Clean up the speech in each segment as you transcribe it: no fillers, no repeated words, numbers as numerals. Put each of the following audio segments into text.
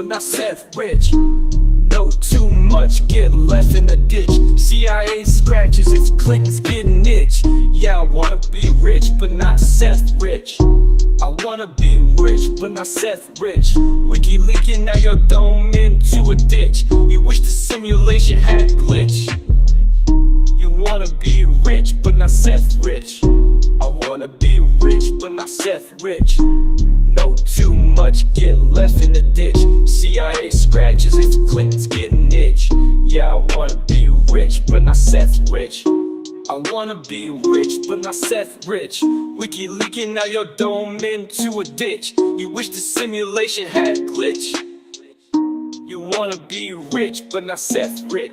but not Seth rich. Know too much, get left in the ditch. CIA scratches, it's Clinton's getting itch. Yeah, I wanna be rich, but not Seth rich. I wanna be rich, but not Seth rich. Wiki leaking, now you're thrown into a ditch. You wish the simulation had glitch. You wanna be rich, but not Seth rich. I wanna be rich, but not Seth rich. Know too much, get left in the ditch. CIA scratches, it's Clinton's getting itch. Yeah, I wanna be rich, but not Seth rich. I wanna be rich, but not Seth rich. Wiki leaking, now you're thrown into a ditch. You wish the simulation had glitch. You wanna be rich, but not Seth rich.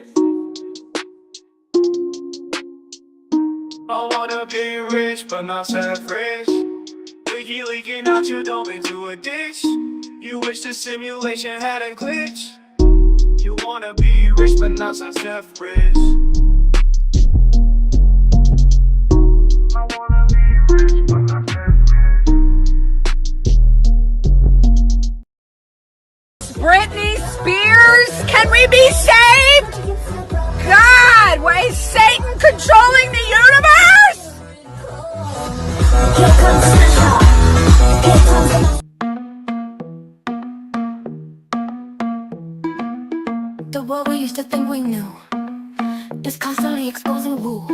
I wanna be rich, but not Seth rich. Wiki leaking out, you dove into a ditch. You wish the simulation had a glitch. You wanna be rich, but not Seth rich. I wanna be rich, but not Seth rich. Britney Spears, can we be saved? God, why is Satan controlling the universe? The world we used to think we knew is constantly exposing woo.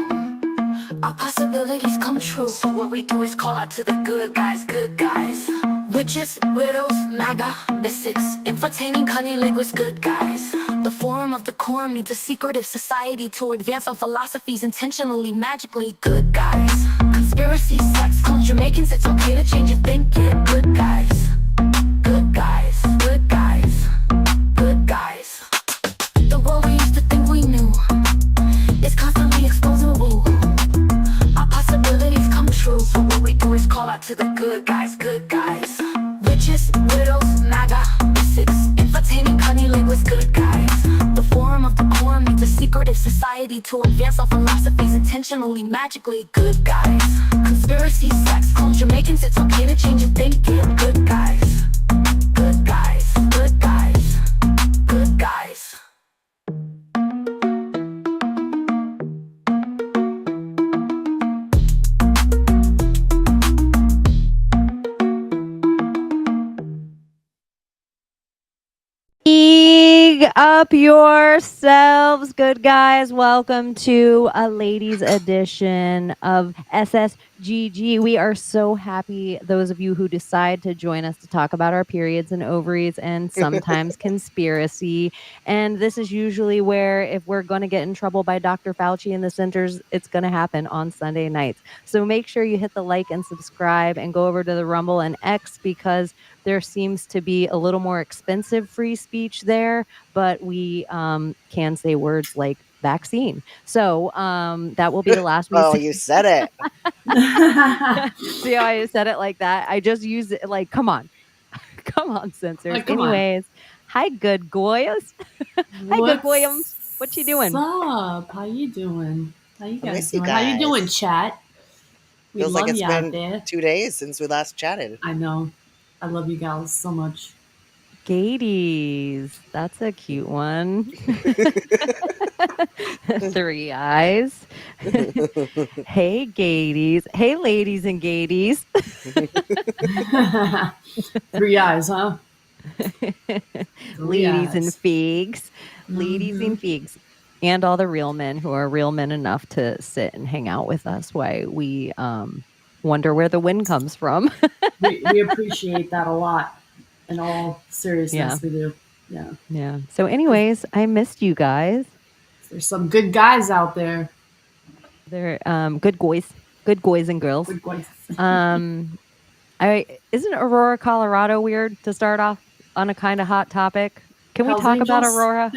Our possibilities come true. So what we do is call out to the good guys, good guys. Witches, widows, MAGA, mystics, entertaining cunning linguists, good guys. The forum of the quorum needs a secretive society to advance our philosophies intentionally, magically, good guys. Conspiracy, sex, culture, making it's okay to change your thinking, good guys. Good guys, good guys, good guys. The world we used to think we knew is constantly exposing woo. Our possibilities come true. So what we do is call out to the good guys, good guys. Witches, widows, MAGA, mystics, entertaining cunning linguists, good guys. The forum of the quorum needs a secretive society to advance our philosophies intentionally, magically, good guys. Conspiracy, sex, culture, making it's okay to change your thinking, good guys. Good guys, good guys, good guys. Big up yourselves, good guys. Welcome to a ladies edition of Ssgg. We are so happy, those of you who decide to join us to talk about our periods and ovaries and sometimes conspiracy. And this is usually where, if we're going to get in trouble by Dr. Fauci and the censors, it's going to happen on Sunday nights. So make sure you hit the like and subscribe and go over to the Rumble and X, because there seems to be a little more expensive free speech there, but we can say words like vaccine. So that will be the last we Oh, you said it. See how I said it like that? I just used it like, come on. Come on, censors. Like, come Anyways, hi, good goyas. Hi, good goyums. What you doing? What's up? How you doing? How you I guys miss you doing? How you guys. doing, chat? We Feels love like it's you out been there. 2 days since we last chatted. I know. I love you gals so much. Gadies. That's a cute one. 3 eyes. Hey, gadies. Hey, ladies and gadies. 3 eyes, huh? Ladies and figs. Ladies and figs. And all the real men who are real men enough to sit and hang out with us while we wonder where the wind comes from. we appreciate that a lot. In all seriousness, we do. Yeah. Yeah. So anyways, I missed you guys. There's some good guys out there. They're good boys and girls. Good boys. Isn't Aurora, Colorado weird to start off on a kind of hot topic? Can we talk about Aurora?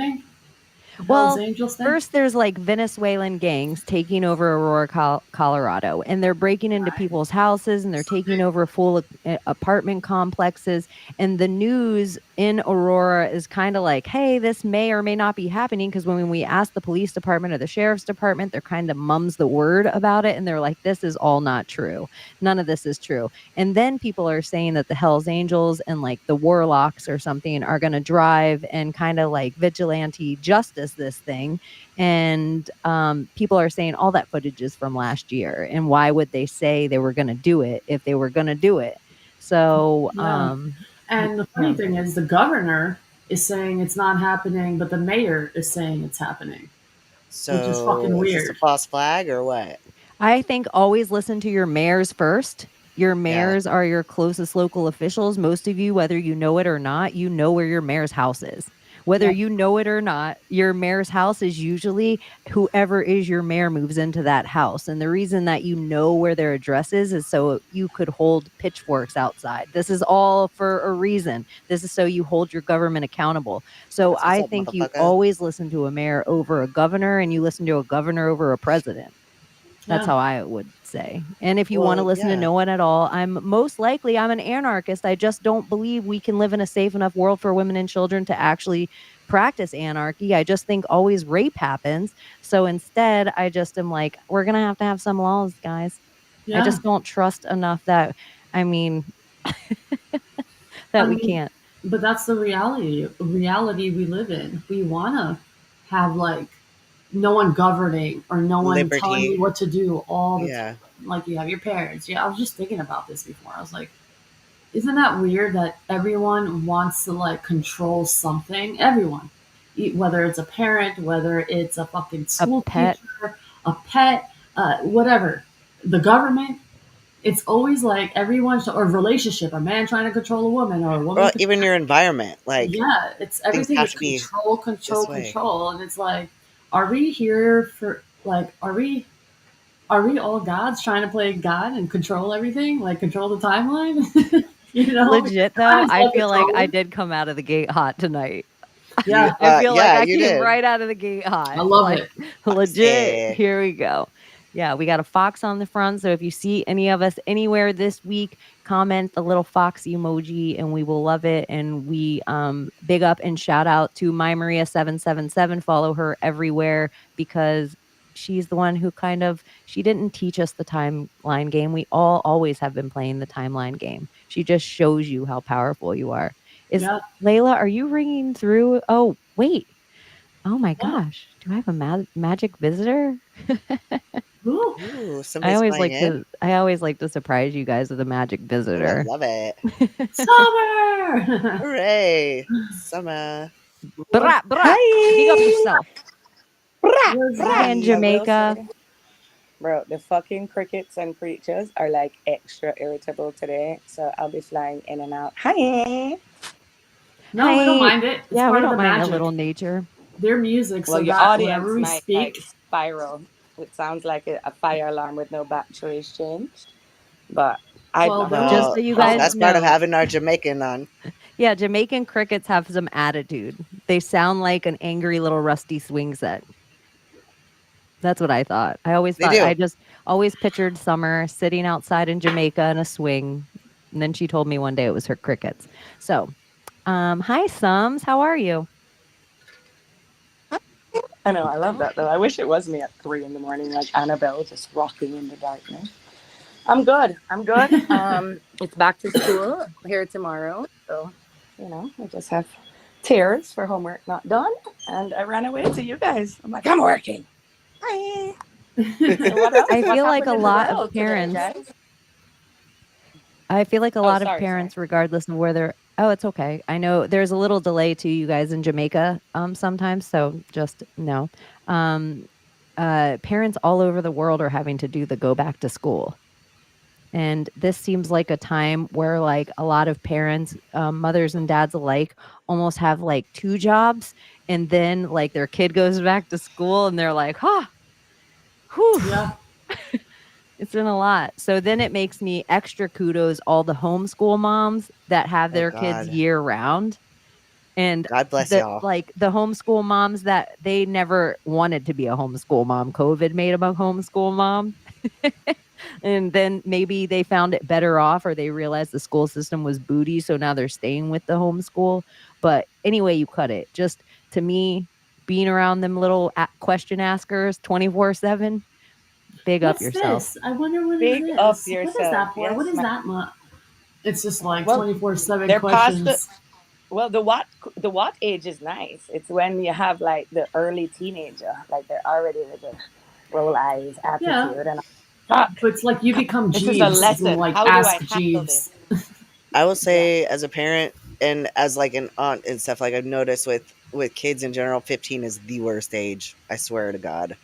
Well, first there's like Venezuelan gangs taking over Aurora, Colorado, and they're breaking into people's houses and they're taking over full apartment complexes. And the news in Aurora is kind of like, hey, this may or may not be happening. Because when we ask the police department or the sheriff's department, they're kind of mums the word about it. And they're like, this is all not true. None of this is true. And then people are saying that the Hells Angels and like the Warlocks or something are going to drive and kind of like vigilante justice this thing. And people are saying all that footage is from last year. And why would they say they were going to do it if they were going to do it? So, and the funny thing is, the governor is saying it's not happening, but the mayor is saying it's happening. So which is fucking is weird. this a false flag or what? I think always listen to your mayors first. Your mayors are your closest local officials. Most of you, whether you know it or not, you know where your mayor's house is. Whether you know it or not, your mayor's house is usually whoever is your mayor moves into that house. And the reason that you know where their address is so you could hold pitchforks outside. This is all for a reason. This is so you hold your government accountable. So I think you always listen to a mayor over a governor, and you listen to a governor over a president. That's how I would say. And if you want to listen to no one at all, I'm an anarchist. I just don't believe we can live in a safe enough world for women and children to actually practice anarchy. I just think always rape happens. So instead, I just am like, we're going to have some laws, guys. I just don't trust enough that, we can't. But that's the reality we live in. We want to have like no one governing or no one telling you what to do all the time. Like you have your parents. I was just thinking about this before. I was like, isn't that weird that everyone wants to like control something? Everyone, whether it's a parent, whether it's a fucking school teacher, a pet, whatever, the government. It's always like everyone, or relationship, a man trying to control a woman, or a woman. Well, even your environment, like it's everything is control, and it's like, are we here for like, are we all gods trying to play God and control everything, like control the timeline? Legit though, I feel like I did come out of the gate hot tonight. Yeah, I feel like I came right out of the gate hot. I love it. Legit. Here we go. Yeah, we got a fox on the front. So if you see any of us anywhere this week, comment the little fox emoji and we will love it. And we big up and shout out to My Maria 777. Follow her everywhere because she's the one who she didn't teach us the timeline game. We all always have been playing the timeline game. She just shows you how powerful you are. Layla, are you ringing through? Oh, wait. Oh my gosh. Do I have a magic visitor? Ooh, I always like to surprise you guys with a magic visitor. I love it. Summer! Hooray! Summer. Big up yourself. Hi in Jamaica. Bro, the fucking crickets and creatures are like extra irritable today, so I'll be flying in and out. Hi. No, we don't mind it. It's we part don't of the mind magic. a little nature. Their music, Well, so your that audience whenever we might speak, like spiral. It sounds like a fire alarm with no battery is changed. But just so you guys that's know, part of having our Jamaican on. Yeah, Jamaican crickets have some attitude. They sound like an angry little rusty swing set. That's what I thought. I just always pictured Summer sitting outside in Jamaica in a swing. And then she told me one day it was her crickets. So, hi, Sums. How are you? I know, I love that though. I wish it was me at 3 a.m, like Annabelle, just rocking in the darkness. I'm good. It's back to school here tomorrow. So, I just have tears for homework not done. And I ran away to you guys. I'm like, I'm working. Bye. I feel like a lot of parents. I feel like a lot of parents, regardless of where they're. Oh, it's okay. I know there's a little delay to you guys in Jamaica sometimes, so just know. Parents all over the world are having to do the go back to school. And this seems like a time where like a lot of parents, mothers and dads alike, almost have like 2 jobs. And then like their kid goes back to school and they're like, whew. Yeah. It's been a lot. So then it makes me extra kudos all the homeschool moms that have their kids year round. And God bless y'all. Like the homeschool moms that they never wanted to be a homeschool mom. COVID made them a homeschool mom. And then maybe they found it better off, or they realized the school system was booty. So now they're staying with the homeschool. But anyway, you cut it. Just to me, being around them little question askers 24/7, big up What's yourself. this? I wonder what Big it up is. What is yourself. that for? Yes, What is that? It's just like well, 24/7 they're past questions. well, the what age is nice. It's when you have like the early teenager, like they're already with the roll eyes Yeah. attitude and fuck. But it's like you become This is a Jeeves. lesson. Like, How do I ask handle this? Jeeves. I will say, as a parent and as like an aunt and stuff, like I've noticed with kids in general, 15 is the worst age. I swear to God.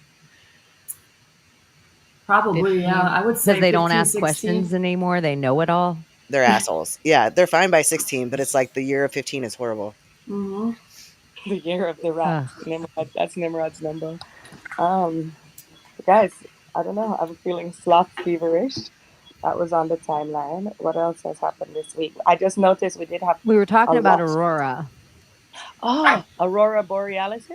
Probably, yeah. I would say Because they don't 15, ask 16. questions anymore. They know it all. They're assholes. Yeah, they're fine by 16, but it's like the year of 15 is horrible. Mm-hmm. The year of the rat. Ugh. Nimrod. That's Nimrod's number. Guys, I don't know. I'm feeling sloth feverish. That was on the timeline. What else has happened this week? I just noticed we did have We were talking a about lot. Aurora. Oh, Aurora Borealis?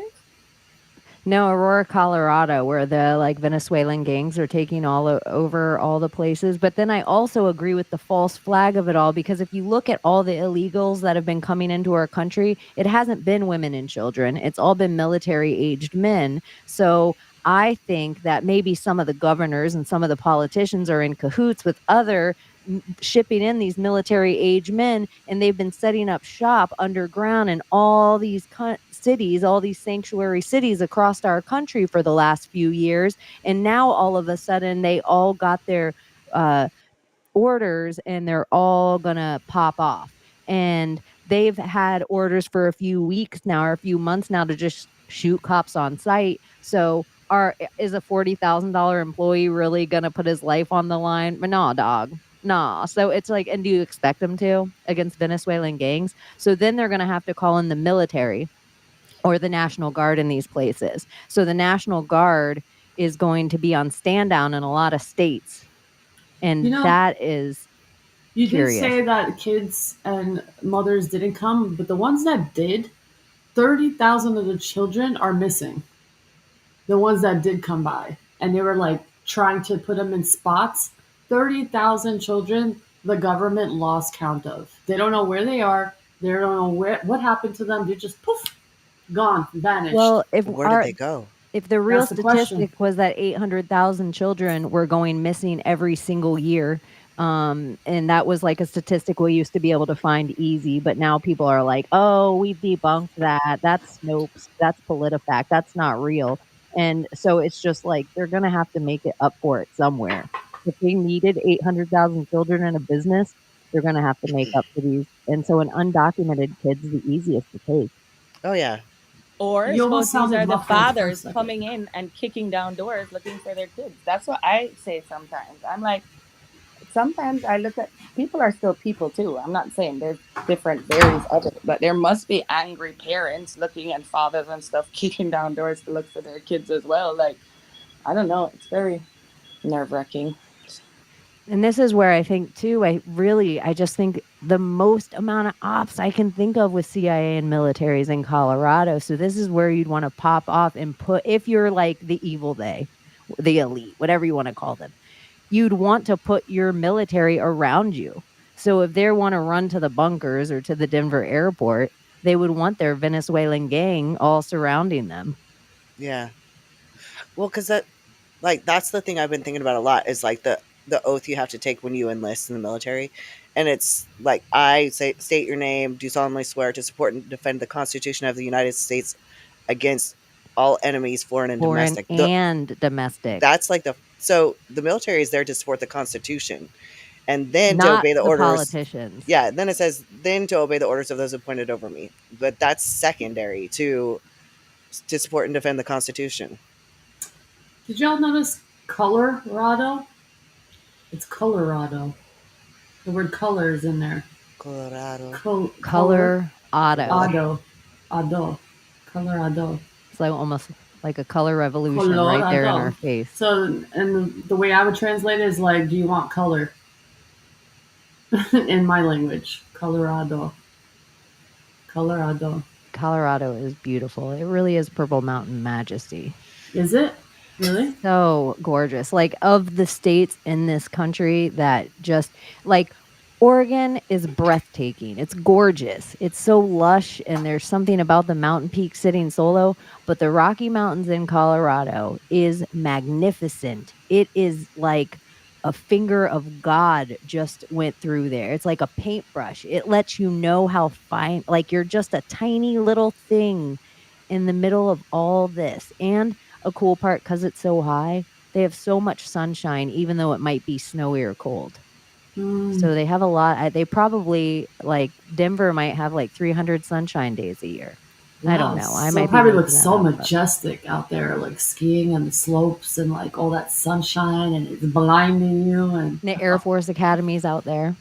No, Aurora, Colorado, where the like Venezuelan gangs are taking over all the places. But then I also agree with the false flag of it all, because if you look at all the illegals that have been coming into our country, it hasn't been women and children. It's all been military aged men. So I think that maybe some of the governors and some of the politicians are in cahoots with other shipping in these military age men, and they've been setting up shop underground in all these cities, all these sanctuary cities across our country for the last few years. And now all of a sudden they all got their orders and they're all gonna pop off. And they've had orders for a few weeks now or a few months now to just shoot cops on sight. So is a $40,000 employee really gonna put his life on the line? But nah, dog. Nah. So it's like, and do you expect them to against Venezuelan gangs? So then they're gonna have to call in the military or the National Guard in these places. So the National Guard is going to be on stand down in a lot of states. And that is You curious. did say that kids and mothers didn't come, but the ones that did, 30,000 of the children are missing. The ones that did come by. And they were like trying to put them in spots. 30,000 children, the government lost count of. They don't know where they are. They don't know what happened to them. They're just poof, gone, vanished. Well, where did they go? If the real That's the statistic question. was that 800,000 children were going missing every single year, and that was like a statistic we used to be able to find easy, but now people are like, oh, we've debunked that. That's Snopes. That's PolitiFact. That's not real. And so it's just like they're going to have to make it up for it somewhere. If they needed 800,000 children in a business, they're going to have to make up for these. And so an undocumented kid's the easiest to take. Oh, yeah. Or You almost suppose these sounded are the muffled for a fathers second. coming in and kicking down doors looking for their kids. That's what I say sometimes. I'm like, sometimes I look at people are still people too. I'm not saying there's different varies of it, but there must be angry parents looking at fathers and stuff kicking down doors to look for their kids as well. Like, I don't know. It's very nerve-wracking. And this is where I think too, I just think the most amount of ops I can think of with CIA and militaries in Colorado. So this is where you'd want to pop off and put, if you're like the evil the elite, whatever you want to call them, you'd want to put your military around you. So if they want to run to the bunkers or to the Denver airport, they would want their Venezuelan gang all surrounding them. Yeah. Well, because that's the thing I've been thinking about a lot is like the oath you have to take when you enlist in the military. And it's like, I say, state your name, do solemnly swear to support and defend the Constitution of the United States against all enemies, foreign and domestic. Domestic. That's like so the military is there to support the Constitution and then to Not obey the orders. Politicians. Yeah. Then it says, then to obey the orders of those appointed over me. But that's secondary to support and defend the Constitution. Did y'all notice Colorado? It's Colorado. The word color is in there. Colorado. Colorado. Colorado. It's like almost like a color revolution right there in our face. So, and the way I would translate it is like, do you want color? In my language, Colorado. Colorado is beautiful. It really is Purple Mountain majesty. Is it? Really? So gorgeous. Like, of the states in this country that just like Oregon is breathtaking. It's gorgeous. It's so lush, and there's something about the mountain peak sitting solo. But the Rocky Mountains in Colorado is magnificent. It is like a finger of God just went through there. It's like a paintbrush. It lets you know how fine, like you're just a tiny little thing in the middle of all this. And a cool part, because it's so high, they have so much sunshine, even though it might be snowy or cold. So they have a lot. They probably, like Denver might have like 300 sunshine days a year. I don't know. I So might it be probably making looks that so up, but majestic out there, like skiing and the slopes and like all that sunshine and it's blinding you. And the Air Force Academy's out there.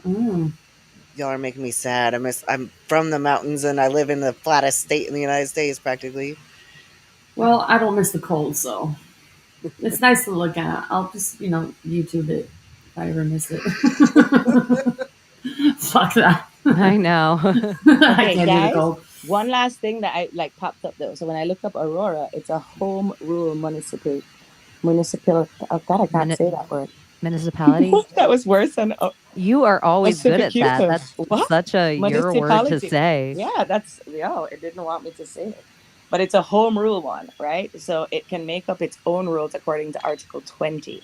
Y'all are making me sad. I'm from the mountains and I live in the flattest state in the United States, practically. Well, I don't miss the cold, so it's nice to look at. I'll just, YouTube it if I ever miss it. Fuck that. I know. I Okay, can't do the guys. cold. One last thing that I like popped up though. So when I looked up Aurora, it's a home rule municipal. Oh God, I can't say that word. Municipality. That was worse than You are always good at that. Pacific. That's What? such a your word to Municipality. say. Yeah, it didn't want me to say it. But it's a home rule one, right? So it can make up its own rules according to Article 20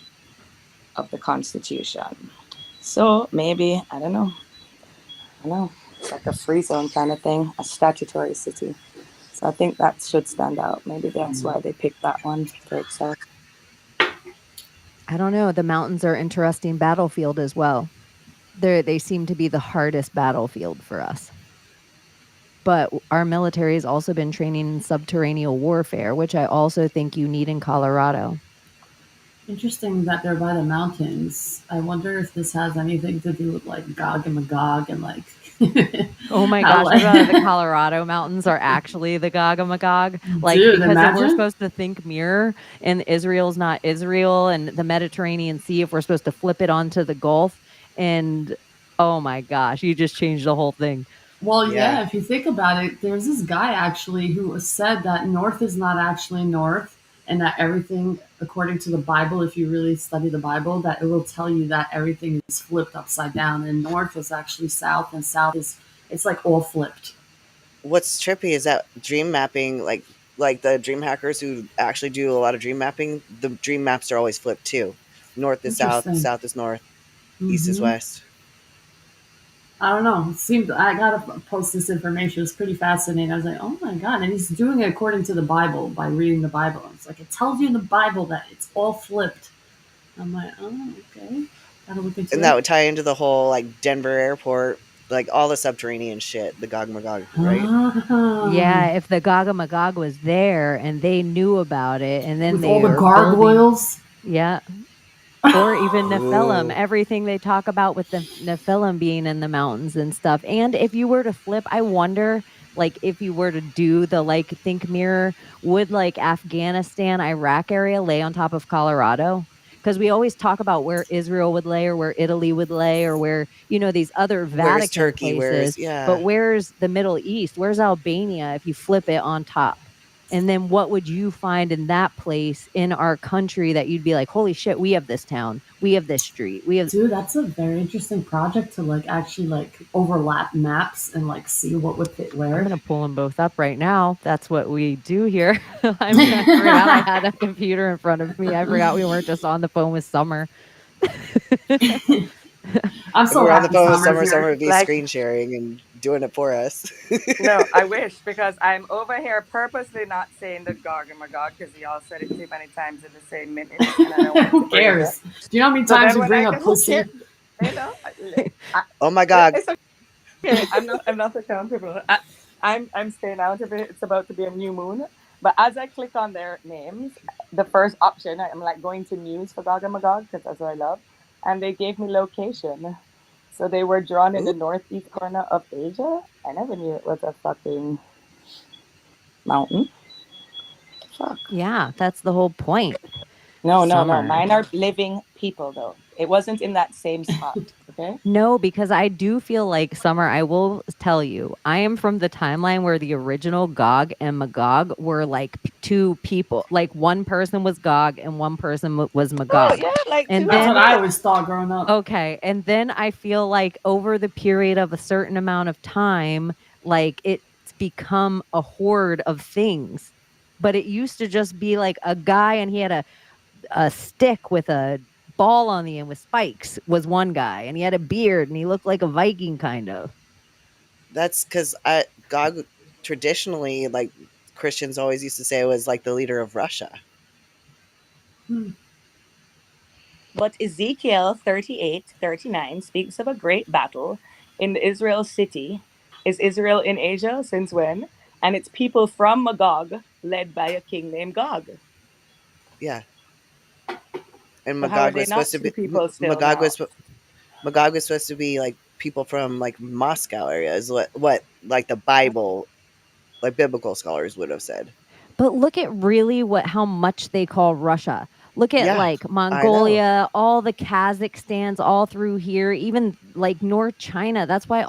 of the Constitution. So maybe, I don't know. It's like a free zone kind of thing, a statutory city. So I think that should stand out. Maybe that's why they picked that one for itself. I don't know. The mountains are interesting battlefield as well. They seem to be the hardest battlefield for us. But our military has also been training in subterranean warfare, which I also think you need in Colorado. Interesting that they're by the mountains. I wonder if this has anything to do with like Gog and Magog and like. Oh my gosh! The Colorado mountains are actually the Gog and Magog. Like, dude, because imagine? if we're supposed to think mirror and Israel's not Israel and the Mediterranean Sea, if we're supposed to flip it onto the Gulf, and oh my gosh, you just changed the whole thing. Well, yeah, if you think about it, there's this guy actually who said that north is not actually north, and that everything, according to the Bible, if you really study the Bible, that it will tell you that everything is flipped upside down, and north is actually south, and south it's like all flipped. What's trippy is that dream mapping, like the dream hackers who actually do a lot of dream mapping, the dream maps are always flipped too. North is south, south is north, east is west. I don't know. It seemed I gotta post this information. It's pretty fascinating. I was like, oh my god! And he's doing it according to the Bible by reading the Bible. It's like it tells you in the Bible that it's all flipped. I'm like, oh, okay. Gotta look into And it. that would tie into the whole like Denver airport, like all the subterranean shit, the Gog and Magog, right? Yeah, if the Gog and Magog was there and they knew about it, and then with they all the were gargoyles. Yeah. Or even Nephilim, everything they talk about with the Nephilim being in the mountains and stuff. And if you were to flip, I wonder, like, if you were to do the, like, think mirror, would, like, Afghanistan, Iraq area lay on top of Colorado? Because we always talk about where Israel would lay or where Italy would lay or where, these other Vatican Turkey, places. But where's the Middle East? Where's Albania if you flip it on top? And then what would you find in that place in our country that you'd be like, holy shit, we have this town, we have this street, we have. Dude, that's a very interesting project to like actually like overlap maps and like see what would fit where. I'm gonna pull them both up right now. That's what we do here. I forgot I had a computer in front of me. I forgot we weren't just on the phone with Summer. I'm so we're on the phone with Summer would be screen sharing and doing it for us. No, I wish, because I'm over here purposely not saying the Gog and Magog because y'all said it too many times in the same minute. And I don't want Who cares? Do you know how many times you bring up pussy? Oh my God! It's okay. I'm not accountable. I'm staying out of it. It's about to be a new moon. But as I click on their names, the first option, I'm like going to news for Gog and Magog because that's what I love. And they gave me location. So they were drawn in the northeast corner of Asia. I never knew it was a fucking mountain. Fuck. Yeah, that's the whole point. No. Mine are living people, though. It wasn't in that same spot. Okay. No, because I do feel like, Summer, I will tell you, I am from the timeline where the original Gog and Magog were like two people. Like one person was Gog and one person was Magog. Oh, yeah, like and That's then what I always thought growing up. Okay, and then I feel like over the period of a certain amount of time, like it's become a horde of things. But it used to just be like a guy and he had a stick with a ball on the end with spikes was one guy, and he had a beard and he looked like a Viking kind of. That's because God traditionally, like Christians always used to say, was like the leader of Russia. But Ezekiel 38:39 speaks of a great battle in Israel's city. Is Israel in Asia? Since when? And it's people from Magog, led by a king named Gog. Yeah, and So how are Magog they was supposed not to two be people still Magog now? was Magog was supposed to be like people from like Moscow areas. What like the Bible, like biblical scholars would have said. But look at really how much they call Russia. Look at Yeah, like I know. Mongolia, all the Kazakhstans, all through here, even like North China. That's why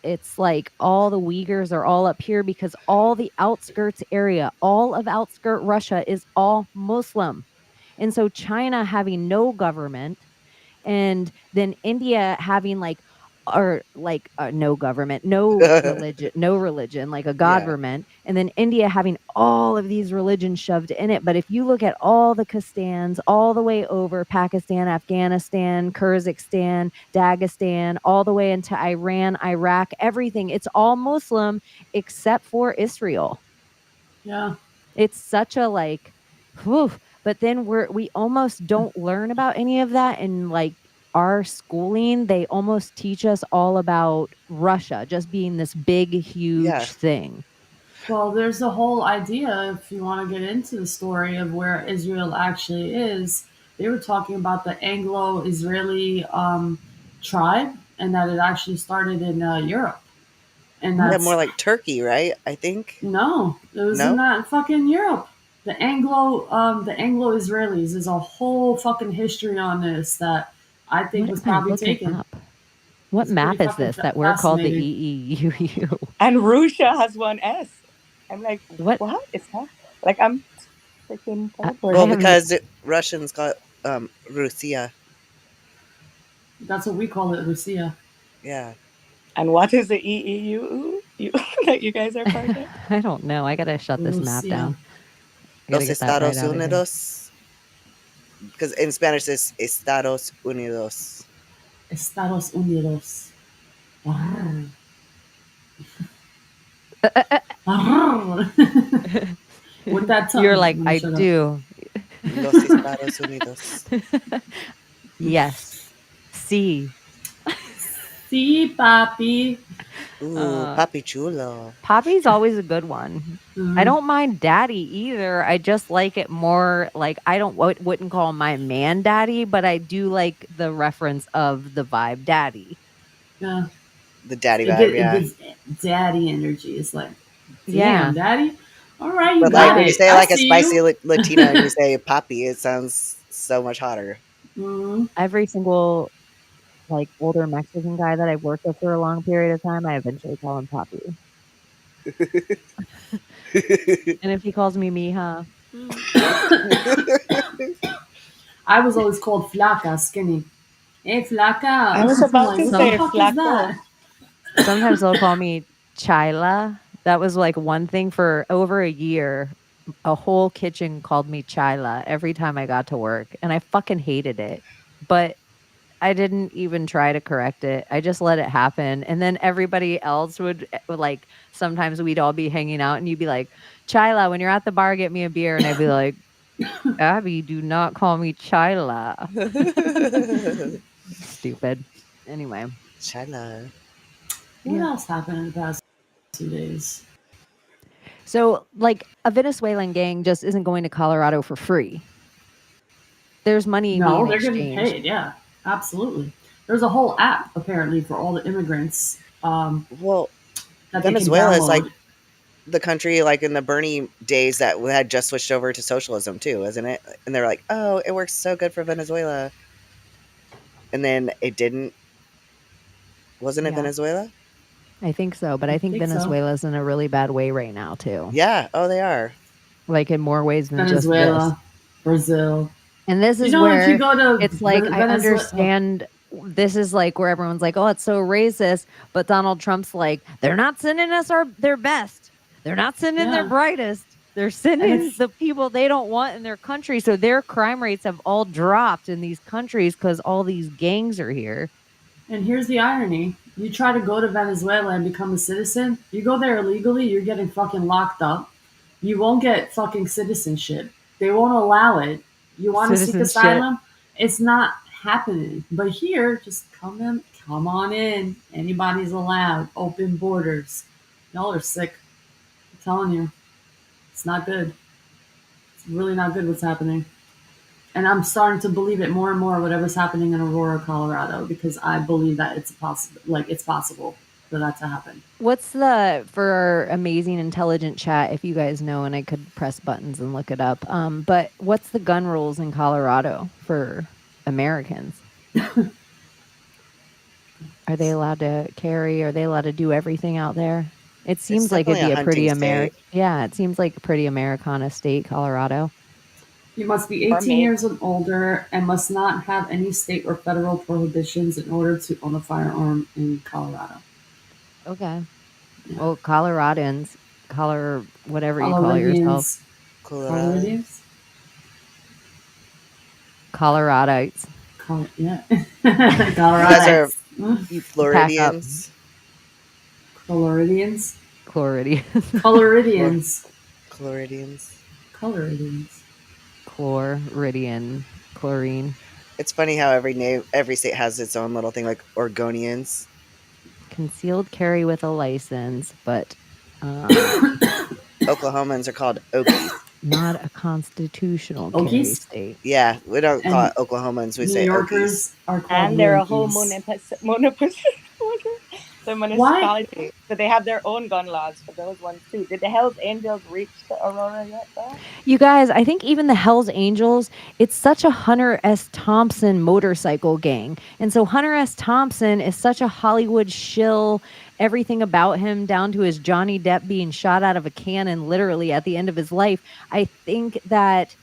it's like all the Uyghurs are all up here, because all the outskirts area, all of outskirt Russia is all Muslim. And so China having no government, and then India having like no government, no religion, like a Yeah, government, and then India having all of these religions shoved in it. But if you look at all the Kastans all the way over Pakistan, Afghanistan, Kyrgyzstan, Dagestan, all the way into Iran, Iraq, everything, it's all Muslim except for Israel. Yeah. It's such a like, whew. But then we almost don't learn about any of that in like our schooling. They almost teach us all about Russia just being this big, yeah, huge thing. Well, there's the whole idea, if you want to get into the story of where Israel actually is, they were talking about the Anglo Israeli tribe, and that it actually started in Europe. And yeah. that's More like Turkey, right? I think. no, it was in No. that fucking Europe. The Anglo Israelis. There's a whole fucking history on this that I think What was am I probably looking taken. up? What It's pretty map is fucking this that we're called the fascinating. EEUU? And Russia has one S. I'm like, What? what? It's not like I'm freaking I Well, teleported. have because Russians got Russia. That's what we call it, Lucia. Yeah. And what is the EEU that you guys are part of? I don't know. I gotta shut this map Lucia. down. I gotta Los get that right Estados out of here. Unidos. Because in Spanish it's Estados Unidos. Estados Unidos. Arr. Arr. With that tongue. You're like, I'm gonna I shut up. do. Los Estados Unidos. Yes. See. See, papi. Ooh, papi chulo. Poppy's always a good one. I don't mind daddy either. I just like it more like I wouldn't call my man daddy, but I do like the reference of the vibe daddy. Yeah. The daddy vibe, It yeah. gives daddy energy. It's like, Yeah. damn, daddy. All right, you But like got when you it. say I like a see spicy you. Latina and you say papi, it sounds so much hotter. Every single like older Mexican guy that I've worked with for a long period of time, I eventually call him Poppy. And if he calls me Mija, I was always called flaca, skinny. Hey, flaca. I was I'm about like, to what the say fuck is flaco. that? sometimes they'll call me Chila. That was like one thing for over a year. A whole kitchen called me Chila every time I got to work, and I fucking hated it. But I didn't even try to correct it. I just let it happen. And then everybody else would like, sometimes we'd all be hanging out and you'd be like, Chila, when you're at the bar, get me a beer. And I'd be like, Abbie, do not call me Chila. Stupid. Anyway. Chala. What else happened in the past 2 days? So, like, a Venezuelan gang just isn't going to Colorado for free. There's money No, being they're getting exchanged. paid. Yeah, absolutely. There's a whole app apparently for all the immigrants Well, that they can Venezuela is like download. the country like in the Bernie days that had just switched over to socialism too, isn't it? And they're like, oh, it works so good for Venezuela. and then it didn't. Wasn't it Yeah. Venezuela? I think so, but I think think so. Venezuela's in a really bad way right now too. Yeah. Oh, they are. Like in more ways than just this. Venezuela, Brazil. And this is You know, if you where go to it's like I Venezuela, understand this is like where everyone's like, "Oh, it's so racist," but Donald Trump's like, "They're not sending us their best. They're not sending their Yeah. brightest. They're sending the people they don't want in their country." So their crime rates have all dropped in these countries because all these gangs are here. And here's the irony. You try to go to Venezuela and become a citizen, you go there illegally, you're getting fucking locked up. You won't get fucking citizenship. They won't allow it. You want to seek Citizenship. asylum? It's not happening. But here, just come on in. Anybody's allowed. Open borders. Y'all are sick. I'm telling you. It's not good. It's really not good what's happening. And I'm starting to believe it more and more, whatever's happening in Aurora, Colorado, because I believe that it's possible for that to happen. What's for our amazing intelligent chat, if you guys know, and I could press buttons and look it up. But what's the gun rules in Colorado for Americans? Are they allowed to carry? Are they allowed to do everything out there? It seems like it'd be a pretty American. Yeah, it seems like a pretty Americana state, Colorado. You must be 18 years and older and must not have any state or federal prohibitions in order to own a firearm in Colorado. Okay. Yeah. Well, Coloradans, whatever you call yourself. Coloradians? Coloradites. Yeah. Coloradites. You Floridians. Coloridians. Chloridians. Coloridians. Chloridians. Coloridians. Chlorine. It's funny how every state has its own little thing, like Oregonians. Concealed carry with a license, but Oklahomans are called Okies. Not a constitutional carry state. Yeah, we don't call it Oklahomans. We say Yorkers are called and they're a whole municipality. So they have their own gun laws for those ones too. Did the Hells Angels reach the Aurora yet, though? You guys, I think even the Hells Angels, it's such a Hunter S. Thompson motorcycle gang. And so Hunter S. Thompson is such a Hollywood shill, everything about him down to his Johnny Depp being shot out of a cannon literally at the end of his life. I think that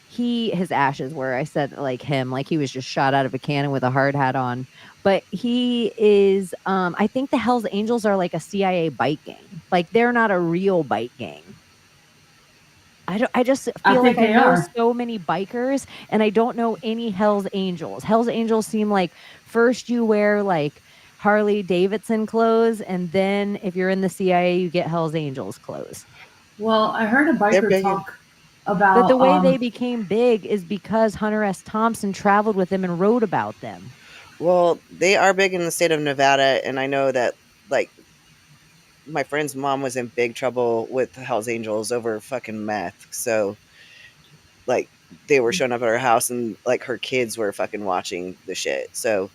his ashes were, I said like him, like he was just shot out of a cannon with a hard hat on. But he is, I think the Hells Angels are like a CIA bike gang. Like they're not a real bike gang. I just feel like I know so many bikers and I don't know any Hells Angels. Hells Angels seem like first you wear like Harley Davidson clothes and then if you're in the CIA, you get Hells Angels clothes. Well, I heard a biker talk about... But the way they became big is because Hunter S. Thompson traveled with them and wrote about them. Well, they are big in the state of Nevada, and I know that, like, my friend's mom was in big trouble with Hells Angels over fucking meth. So, like, they were showing up at her house, and, like, her kids were fucking watching the shit. So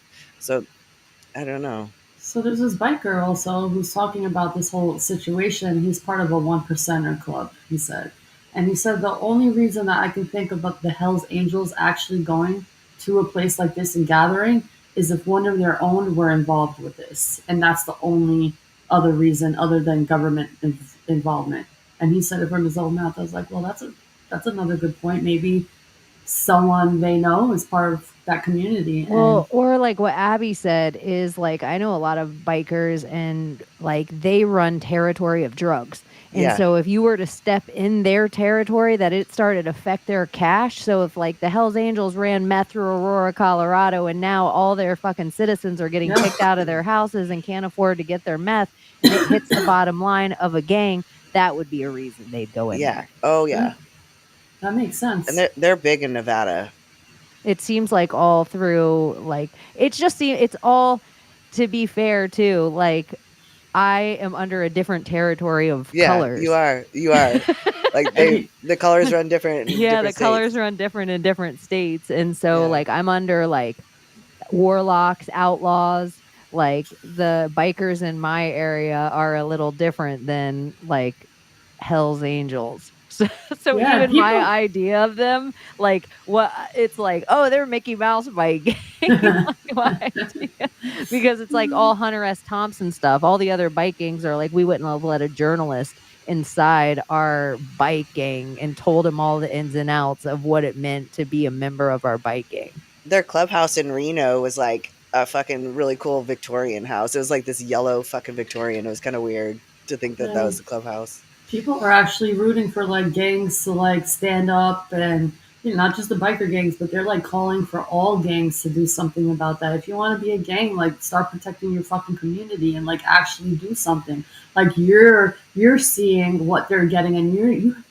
I don't know. So there's this biker also who's talking about this whole situation. He's part of a 1%er club, he said. And he said the only reason that I can think about the Hells Angels actually going to a place like this and gathering is if one of their own were involved with this. And that's the only other reason other than government involvement. And he said it from his own mouth. I was like, well, that's another good point. Maybe someone they know is part of that community. Well, or like what Abbie said is like, I know a lot of bikers and like they run territory of drugs. And so if you were to step in their territory, that it started to affect their cash. So if like the Hells Angels ran meth through Aurora, Colorado, and now all their fucking citizens are getting kicked out of their houses and can't afford to get their meth, and it hits the bottom line of a gang, that would be a reason they'd go in there. Oh, yeah. That makes sense. And they're big in Nevada. It seems like all through, like, it's all, to be fair, too, like, I am under a different territory of colors. You are. Like, the colors run different in different states. Colors run different in different states. And so, like, I'm under, like, warlocks, outlaws. Like, the bikers in my area are a little different than, like, Hell's Angels. So Yeah, even my people. idea of them, like what it's like, oh, they're Mickey Mouse bike gang. Like my idea, because it's like all Hunter S. Thompson stuff. All the other bike gangs are like, we wouldn't have let a journalist inside our bike gang and told him all the ins and outs of what it meant to be a member of our bike gang. Their clubhouse in Reno was like a fucking really cool Victorian house. It was like this yellow fucking Victorian. It was kind of weird to think that that Yeah. was the clubhouse. People are actually rooting for like gangs to like stand up and not just the biker gangs, but they're like calling for all gangs to do something about that. If you want to be a gang, like start protecting your fucking community and like actually do something. Like you're seeing what they're getting, and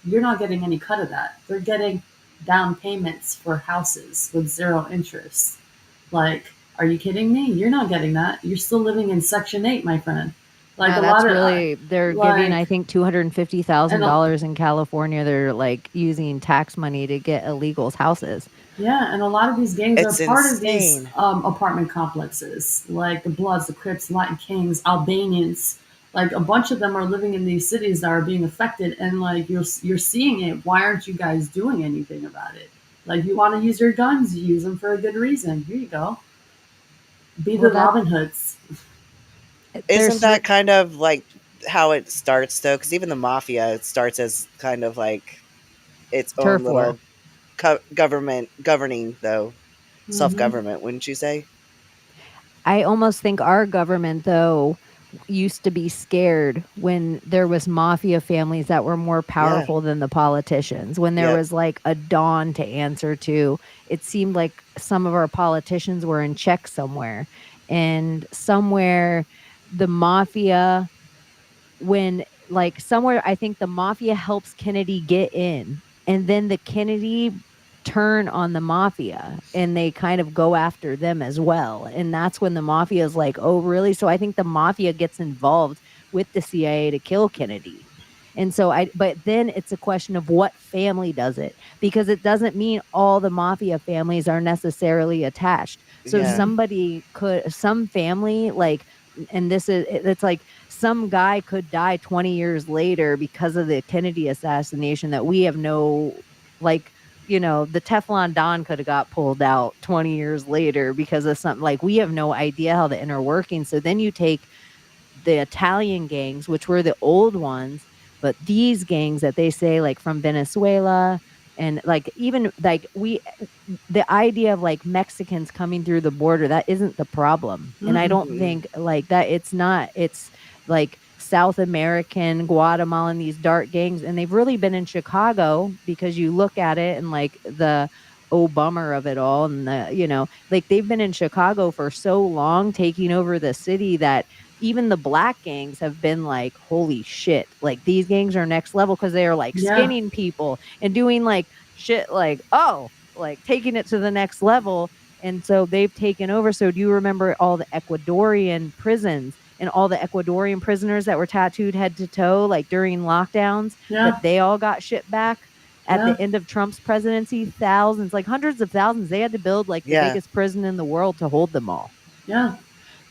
you're not getting any cut of that. They're getting down payments for houses with zero interest. Like, are you kidding me? You're not getting that. You're still living in Section 8, my friend. Like Yeah, a that's lot of really they're giving, like I think, $250,000 and a, in California. They're like using tax money to get illegals houses. Yeah, and a lot of these gangs are It's part of these insane. apartment complexes, like the Bloods, the Crips, Latin Kings, Albanians. Like a bunch of them are living in these cities that are being affected, and like you're seeing it. Why aren't you guys doing anything about it? Like you want to use your guns, use them for a good reason. Here you go. Be Well, the that Robin Hoods. Isn't there's that kind of like how it starts though? Because even the mafia, it starts as kind of like its own turf war. little government governing though, self Hmm. government, wouldn't you say? I almost think our government, though, used to be scared when there was mafia families that were more Yeah. powerful than the politicians. When there Yep. was like a Don to answer to, it seemed like some of our politicians were in check somewhere, and somewhere the mafia, when like somewhere I think the mafia helps Kennedy get in, and then the Kennedy turn on the mafia and they kind of go after them as well. And that's when the mafia is like, oh, really? So I think the mafia gets involved with the CIA to kill Kennedy. And so but then it's a question of what family does it, because it doesn't mean all the mafia families are necessarily attached. So Yeah. some family, like, and it's like some guy could die 20 years later because of the Kennedy assassination that we have no, like, the Teflon Don could have got pulled out 20 years later because of something, like, we have no idea how the inner workings. So then you take the Italian gangs, which were the old ones, but these gangs that they say, like, from Venezuela, and like even like the idea of like Mexicans coming through the border, that isn't the problem. And I Mm-mm. don't think like that, it's like South American, Guatemalan, these dark gangs, and they've really been in Chicago, because you look at it and like the bummer of it all, and like they've been in Chicago for so long, taking over the city, that even the black gangs have been like, holy shit, like these gangs are next level, because they are like Yeah, skinning people and doing like shit, like, oh, like taking it to the next level. And so they've taken over. So do you remember all the Ecuadorian prisons and all the Ecuadorian prisoners that were tattooed head to toe, like during lockdowns, yeah, that they all got shipped back at yeah, the end of Trump's presidency? Thousands, like hundreds of thousands. They had to build like the Yeah. biggest prison in the world to hold them all. yeah.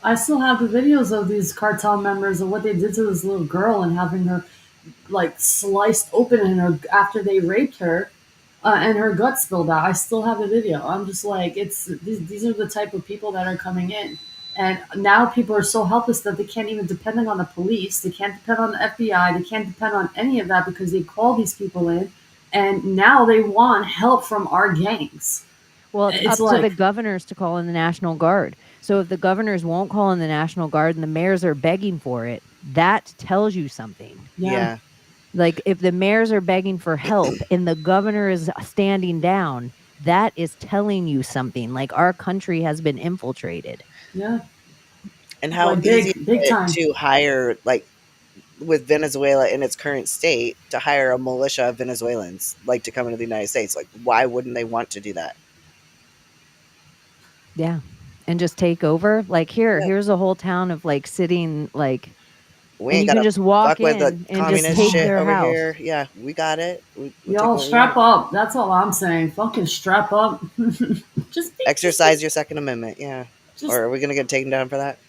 I still have the videos of these cartel members and what they did to this little girl and having her like sliced open in her after they raped her, and her guts spilled out. I still have the video. I'm just like, it's these are the type of people that are coming in, and now people are so helpless that they can't even depend on the police. They can't depend on the FBI. They can't depend on any of that because they call these people in, and now they want help from our gangs. Well, it's It's up to the like, governors to call in the National Guard. So if the governors won't call in the National Guard and the mayors are begging for it, that tells you something. yeah, Yeah. Like if the mayors are begging for help and the governor is standing down, that is telling you something. Like our country has been infiltrated. yeah, And how like easy big is it time. to hire, like with Venezuela in its current state, to hire a militia of Venezuelans, like to come into the United States? Like, why wouldn't they want to do that? Yeah. And just take over. Like Yeah. here's a whole town of like sitting, like, We and ain't you can gotta just walk fuck with the in and just communist take Yeah. shit their over house. here. Yeah, we got it. We'll take Y'all what we strap want. up. That's all I'm saying. Fucking strap up. Exercise your Second Amendment. Yeah. Just Or are we gonna get taken down for that?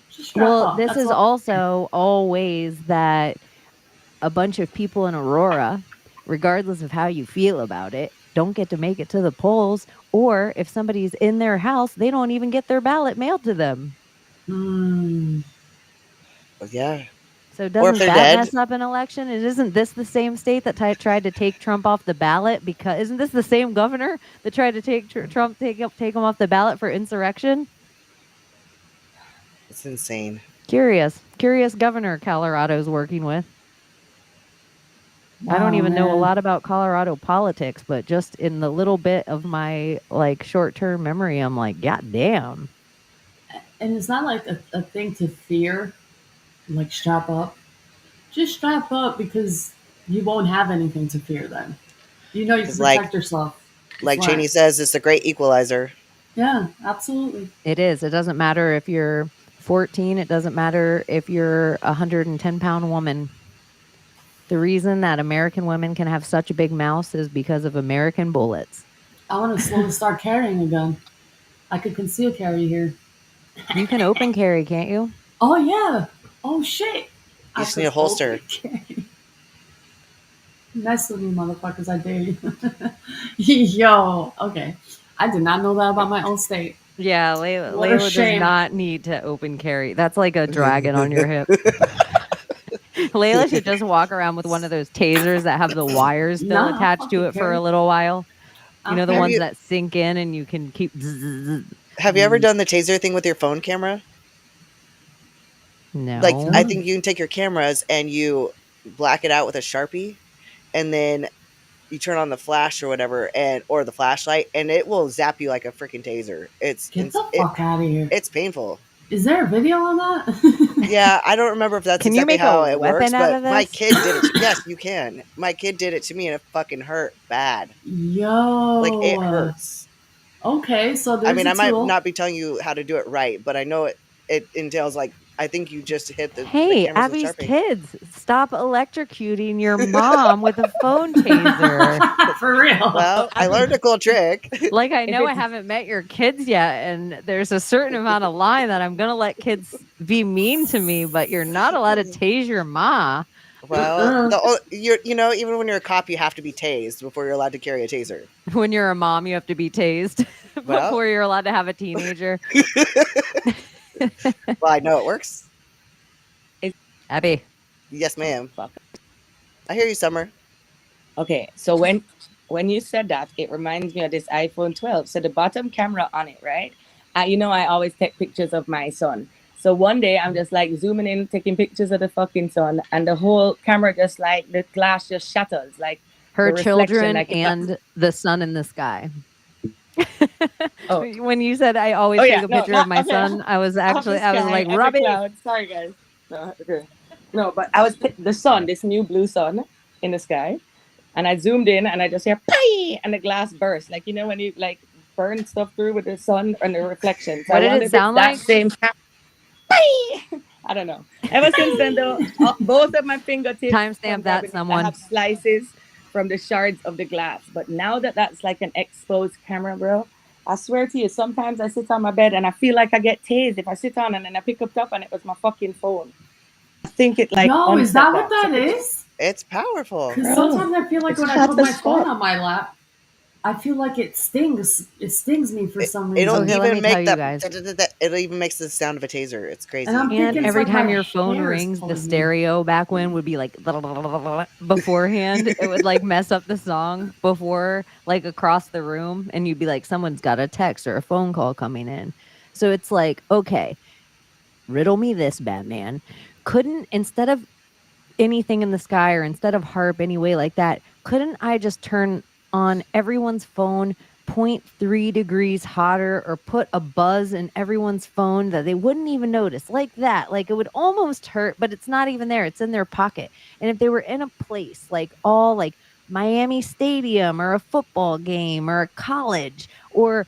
just strap Well, up. this That's is all. also always that a bunch of people in Aurora, regardless of how you feel about it, don't get to make it to the polls, or if somebody's in their house, they don't even get their ballot mailed to them. Yeah. So doesn't that mess up an election? And isn't this the same state that tried to take Trump off the ballot? Because isn't this the same governor that tried to take Trump take him off the ballot for insurrection? It's insane. Curious governor Colorado's working with. I don't even know a lot about Colorado politics, but just in the little bit of my like short-term memory, I'm like, God damn. And it's not like a thing to fear, like strap up. Just strap up because you won't have anything to fear then. You know you can protect yourself. Like Chaney says, it's a great equalizer. Yeah, absolutely. It is. It doesn't matter if you're 14. It doesn't matter if you're a 110-pound woman. The reason that American women can have such a big mouth is because of American bullets. I want to slowly start carrying a gun. I could conceal carry here. You can open carry, can't you? Oh, yeah. Oh, shit. You just need a holster. Nice with me, motherfuckers. I dare you. Yo, okay. I did not know that about my own state. Yeah, Layla does not need to open carry. That's like a dragon on your hip. Layla should just walk around with one of those tasers that have the wires still attached to it for a little while. You know, the ones that sink in and you can keep... Have you ever done the taser thing with your phone camera? No. Like, I think you can take your cameras and you black it out with a Sharpie, and then you turn on the flash or whatever, or the flashlight, and it will zap you like a freaking taser. Get the fuck out of here. It's painful. Is there a video on that? Yeah, I don't remember if that's can exactly how it works, but my kid did it. Yes, you can. My kid did it to me, and it fucking hurt bad. Yo, like it hurts. Okay, so there's I might not be telling you how to do it right, but I know it entails like I think you just hit the Hey, the cameras Abbie's with Sharpie. Kids, stop electrocuting your mom with a phone taser. For real. Well, I learned a cool trick. Like, I know I haven't met your kids yet, and there's a certain amount of line that I'm going to let kids be mean to me, but you're not allowed to tase your ma. Well, even when you're a cop, you have to be tased before you're allowed to carry a taser. When you're a mom, you have to be tased before you're allowed to have a teenager. Well, I know it works. Abbie. Yes, ma'am. I hear you, Summer. Okay, so when you said that, it reminds me of this iPhone 12. So the bottom camera on it, right? I always take pictures of my son. So one day I'm just like zooming in, taking pictures of the fucking sun, and the whole camera just like the glass just shatters, like her children and the sun in the sky. When you said I always take a picture of my son, I was like, Robbie. Sorry, guys. No, okay. No, but I was the sun, this new blue sun in the sky, and I zoomed in and I just hear "Pie!" and the glass burst, like when you like burn stuff through with the sun and the reflection. So what did it sound like? That same. I don't know. Ever since then, though, both of my fingertips. Timestamp that, someone. I have slices from the shards of the glass. But now that's like an exposed camera, bro. I swear to you, sometimes I sit on my bed and I feel like I get tased if I sit on and then I pick up and it was my fucking phone. I think it like. No, is that what that is? It's powerful. Because sometimes I feel like when I put my phone on my lap, I feel like it stings. It stings me for some reason. It'll even make that. It even makes the sound of a taser. It's crazy. And every time your phone rings, the stereo back when would be like beforehand. It would like mess up the song before, like across the room, and you'd be like, someone's got a text or a phone call coming in. So it's like, okay, riddle me this, Batman. Couldn't, instead of anything in the sky or instead of harp anyway like that, couldn't I just turn on everyone's phone 0.3 degrees hotter, or put a buzz in everyone's phone that they wouldn't even notice, like that? Like, it would almost hurt, but it's not even there. It's in their pocket. And if they were in a place like Miami Stadium or a football game or a college, or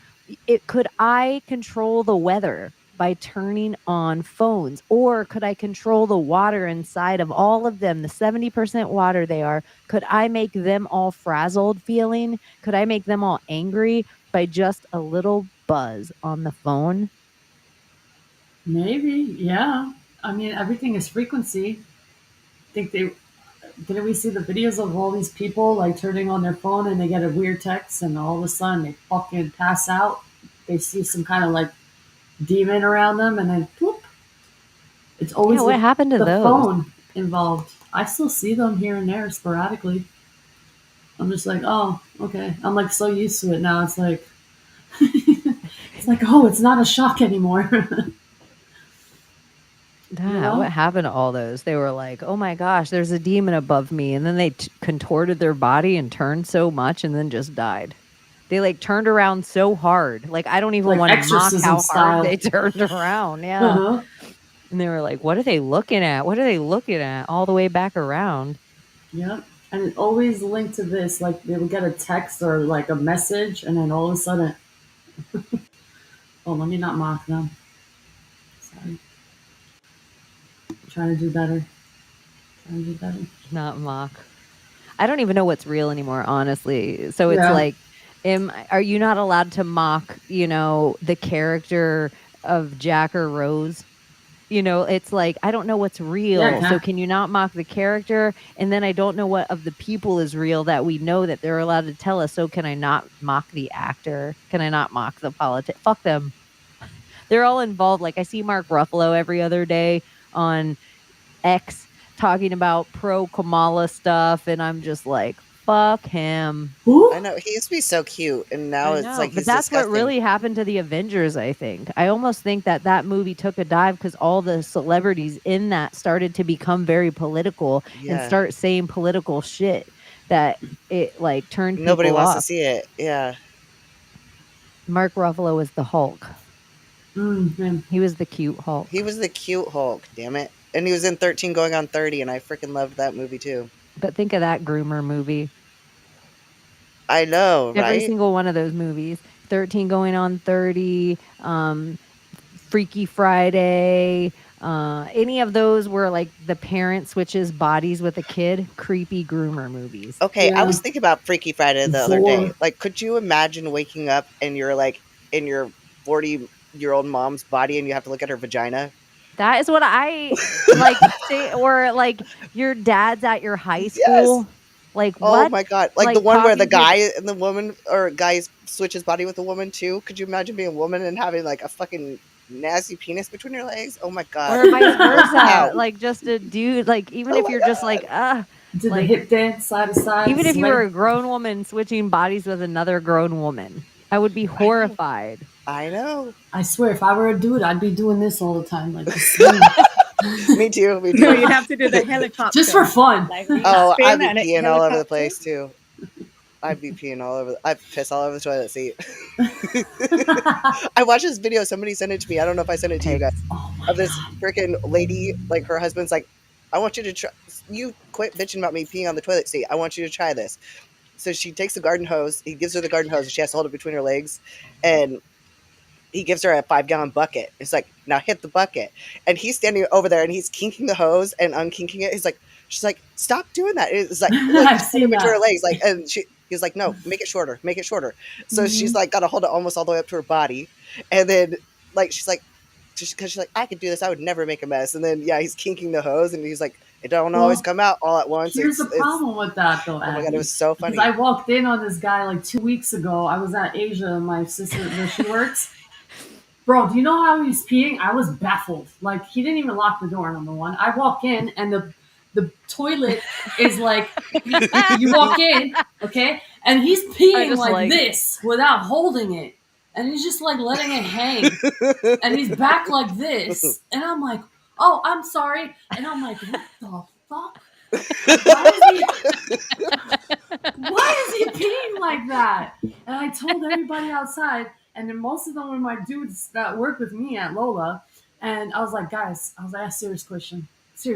could I control the weather by turning on phones? Or could I control the water inside of all of them, the 70% water they are? Could I make them all frazzled feeling? Could I make them all angry by just a little buzz on the phone? Maybe, yeah. I mean, everything is frequency. I think didn't we see the videos of all these people like turning on their phone and they get a weird text and all of a sudden they fucking pass out? They see some kind of like demon around them and then whoop. It's always what happened to the those? phone involved. I still see them here and there sporadically. I'm just like, oh, okay. I'm like so used to it now. It's like, it's like, oh, it's not a shock anymore. Yeah, what happened to all those? They were like, oh my gosh, there's a demon above me. And then they contorted their body and turned so much and then just died. They like turned around so hard. Like, I don't even Like want to mock exorcism how style. hard they turned around. Yeah. Uh-huh. And they were like, what are they looking at? What are they looking at? All the way back around. Yep. And it always linked to this. Like they would get a text or like a message, and then all of a sudden, oh, let me not mock them. Sorry. Trying to do better. Trying to do better. Not mock. I don't even know what's real anymore, honestly. So it's Yeah. like, are you not allowed to mock, the character of Jack or Rose? It's like, I don't know what's real. Yeah, so can you not mock the character? And then I don't know what of the people is real that we know that they're allowed to tell us. So can I not mock the actor? Can I not mock the politics? Fuck them. They're all involved. Like, I see Mark Ruffalo every other day on X talking about pro Kamala stuff, and I'm just like, fuck him. Who? I know, he used to be so cute, and now it's like, but that's disgusting. what really happened to the Avengers. I think I almost think that movie took a dive because all the celebrities in that started to become very political and start saying political shit that it like turned nobody people wants off. to see it. Yeah. Mark Ruffalo was the Hulk. He was the cute Hulk. He was the cute Hulk, damn it. And he was in 13 Going on 30, and I freaking loved that movie too. But think of that groomer movie. I know, right? Every single one of those movies. 13 Going on 30, Freaky Friday, any of those where like the parent switches bodies with a kid, creepy groomer movies. Okay, I was thinking about Freaky Friday the other day. Like, could you imagine waking up and you're like in your 40-year-old mom's body and you have to look at her vagina? That is what I like say, or like your dad's at your high school. Yes. Like, oh what? My God. Like the one where the guy and the woman, or guy switches body with the woman too. Could you imagine being a woman and having like a fucking nasty penis between your legs? Oh my God. Or vice versa. Like just a dude, like even if you're just like, did the hip dance side to side. Even if you were a grown woman switching bodies with another grown woman, I would be horrified. I know. I swear, if I were a dude, I'd be doing this all the time. Like, Me too. Me too. No, you'd have to do the helicopter just for fun. Like, oh, I'd be peeing all over the place too. I'd be peeing all over. I'd piss all over the toilet seat. I watched this video. Somebody sent it to me. I don't know if I sent it to you guys. Of this freaking lady, like her husband's like, I want you to try. You quit bitching about me peeing on the toilet seat. I want you to try this. So she takes the garden hose. He gives her the garden hose, and she has to hold it between her legs, and he gives her a 5-gallon bucket. It's like, now hit the bucket. And he's standing over there and he's kinking the hose and unkinking it. She's like, stop doing that. It's like, I've seen between that. her legs. Like, and he's like, no, make it shorter. Make it shorter. So she's like, got to hold it almost all the way up to her body. And then like, she's like, because she's like, I could do this. I would never make a mess. And then, he's kinking the hose and he's like, it don't always come out all at once. Here's the problem with that, though. Oh my God, it was so funny. I walked in on this guy like 2 weeks ago. I was at Asia, my sister, where she works. Bro, do you know how he was peeing? I was baffled. Like, he didn't even lock the door, number one. I walk in, and the toilet is like, you walk in, okay? And he's peeing like this without holding it. And he's just, like, letting it hang. And he's back like this. And I'm like, oh, I'm sorry. And I'm like, what the fuck? Why is he peeing like that? And I told everybody outside, and then most of them were my dudes that work with me at Lola. And I was like, guys, serious question. Do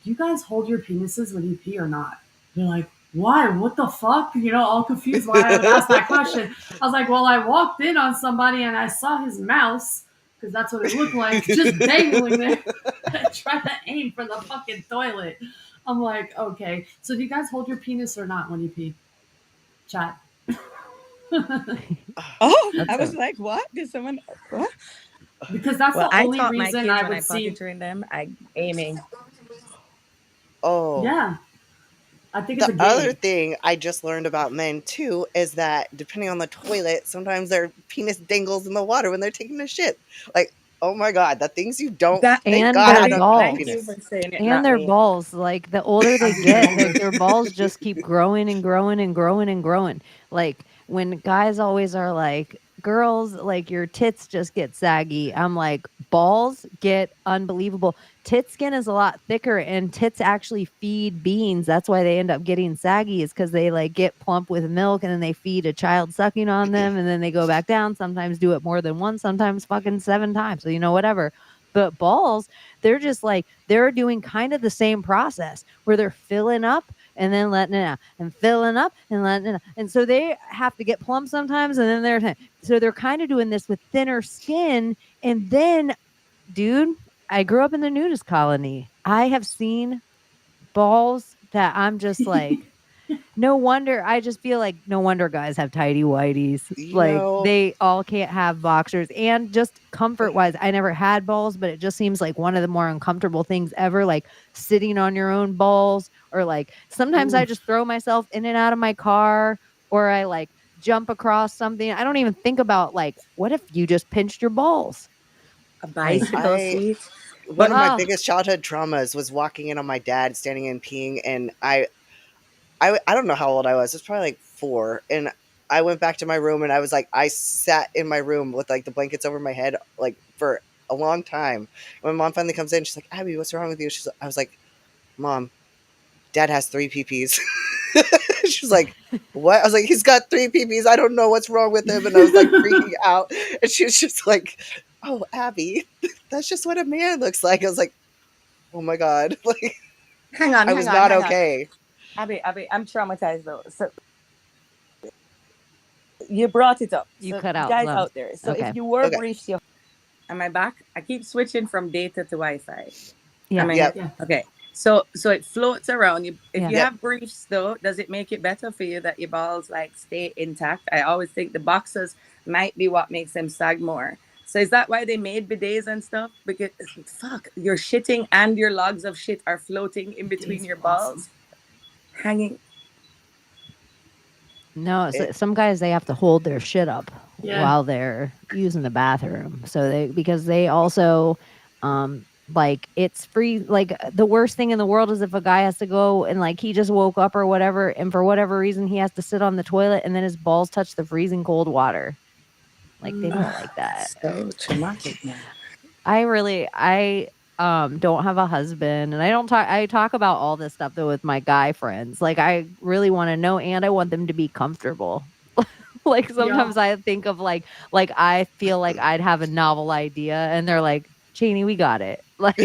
you guys hold your penises when you pee or not? They're like, why? What the fuck? All confused why I would ask that question. I was like, well, I walked in on somebody and I saw his mouse, because that's what it looked like, just dangling there. I tried to aim for the fucking toilet. I'm like, okay. So do you guys hold your penis or not when you pee? Chat. I was like, what? Did someone? What? Because that's the only reason I would see during them. I aiming. Oh yeah. I think it's a The other game. thing I just learned about men too is that depending on the toilet, sometimes their penis dangles in the water when they're taking a shit. Like, oh my god, the things you don't. That Thank And God their I Abby, don't have a thank you balls. for penis. saying it And that their way. balls. Like the older they I didn't get, know like this. their balls just keep growing and growing and growing and growing. Like when guys always are like, girls, like your tits just get saggy. I'm like, balls get unbelievable. Tit skin is a lot thicker and tits actually feed beans. That's why they end up getting saggy, is because they like get plump with milk and then they feed a child sucking on them and then they go back down. Sometimes do it more than once, sometimes fucking 7 times. So, whatever. But balls, they're just like, they're doing kind of the same process where they're filling up and then letting it out and filling up and letting it out. And so they have to get plump sometimes and then so they're kind of doing this with thinner skin. And then, dude, I grew up in the nudist colony. I have seen balls that I'm just like, no wonder. I just feel like no wonder guys have tidy whities. You Like know, they all can't have boxers. And just comfort wise, I never had balls, but it just seems like one of the more uncomfortable things ever. Like sitting on your own balls, or like sometimes I Ooh, just throw myself in and out of my car, or I like jump across something. I don't even think about like, what if you just pinched your balls? A Like, bicycle I seat. one But of my oh, biggest childhood traumas was walking in on my dad standing and peeing, and I don't know how old I was. It was probably like 4, and I went back to my room, and I was like, I sat in my room with like the blankets over my head like for a long time. When my mom finally comes in, she's like, Abby, what's wrong with you? I was like, Mom, Dad has 3 PPs. She was like, what? I was like, he's got 3 PPs. I don't know what's wrong with him. And I was like freaking out. And she was just like, oh, Abby, that's just what a man looks like. I was like, oh my God. Like, hang on, I hang was on, not hang on. okay. Abby, I'm traumatized though. So you brought it up. you So cut out guys some. out there. So if Okay. you were Okay. briefs, you am I back? I keep switching from data to Wi-Fi. Yeah. Am I here? Yep. yeah. Okay. So it floats around. You if Yeah. you Yep. have briefs though, does it make it better for you that your balls like stay intact? I always think the boxers might be what makes them sag more. So is that why they made bidets and stuff? Because fuck, your shitting and your logs of shit are floating in between Days your were awesome. balls, hanging. No, so It, some guys, they have to hold their shit up Yeah. while they're using the bathroom. So because they also, like it's free. Like the worst thing in the world is if a guy has to go and like he just woke up or whatever, and for whatever reason he has to sit on the toilet and then his balls touch the freezing cold water. Like they don't like that. So traumatic, man. I don't have a husband, and I talk about all this stuff though with my guy friends. Like I really want to know, and I want them to be comfortable. Like Yeah. sometimes I think of like I feel like I'd have a novel idea and they're like, Chaney, we got it. Like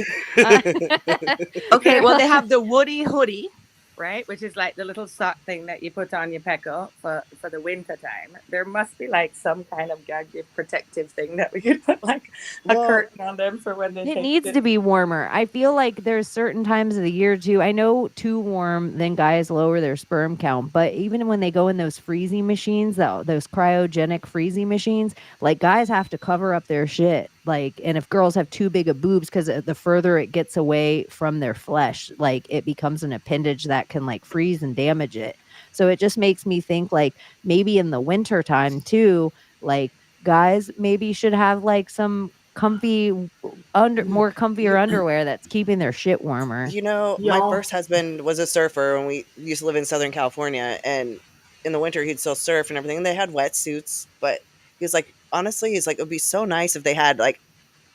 Okay, they're well, they like, have the Woody hoodie, right? Which is like the little sock thing that you put on your pecker for the winter time. There must be like some kind of gag gift protective thing that we could put like a well, curtain on them for when they it take needs it. to be warmer. I feel like there's certain times of the year too. I know too warm, then guys lower their sperm count. But even when they go in those freezing machines, those cryogenic freezing machines, like guys have to cover up their shit. Like, and if girls have too big of boobs, because the further it gets away from their flesh, like it becomes an appendage that can like freeze and damage it. So it just makes me think like maybe in the winter time too, like guys maybe should have like some comfy more comfier underwear that's keeping their shit warmer. you know, my Y'all, first husband was a surfer, and we used to live in Southern California. And in the winter, he'd still surf and everything. And they had wetsuits, but he was like, honestly, he's like, it would be so nice if they had like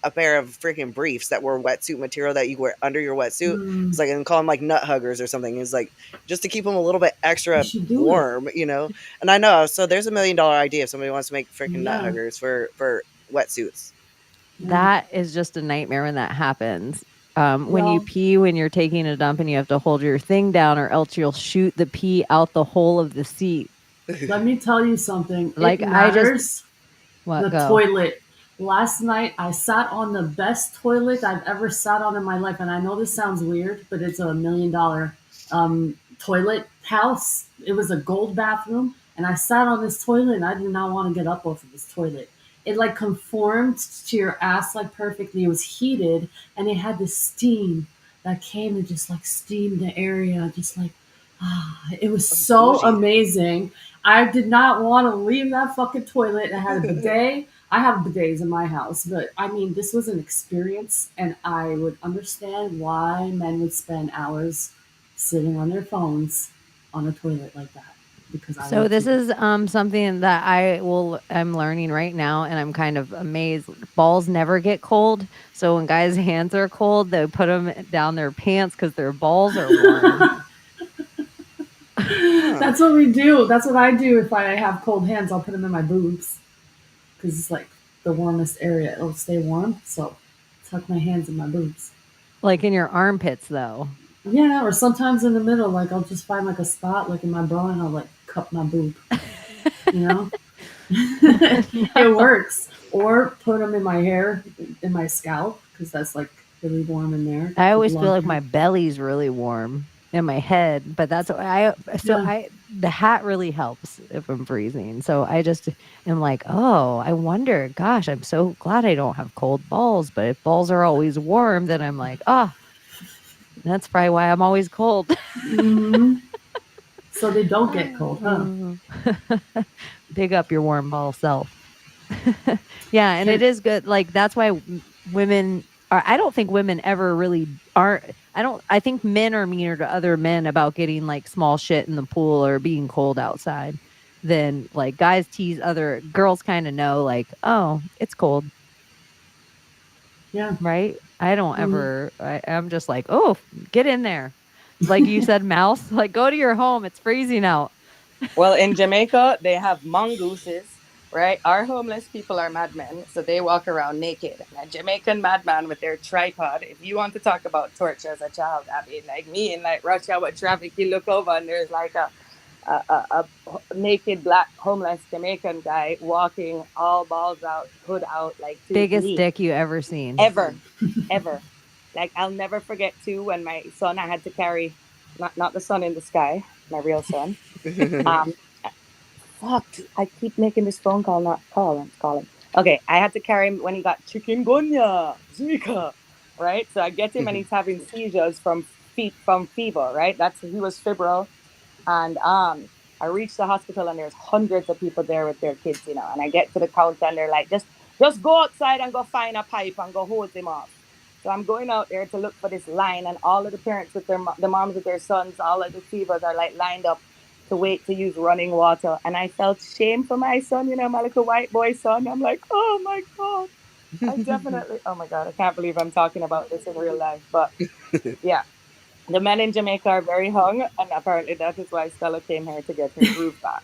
a pair of freaking briefs that were wetsuit material that you wear under your wetsuit. It's mm, like, and call them like nut huggers or something. It's like just to keep them a little bit you extra should do it. warm, you know. And I know, so there's $1 million idea if somebody wants to make freaking nut Yeah. huggers for wetsuits. Yeah. That is just a nightmare when that happens. When you Y'all, pee when you're taking a dump and you have to hold your thing down, or else you'll shoot the pee out the hole of the seat. let me tell you something. It Like I just matters. what The go? toilet. Last night I sat on the best toilet I've ever sat on in my life, and I know this sounds weird, but it's $1 million toilet house. It was a gold bathroom, and I sat on this toilet, and I did not want to get up off of this toilet. It like conformed to your ass like perfectly. It was heated, and it had this steam that came and just like steamed the area, just like It was so amazing. I did not want to leave that fucking toilet. I had a bidet. I have bidets in my house, but I mean, this was an experience, and I would understand why men would spend hours sitting on their phones on a toilet like that. Because I So would this too. is something that I'm learning right now, and I'm kind of amazed. Balls never get cold. So when guys' hands are cold, they put them down their pants because their balls are warm. That's what we do. That's what I do if I have cold hands. I'll put them in my boobs because it's like the warmest area. It'll stay warm. So tuck my hands in my boobs. Like in your armpits, though. Yeah, or sometimes in the middle, like I'll just find like a spot like in my bra and I'll like cup my boob. You know, it works. Or put them in my hair, in my scalp, because that's like really warm in there. I always With feel long like hair. my belly's really warm in my head, but that's Yeah. the hat really helps if I'm freezing. So I just am like, oh, I wonder, gosh, I'm so glad I don't have cold balls. But if balls are always warm, then I'm like, oh, that's probably why I'm always cold. Hmm. So they don't get cold, huh? Big up your warm ball self. Yeah, and it Can is good. Like that's why women are. I don't think women ever really are. I think men are meaner to other men about getting like small shit in the pool or being cold outside than like guys tease other girls. Kind of know like, oh, it's cold, yeah. right? I don't Mhm. ever. I'm just like, oh, get in there. Like you said, mouse. Like go to your home. It's freezing out. Well, in Jamaica, they have mongooses, right? Our homeless people are madmen, so they walk around naked. And a Jamaican madman with their tripod, if you want to talk about torture as a child, I mean, like me in like rush hour traffic, you look over and there's like a naked black homeless Jamaican guy walking all balls out, hood out, like to his Biggest knee. dick you ever seen. Ever, ever. Like I'll never forget too when my son I had to carry not the sun in the sky, my real son. Um fuck, I keep making this phone call, not call. I'm calling. Okay, I had to carry him when he got chikungunya, Zika, right? So I get him and he's having seizures from fever, right? That's he was febrile, and I reach the hospital and there's hundreds of people there with their kids, you know. And I get to the counter and they're like, just go outside and go find a pipe and go hose him off. So I'm going out there to look for this line, and all of the parents with the moms with their sons, all of the fevers are like lined up to wait to use running water. And I felt shame for my son, you know, my little white boy son. I'm like, oh my God. I definitely, oh my God, I can't believe I'm talking about this in real life. But yeah, the men in Jamaica are very hung, and apparently that is why Stella came here to get her groove back.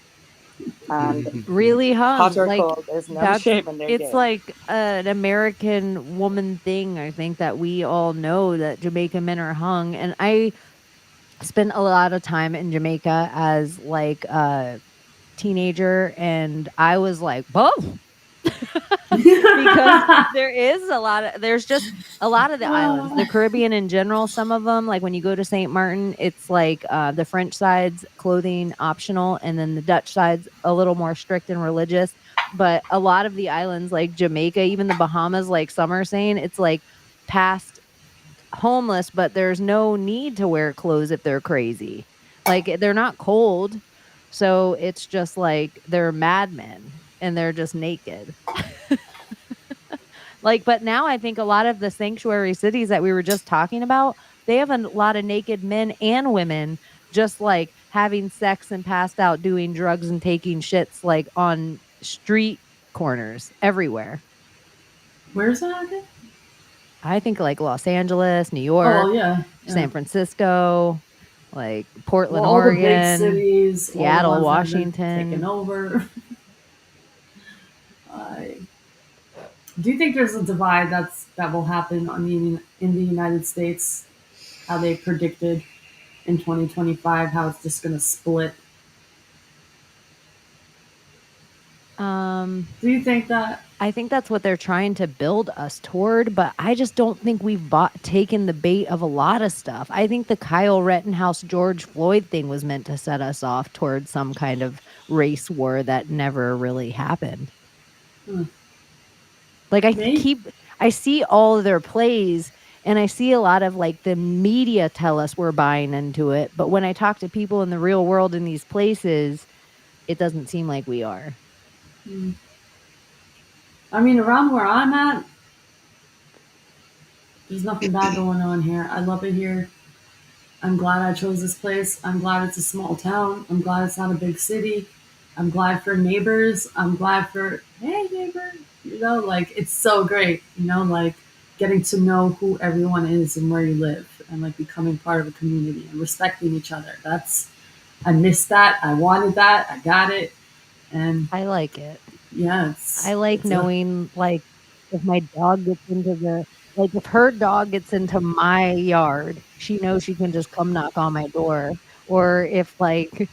And Really hot hung. or Like cold, there's no that's shame in their it's game. like an American woman thing. I think that we all know that Jamaican men are hung, and I spent a lot of time in Jamaica as like a teenager, and I was like, both. Because there's just a lot of the islands, the Caribbean in general, some of them, like when you go to St. Martin, it's like the French side's clothing optional, and then the Dutch side's a little more strict and religious. But a lot of the islands, like Jamaica, even the Bahamas, like some are saying, it's like past homeless, but there's no need to wear clothes if they're crazy. Like they're not cold. So it's just like they're madmen and they're just naked. Like, but now I think a lot of the sanctuary cities that we were just talking about, they have a lot of naked men and women just like having sex and passed out doing drugs and taking shits like on street corners everywhere. Where's that again? I think like Los Angeles, New Oh, well, York, yeah. San Francisco, like Well, Portland, all the big Oregon, cities, all the Seattle, ones that have been taken Washington. over. I do you think there's a divide that will happen in the United States? How they predicted in 2025, how it's just going to split. Do you think that? I think that's what they're trying to build us toward, but I just don't think we've taken the bait of a lot of stuff. I think the Kyle Rittenhouse George Floyd thing was meant to set us off towards some kind of race war that never really happened. Hmm. Like Me? I see all of their plays And I see a lot of like the media tell us we're buying into it. But when I talk to people in the real world in these places, it doesn't seem like we are. I mean, around where I'm at, there's nothing bad going on here. I love it here. I'm glad I chose this place. I'm glad it's a small town. I'm glad it's not a big city. I'm glad for neighbors. I'm glad for, hey, neighbor. You know, like, it's so great, you know, like getting to know who everyone is and where you live and like becoming part of a community and respecting each other. I missed that. I wanted that. I got it. And I like it. yeah, I like knowing, like, if my dog gets into like, if her dog gets into my yard, she knows she can just come knock on my door. Or if, like, if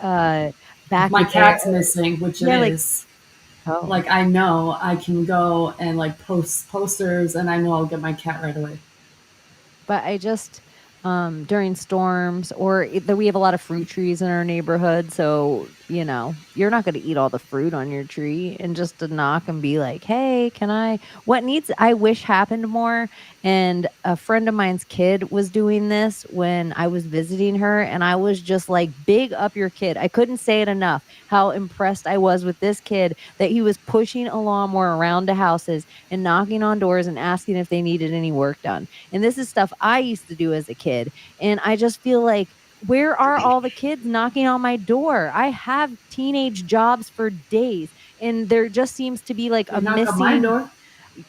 back my in there cat's missing, which it yeah, like is, oh. like I know I can go and like post posters and I know I'll get my cat right away. But I just, during storms or we have a lot of fruit trees in our neighborhood. So, you know, you're not going to eat all the fruit on your tree, and just to knock and be like, hey, I wish happened more. And a friend of mine's kid was doing this when I was visiting her. And I was just like, big up your kid. I couldn't say it enough how impressed I was with this kid, that he was pushing a lawnmower around to houses and knocking on doors and asking if they needed any work done. And this is stuff I used to do as a kid. And I just feel like, where are all the kids knocking on my door? I have teenage jobs for days, and there just seems to be like They a knock on my missing. door.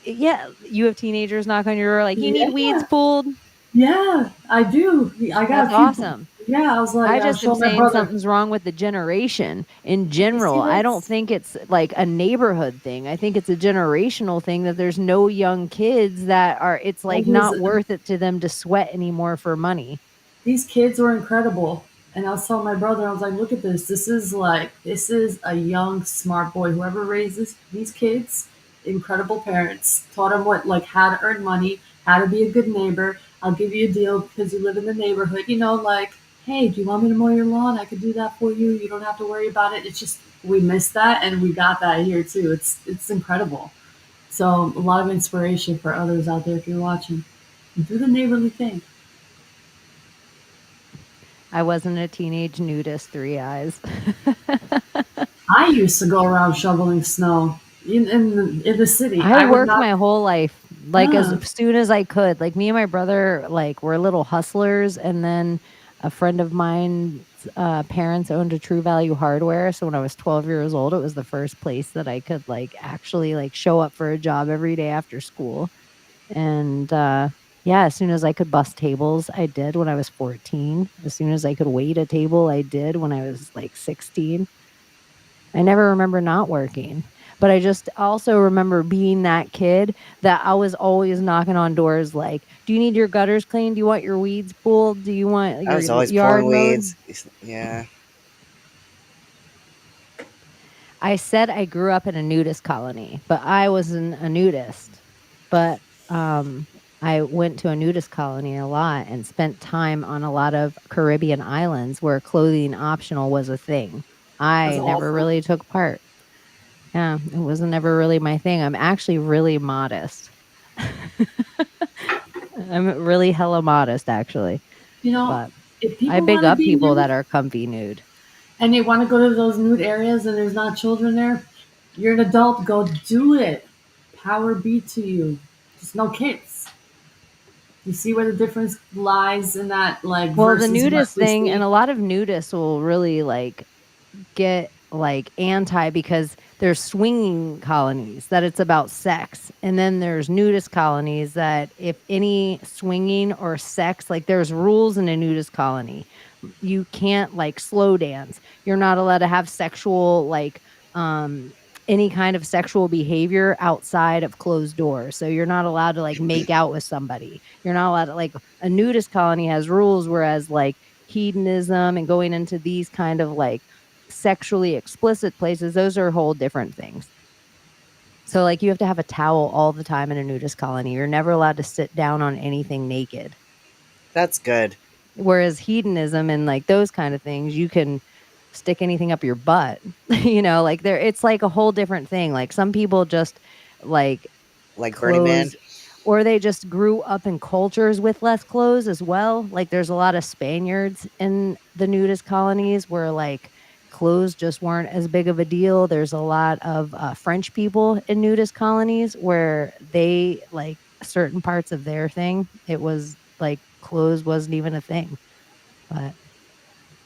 Yeah, you have teenagers knock on your door like, you need weeds Yeah, pulled. yeah, I do. I got That's a few. awesome. Yeah, I was like, I I was just am showing my saying brother. something's wrong with the generation in You see general. I don't this? think it's like a neighborhood thing. I think it's a generational thing, that there's no young kids that are, it's like It is. not worth it to them to sweat anymore for money. These kids were incredible. And I was telling my brother, I was like, look at this. This is a young, smart boy. Whoever raises these kids, incredible parents, taught them how to earn money, how to be a good neighbor. I'll give you a deal because you live in the neighborhood. You know, like, hey, do you want me to mow your lawn? I could do that for you. You don't have to worry about it. It's just, we missed that and we got that here too. It's incredible. So a lot of inspiration for others out there if you're watching. Do the neighborly thing. I wasn't a teenage nudist, 3 eyes. I used to go around shoveling snow in the city. I I would worked not. my whole life, like, as Uh, soon as I could. Like, me and my brother, like, were little hustlers, and then a friend of mine's, parents owned a True Value Hardware, so when I was 12 years old, it was the first place that I could, like, actually, like, show up for a job every day after school. And, yeah, as soon as I could bust tables, I did when I was 14. As soon as I could wait a table, I did when I was, like, 16. I never remember not working, but I just also remember being that kid that I was always knocking on doors like, "Do you need your gutters cleaned? Do you want your weeds pulled? Do you want I your was always yard pulling mowed?" weeds. Yeah. I said I grew up in a nudist colony, but I wasn't a nudist. But, I went to a nudist colony a lot and spent time on a lot of Caribbean islands where clothing optional was a thing. that's I never awesome. really took part. Yeah, it wasn't ever really my thing. I'm actually really modest. I'm really hella modest, actually. You know, But if I people big want to up be people nude that are comfy nude. and they want to go to those nude areas and there's not children there, you're an adult. Go do it. Power be to you. Just no kids. You see where the difference lies in that, like Well, the versus what nudist we thing, and see. a lot of nudists will really like get like anti, because there's swinging colonies that it's about sex, and then there's nudist colonies that if any swinging or sex, like, there's rules in a nudist colony. You can't like slow dance, you're not allowed to have sexual, like, any kind of sexual behavior outside of closed doors. So you're not allowed to like make out with somebody, you're not allowed to, like, a nudist colony has rules, whereas like hedonism and going into these kind of like sexually explicit places, those are whole different things. So like, you have to have a towel all the time in a nudist colony. You're never allowed to sit down on anything naked. That's good. Whereas hedonism and like those kind of things, you can stick anything up your butt. You know, like, it's like a whole different thing. Like, some people just like Like Burning Man. clothes, or they just grew up in cultures with less clothes as well. Like there's a lot of Spaniards in the nudist colonies where like clothes just weren't as big of a deal. There's a lot of French people in nudist colonies where they like certain parts of their thing. It was like clothes wasn't even a thing. But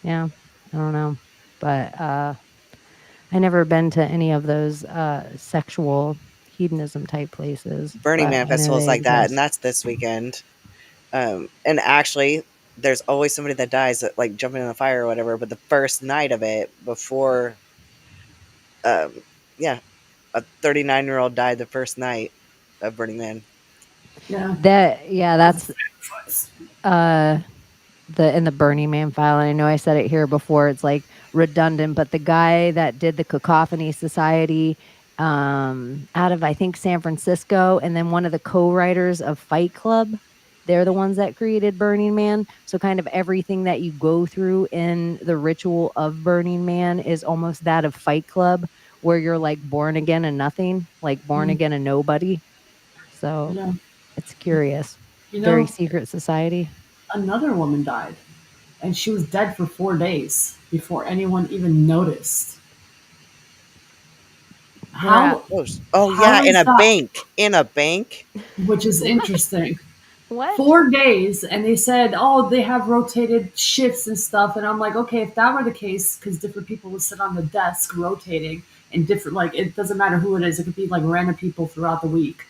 yeah, I don't know. But I never been to any of those sexual hedonism type places. Burning But Man I know festivals they like that, and exist. that's this weekend. And actually, there's always somebody that dies, like jumping in the fire or whatever. But the first night of it, before, yeah, a 39-year-old died the first night of Burning Man. Yeah. That's in the Burning Man file, and I know I said it here before, it's like redundant, but the guy that did the Cacophony Society out of I think San Francisco, and then one of the co-writers of Fight Club, they're the ones that created Burning Man. So kind of everything that you go through in the ritual of Burning Man is almost that of Fight Club, where you're like born again and nothing, like born again and nobody. So Yeah. it's curious. You Very know, secret society. another woman died, and she was dead for 4 days before anyone even noticed. Where at? How? Oh How yeah, in is a that? bank. In a bank. Which is What? interesting. What? 4 days, and they said, oh, they have rotated shifts and stuff. And I'm like, okay, if that were the case, because different people would sit on the desk rotating, and different, like, it doesn't matter who it is, it could be like random people throughout the week.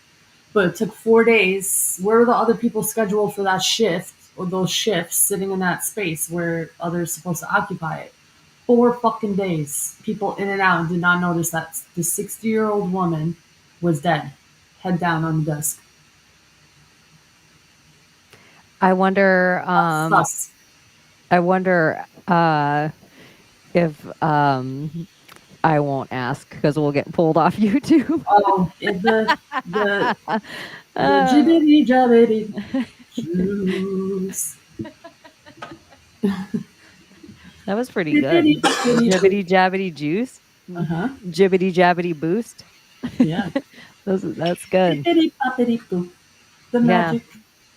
But it took 4 days. Where are the other people scheduled for that shift or those shifts sitting in that space where others supposed to occupy it? 4 fucking days. People in and out and did not notice that the 60-year-old woman was dead, head down on the desk. I wonder Sus. I wonder if I won't ask because we'll get pulled off YouTube. Oh, the jibbity jabbity juice. That was pretty good. Jibbity jabbity juice. Uh-huh. Jibbity jabbity boost. Yeah. That's good. Jibbity poppity poop. The Yeah. magic.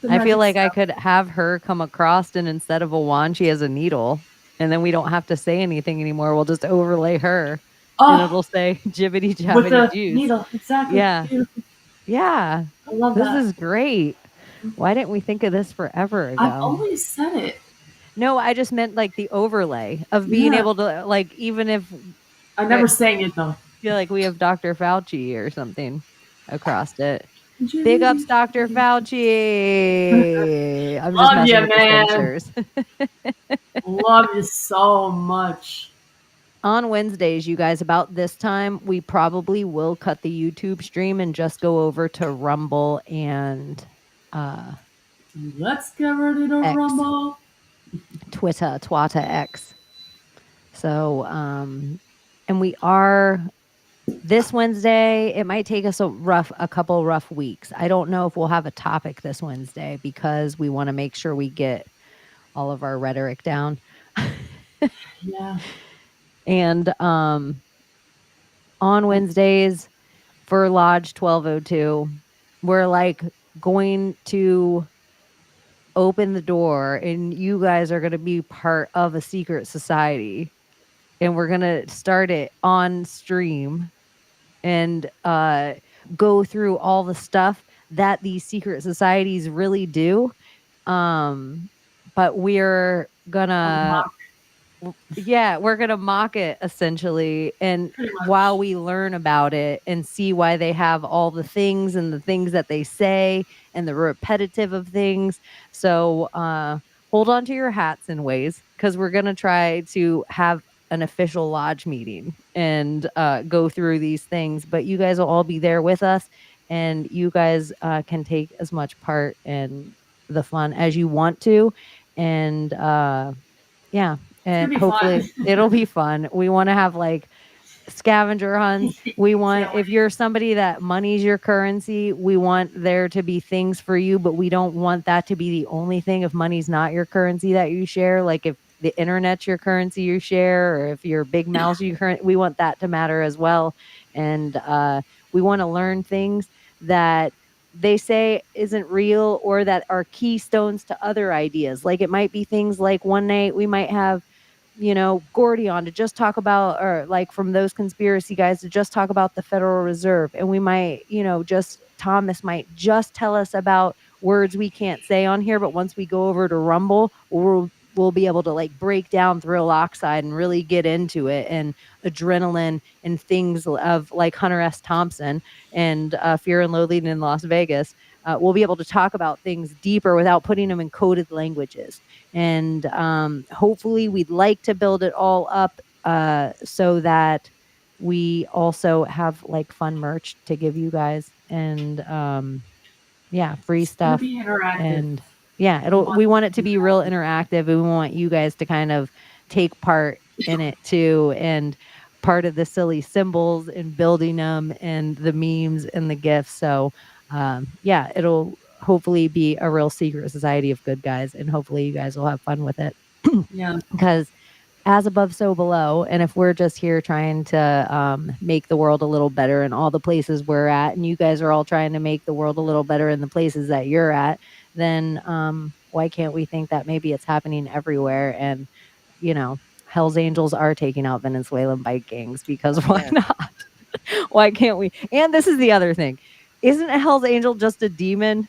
The I feel magic like I stuff. could have her come across and instead of a wand, she has a needle. And then we don't have to say anything anymore. We'll just overlay her and Oh, it'll say jibbity with jabbity the juice. needle. Exactly. Yeah. Beautiful. Yeah. I love This that. is great. Why didn't we think of this forever ago? I've always said it. No, I just meant like the overlay of being Yeah. able to like, even if I never sang it though. feel like we have Dr. Fauci or something across it. Big ups, Dr. Fauci. I'm just Love messing you, with man. the censors. Love you so much. On Wednesdays, you guys, about this time, we probably will cut the YouTube stream and just go over to Rumble and Let's get ready to X. rumble. Twitter, Twata X. So, and we are this Wednesday. It might take us a couple rough weeks. I don't know if we'll have a topic this Wednesday because we want to make sure we get all of our rhetoric down. Yeah. And on Wednesdays for Lodge 1202, we're like going to open the door and you guys are going to be part of a secret society. And we're going to start it on stream and go through all the stuff that these secret societies really do. But we're gonna we're gonna mock it essentially, and while we learn about it and see why they have all the things and the things that they say and the repetitive of things. So hold on to your hats in ways, because we're gonna try to have an official lodge meeting and go through these things, but you guys will all be there with us, and you guys can take as much part in the fun as you want to. And yeah, and hopefully it'll be fun. We want to have like scavenger hunts. We want, if you're somebody that money's your currency, we want there to be things for you, but we don't want that to be the only thing. If money's not your currency that you share, like if the internet's your currency you share, or if your big mouse you we want that to matter as well. And we want to learn things that they say isn't real or that are keystones to other ideas. Like it might be things like one night we might have, Gordy on to just talk about, or like from those conspiracy guys to just talk about the Federal Reserve. And we might, just Thomas might just tell us about words we can't say on here. But once we go over to Rumble, we'll be able to like break down thrill oxide and really get into it, and adrenaline and things of like Hunter S. Thompson and Fear and Loathing in Las Vegas. We'll be able to talk about things deeper without putting them in coded languages. And hopefully we'd like to build it all up so that we also have like fun merch to give you guys, and free stuff. Be interactive. And we want it to be real interactive, and we want you guys to kind of take part in it too, and part of the silly symbols and building them and the memes and the gifs. So it'll hopefully be a real secret society of good guys, and hopefully you guys will have fun with it. Yeah. Because as above, so below. And if we're just here trying to make the world a little better in all the places we're at, and you guys are all trying to make the world a little better in the places that you're at, then why can't we think that maybe it's happening everywhere? And, Hell's Angels are taking out Venezuelan bike gangs, because why not? Why can't we? And this is the other thing. Isn't a Hell's Angel just a demon?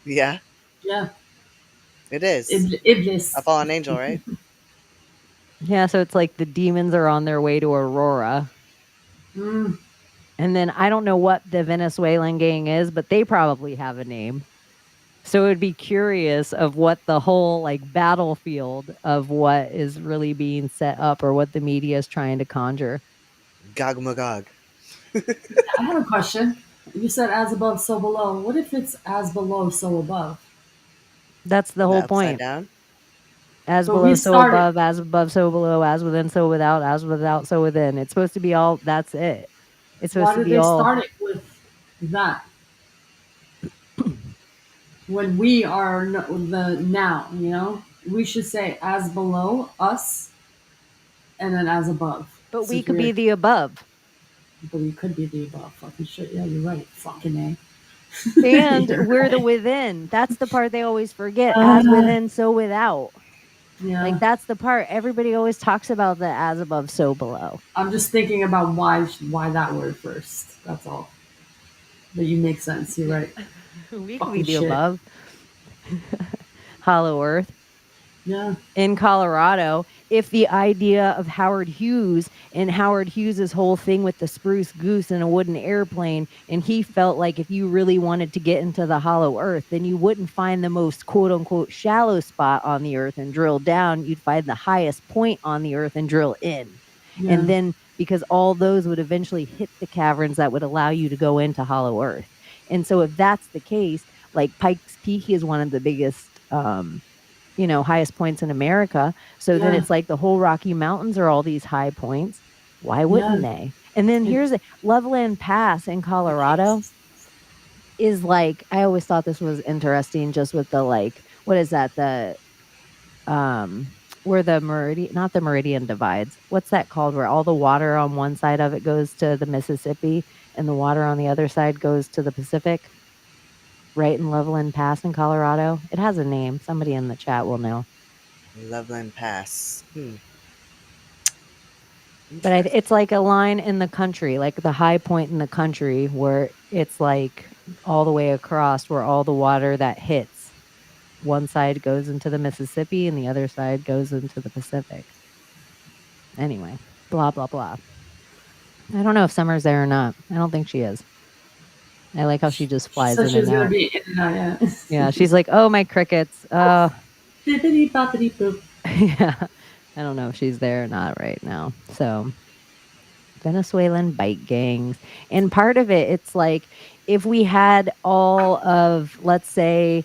Yeah. Yeah. It is. Iblis. A fallen angel, right? Yeah, so it's like the demons are on their way to Aurora. Mm. And then I don't know what the Venezuelan gang is, but they probably have a name. So it would be curious of what the whole like battlefield of what is really being set up, or what the media is trying to conjure. Gog Magog. I have a question. You said as above, so below. What if it's as below, so above? That's the whole point. Down? As below, so above, as above, so below, as within, so without, as without, so within. It's supposed to be all, that's it. It's supposed to be all. Why did they start it with that? When we are the now, we should say as below us, and then as above. But we could be the above. But we could be the above. Fucking shit. Yeah, you're right. Fucking A. And we're the within. That's the part they always forget. As within, so without. Yeah. Like that's the part everybody always talks about, the as above, so below. I'm just thinking about why that word first. That's all. But you make sense. You're right. We could be the above. Hollow Earth. Yeah. In Colorado, if the idea of Howard Hughes and Howard Hughes's whole thing with the spruce goose and a wooden airplane, and he felt like if you really wanted to get into the hollow earth, then you wouldn't find the most quote unquote shallow spot on the earth and drill down. You'd find the highest point on the earth and drill in. Yeah. And then because all those would eventually hit the caverns that would allow you to go into hollow earth. And so if that's the case, like Pikes Peak is one of the biggest highest points in America. So then it's like the whole Rocky Mountains are all these high points. Why wouldn't they? And then here's Loveland Pass in Colorado is like, I always thought this was interesting just with the like, what is that? The, where the meridian, not the meridian divides. What's that called? Where all the water on one side of it goes to the Mississippi and the water on the other side goes to the Pacific. Right in Loveland Pass in Colorado. It has a name. Somebody in the chat will know. Loveland Pass. But it's like a line in the country, like the high point in the country where it's like all the way across, where all the water that hits, one side goes into the Mississippi and the other side goes into the Pacific. Anyway, blah, blah, blah. I don't know if Summer's there or not. I don't think she is. I like how she just flies in and out. Be in and out, yeah. Yeah, she's like, oh, my crickets. Bippity boppity boop. Yeah, I don't know if she's there or not right now. So, Venezuelan bike gangs. And part of it, it's like, if we had all of, let's say,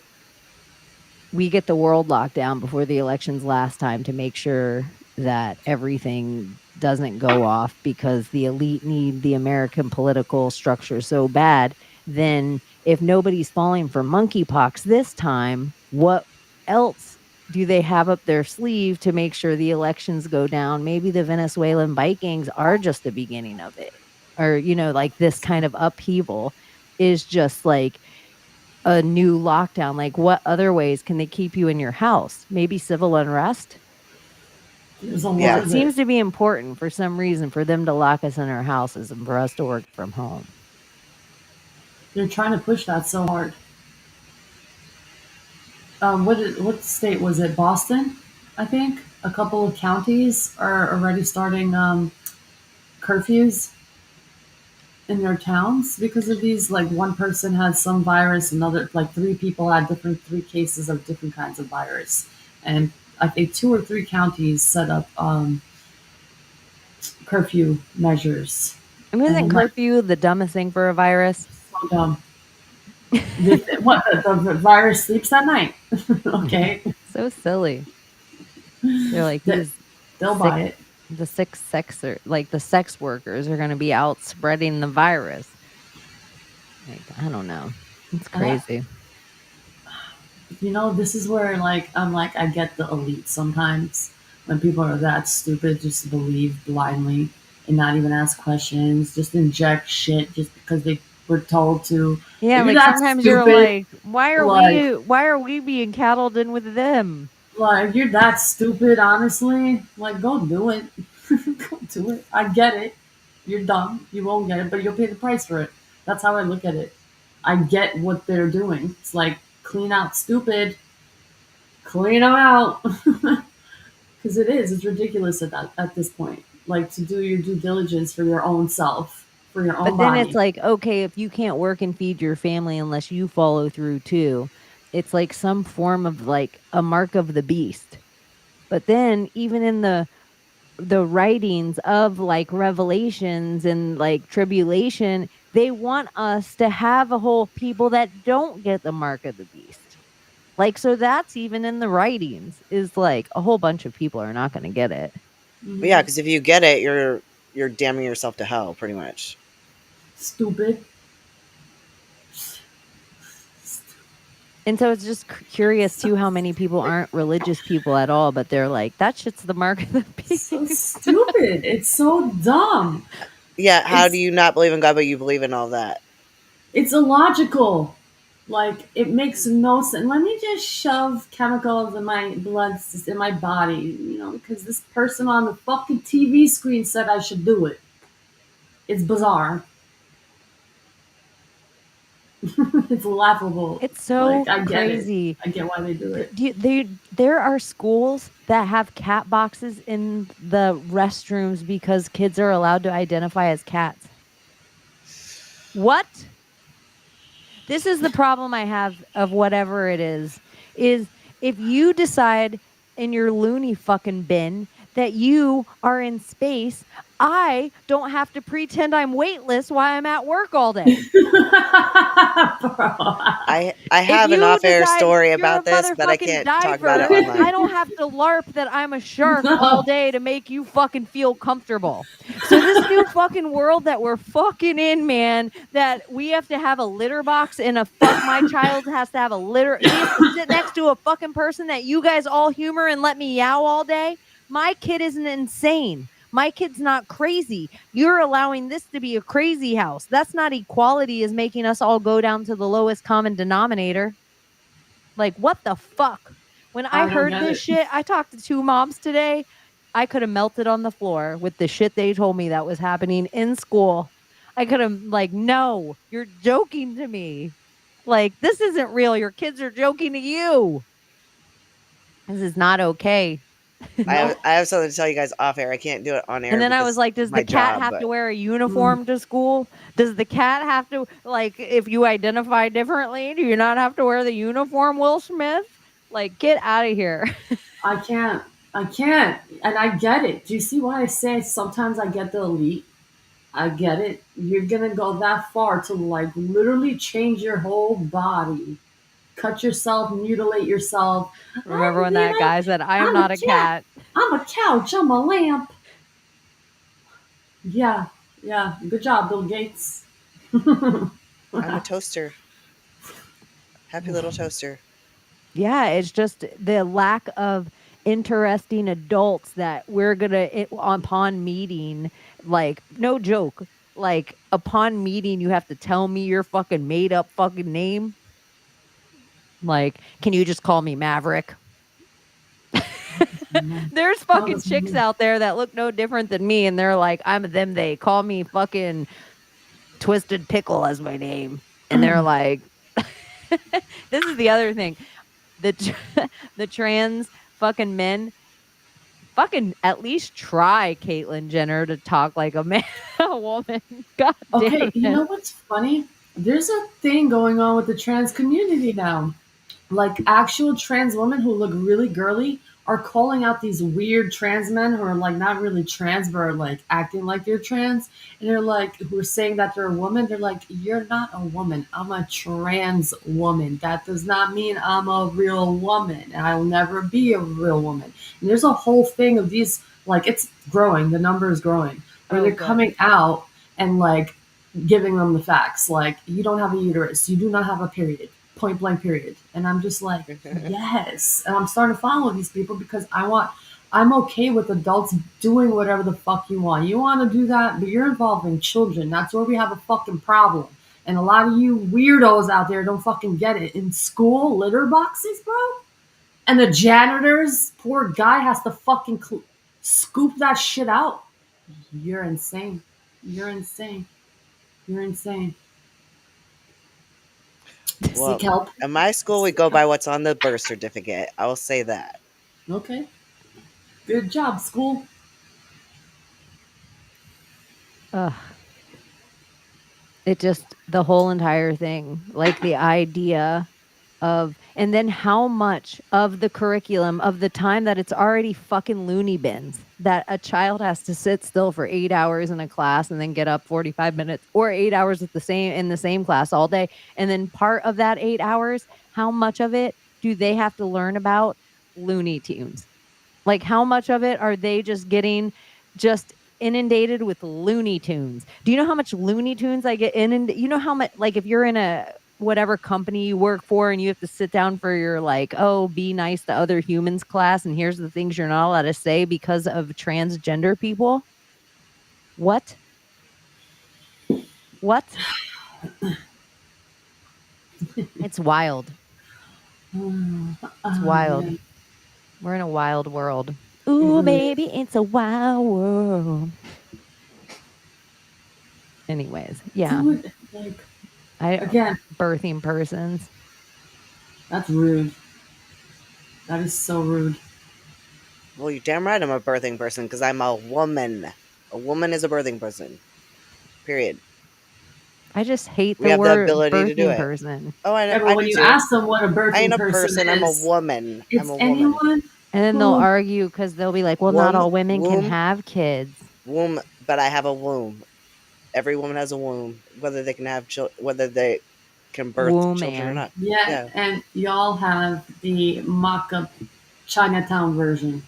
we get the world locked down before the elections last time to make sure that everything doesn't go off because the elite need the American political structure so bad, then if nobody's falling for monkeypox this time, what else do they have up their sleeve to make sure the elections go down? Maybe the Venezuelan bike gangs are just the beginning of it, or, like this kind of upheaval. is just like a new lockdown. Like, what other ways can they keep you in your house? Maybe civil unrest? There's a lot of It seems to be important for some reason for them to lock us in our houses and for us to work from home. They're trying to push that so hard. What state was it? Boston, I think. A couple of counties are already starting curfews in their towns because of these. Like one person had some virus, another like three people had three cases of different kinds of virus, and I think 2 or 3 counties set up curfew measures. I mean, isn't And curfew the dumbest thing for a virus? so dumb. The virus sleeps at night. Okay. So silly. They're like They'll buy it. The the sex workers are going to be out spreading the virus. Like, I don't know. It's crazy. This is where I'm like I get the elite sometimes when people are that stupid just to believe blindly and not even ask questions, just inject shit just because they were told to. Yeah, like sometimes you're like, why are we being cattled in with them? Like, you're that stupid, honestly. Like, go do it. Go do it. I get it. You're dumb. You won't get it, but you'll pay the price for it. That's how I look at it. I get what they're doing. It's like, clean out stupid. Clean them out. Because it is. It's ridiculous at this point. Like, to do your due diligence for your own self, for your own body. But then it's like, okay, if you can't work and feed your family unless you follow through too, it's like some form of like a mark of the beast. But then even in the writings of like Revelations and like tribulation, they want us to have a whole people that don't get the mark of the beast. Like, so that's even in the writings is like a whole bunch of people are not going to get it. But yeah, because if you get it, you're damning yourself to hell, pretty much. Stupid. And so it's just curious too how many people aren't religious people at all, but they're like, that shit's the mark of the beast. So stupid. It's so dumb. Yeah, how do you not believe in God, but you believe in all that? It's illogical. Like, it makes no sense. Let me just shove chemicals in my blood, in my body, because this person on the fucking TV screen said I should do it. It's bizarre. It's laughable. It's so crazy. I get why they do it. There are schools that have cat boxes in the restrooms because kids are allowed to identify as cats. What? This is the problem I have of whatever it is if you decide in your loony fucking bin that you are in space, I don't have to pretend I'm weightless while I'm at work all day. I have an off-air story about this, but I can't talk about it online. I don't have to LARP that I'm a shark all day to make you fucking feel comfortable. So this new fucking world that we're fucking in, man, that we have to have a litter box and my child has to have a litter. He has to sit next to a fucking person that you guys all humor and let me yow all day. My kid isn't insane. My kid's not crazy. You're allowing this to be a crazy house. That's not equality, is making us all go down to the lowest common denominator. Like, what the fuck? When I heard this shit, I talked to 2 moms today. I could have melted on the floor with the shit they told me that was happening in school. I could have, like, no, you're joking to me. Like, this isn't real. Your kids are joking to you. This is not okay. I have something to tell you guys off air. I can't do it on air. And then I was like, does the cat have to wear a uniform to school? Does the cat have to, like, if you identify differently, do you not have to wear the uniform, Will Smith? Like, get out of here. I can't. And I get it. Do you see why I say sometimes I get the elite? I get it. You're going to go that far to, like, literally change your whole body. Cut yourself, mutilate yourself. Remember when that guy said, I am not a cat. I'm a couch. I'm a lamp. Yeah. Good job, Bill Gates. I'm a toaster. Happy little toaster. Yeah, it's just the lack of interesting adults that we're going to, upon meeting, like, no joke, like upon meeting you have to tell me your fucking made up fucking name? Like, can you just call me Maverick? There's fucking chicks out there that look no different than me, and they're like, I'm them. They call me fucking Twisted Pickle as my name, and they're like, this is the other thing, the trans fucking men. Fucking at least try, Caitlyn Jenner, to talk like a man, a woman. God Okay, damn you it. know what's funny? There's a thing going on with the trans community now. Like actual trans women who look really girly are calling out these weird trans men who are like not really trans but are like acting like they're trans, and they're like who are saying that they're a woman. They're like, you're not a woman, I'm a trans woman. That does not mean I'm a real woman, and I'll never be a real woman. And there's a whole thing of these, like, it's growing, the number is growing, where they're coming out and like giving them the facts, like, you don't have a uterus, you do not have a period, point blank period. And I'm just like, yes. And I'm starting to follow these people because I'm okay with adults doing whatever the fuck you want. You want to do that, but you're involving children. That's where we have a fucking problem. And a lot of you weirdos out there don't fucking get it. In school, litter boxes, bro. And the janitors, poor guy has to fucking scoop that shit out. You're insane. You're insane. You're insane. Well, Seek help. at my school, we go by what's on the birth certificate. I will say that. Okay. Good job, school. Ugh. It just, the whole entire thing, like the idea of, and then how much of the curriculum of the time that it's already fucking loony bins that a child has to sit still for 8 hours in a class and then get up 45 minutes, or 8 hours in the same class all day. And then part of that 8 hours, how much of it do they have to learn about Looney Tunes? Like, how much of it are they just getting just inundated with Looney Tunes? Do you know how much Looney Tunes I get inundated? You know how much, like, if you're in a whatever company you work for and you have to sit down for your, like, oh, be nice to other humans class, and here's the things you're not allowed to say because of transgender people? What? It's wild. It's wild. We're in a wild world. Ooh, baby, it's a wild world. Anyways, yeah. Dude, like, again, birthing persons. That's rude. That is so rude. Well, you're damn right I'm a birthing person because I'm a woman. A woman is a birthing person. Period. I just hate we have word the ability birthing to do it. person. Oh, I know. Yeah, but when you ask them what a birthing I ain't a person I'm a is, woman. It's I'm a anyone. woman. And then they'll argue because they'll be like, well, not all women can have kids. Womb, but I have a womb. Every woman has a womb, whether they can have whether they can birth children or not. Yeah, and y'all have the mock-up Chinatown version.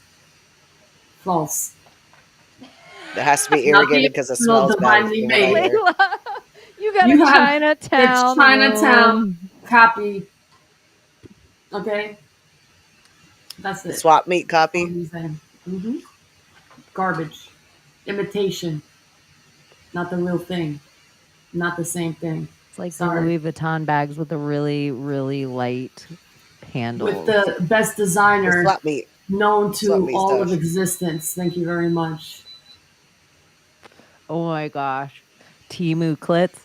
False. It has to be irrigated because it smells bad. You got a Chinatown. The Chinatown copy. Okay? That's it. Swap meat copy. Mm-hmm. Garbage. Imitation. Not the real thing. Not the same thing. It's like the Louis Vuitton bags with the really, really light handles. With the best designer known to all stuff. of existence. Thank you very much. Oh my gosh. Temu clits.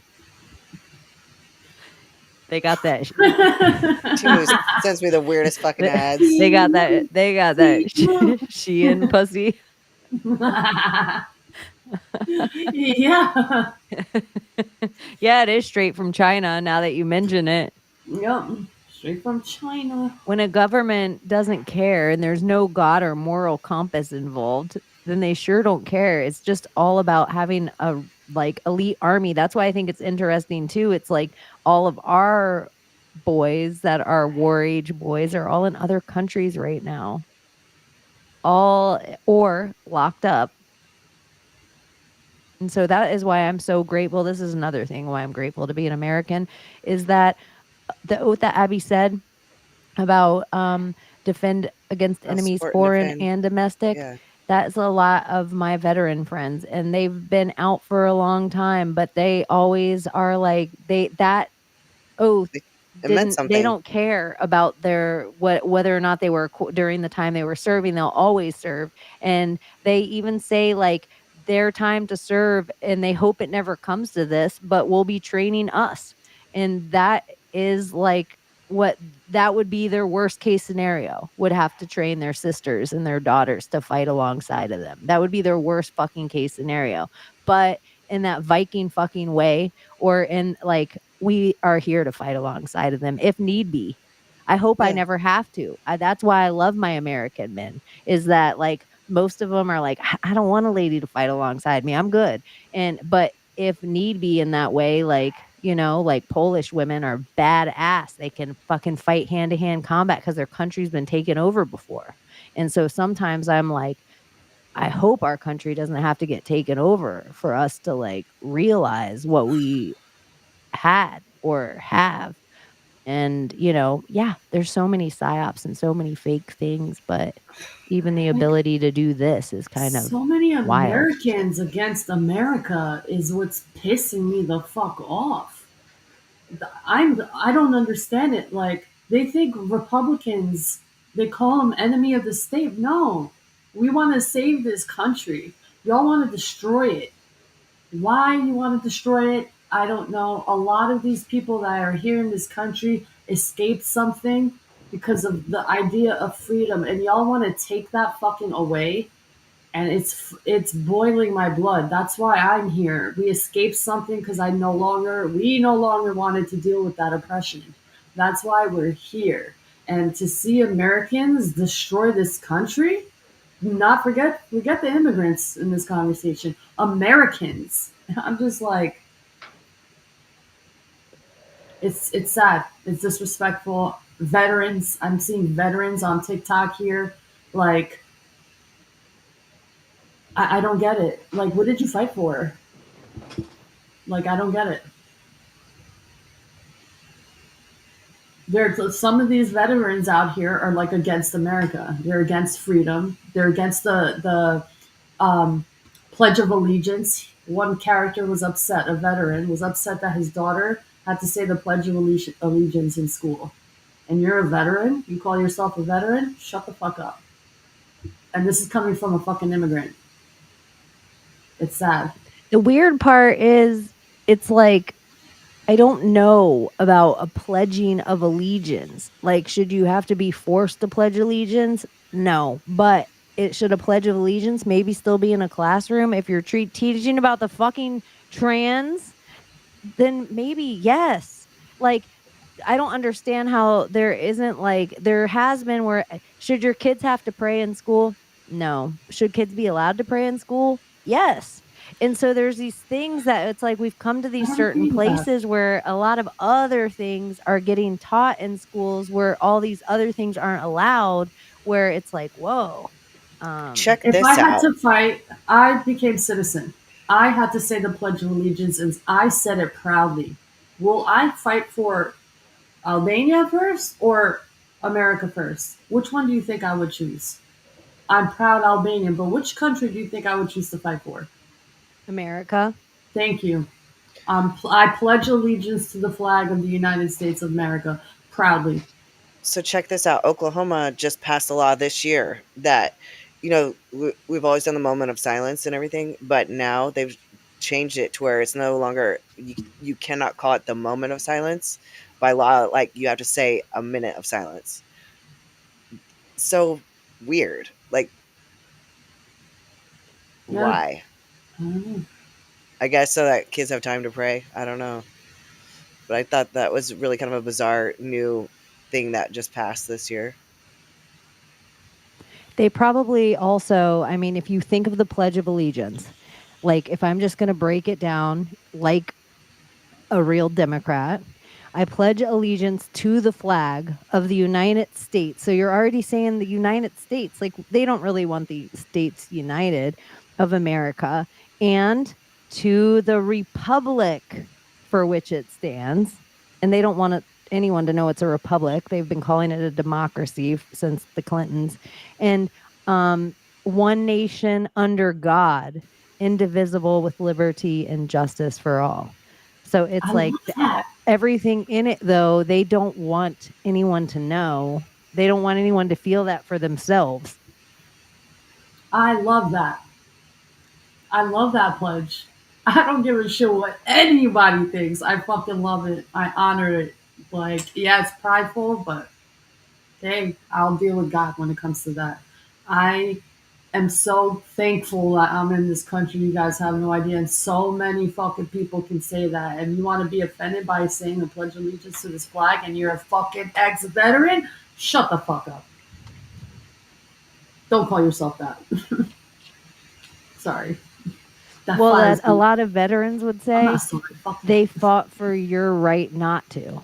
They got that. Temu sends me the weirdest fucking ads. They got that Shein pussy. Yeah. Yeah, it is straight from China now that you mention it. Yep. Straight from China. When a government doesn't care and there's no God or moral compass involved, then they sure don't care. It's just all about having a like elite army. That's why I think it's interesting too. It's like all of our boys that are war age boys are all in other countries right now. All or locked up. And so that is why I'm so grateful. This is another thing why I'm grateful to be an American, is that the oath that Abbie said about defend against enemies, foreign and domestic. Yeah. That's a lot of my veteran friends, and they've been out for a long time, but they always are like that oath It meant they something. don't care about their whether or not they were during the time they were serving, they'll always serve. And they even say like their time to serve, and they hope it never comes to this, but will be training us. And that is like what that would be their worst case scenario, would have to train their sisters and their daughters to fight alongside of them. That would be their worst fucking case scenario. But in that Viking fucking way, or in like, we are here to fight alongside of them if need be. I hope I Yeah. never have to. That's why I love my American men, is that like most of them are like, I don't want a lady to fight alongside me. I'm good. But if need be in that way, like, like Polish women are badass. They can fucking fight hand to hand combat because their country's been taken over before. And so sometimes I'm like, I hope our country doesn't have to get taken over for us to like realize what we had or have. And, yeah, there's so many psyops and so many fake things, but even the Like, ability to do this is kind of so many wild. Americans against America is what's pissing me the fuck off. I don't understand it. Like they think Republicans, they call them enemy of the state. No, we want to save this country. Y'all want to destroy it. Why you want to destroy it, I don't know. A lot of these people that are here in this country escaped something because of the idea of freedom, and y'all want to take that fucking away. And it's boiling my blood. That's why I'm here. We escaped something because we no longer wanted to deal with that oppression. That's why we're here. And to see Americans destroy this country, not forget the immigrants in this conversation. Americans. I'm just like, it's sad. It's disrespectful. Veterans. I'm seeing veterans on TikTok here. Like, I don't get it. Like, what did you fight for? Like, I don't get it. There's some of these veterans out here are like against America. They're against freedom. They're against the Pledge of Allegiance. One character was upset. A veteran was upset that his daughter had to say the Pledge of Allegiance in school. And you're a veteran. You call yourself a veteran. Shut the fuck up. And this is coming from a fucking immigrant. It's sad. The weird part is, it's like, I don't know about a pledging of allegiance. Like, should you have to be forced to pledge allegiance? No. But should a pledge of allegiance maybe still be in a classroom if you're teaching about the fucking trans? Then maybe yes. Like, I don't understand how there isn't, like, there has been where, should your kids have to pray in school? No. Should kids be allowed to pray in school? Yes. And so there's these things that it's like we've come to I these don't certain agree with that. places where a lot of other things are getting taught in schools where all these other things aren't allowed, where it's like, whoa. Check If I this had out. to fight, I became citizen. I had to say the Pledge of Allegiance, and I said it proudly. Will I fight for Albania first or America first? Which one do you think I would choose? I'm proud Albanian, but which country do you think I would choose to fight for? America. Thank you. I pledge allegiance to the flag of the United States of America proudly. So check this out. Oklahoma just passed a law this year that, we've always done the moment of silence and everything, but now they've changed it to where it's no longer, you cannot call it the moment of silence by law. Like you have to say a minute of silence. So weird. Like, Yeah. why? I don't know. I guess so that kids have time to pray. I don't know. But I thought that was really kind of a bizarre new thing that just passed this year. They probably also, I mean, if you think of the Pledge of Allegiance, like if I'm just going to break it down like a real Democrat, I pledge allegiance to the flag of the United States. So you're already saying the United States, like they don't really want the States United of America, and to the republic for which it stands. And they don't want anyone to know it's a republic. They've been calling it a democracy since the Clintons. And one nation under God, indivisible with liberty and justice for all. So it's I like love that. everything in it, though, they don't want anyone to know. They don't want anyone to feel that for themselves. I love that. I love that pledge. I don't give a shit what anybody thinks. I fucking love it. I honor it. Like, yeah, it's prideful, but hey, I'll deal with God when it comes to that. I am so thankful that I'm in this country. You guys have no idea. And so many fucking people can say that. And you want to be offended by saying the Pledge of Allegiance to this flag and you're a fucking ex veteran? Shut the fuck up. Don't call yourself that. Sorry. That Well, fires that a me. lot of veterans would I'm not say sorry. Fuck that. they fought for your right not to.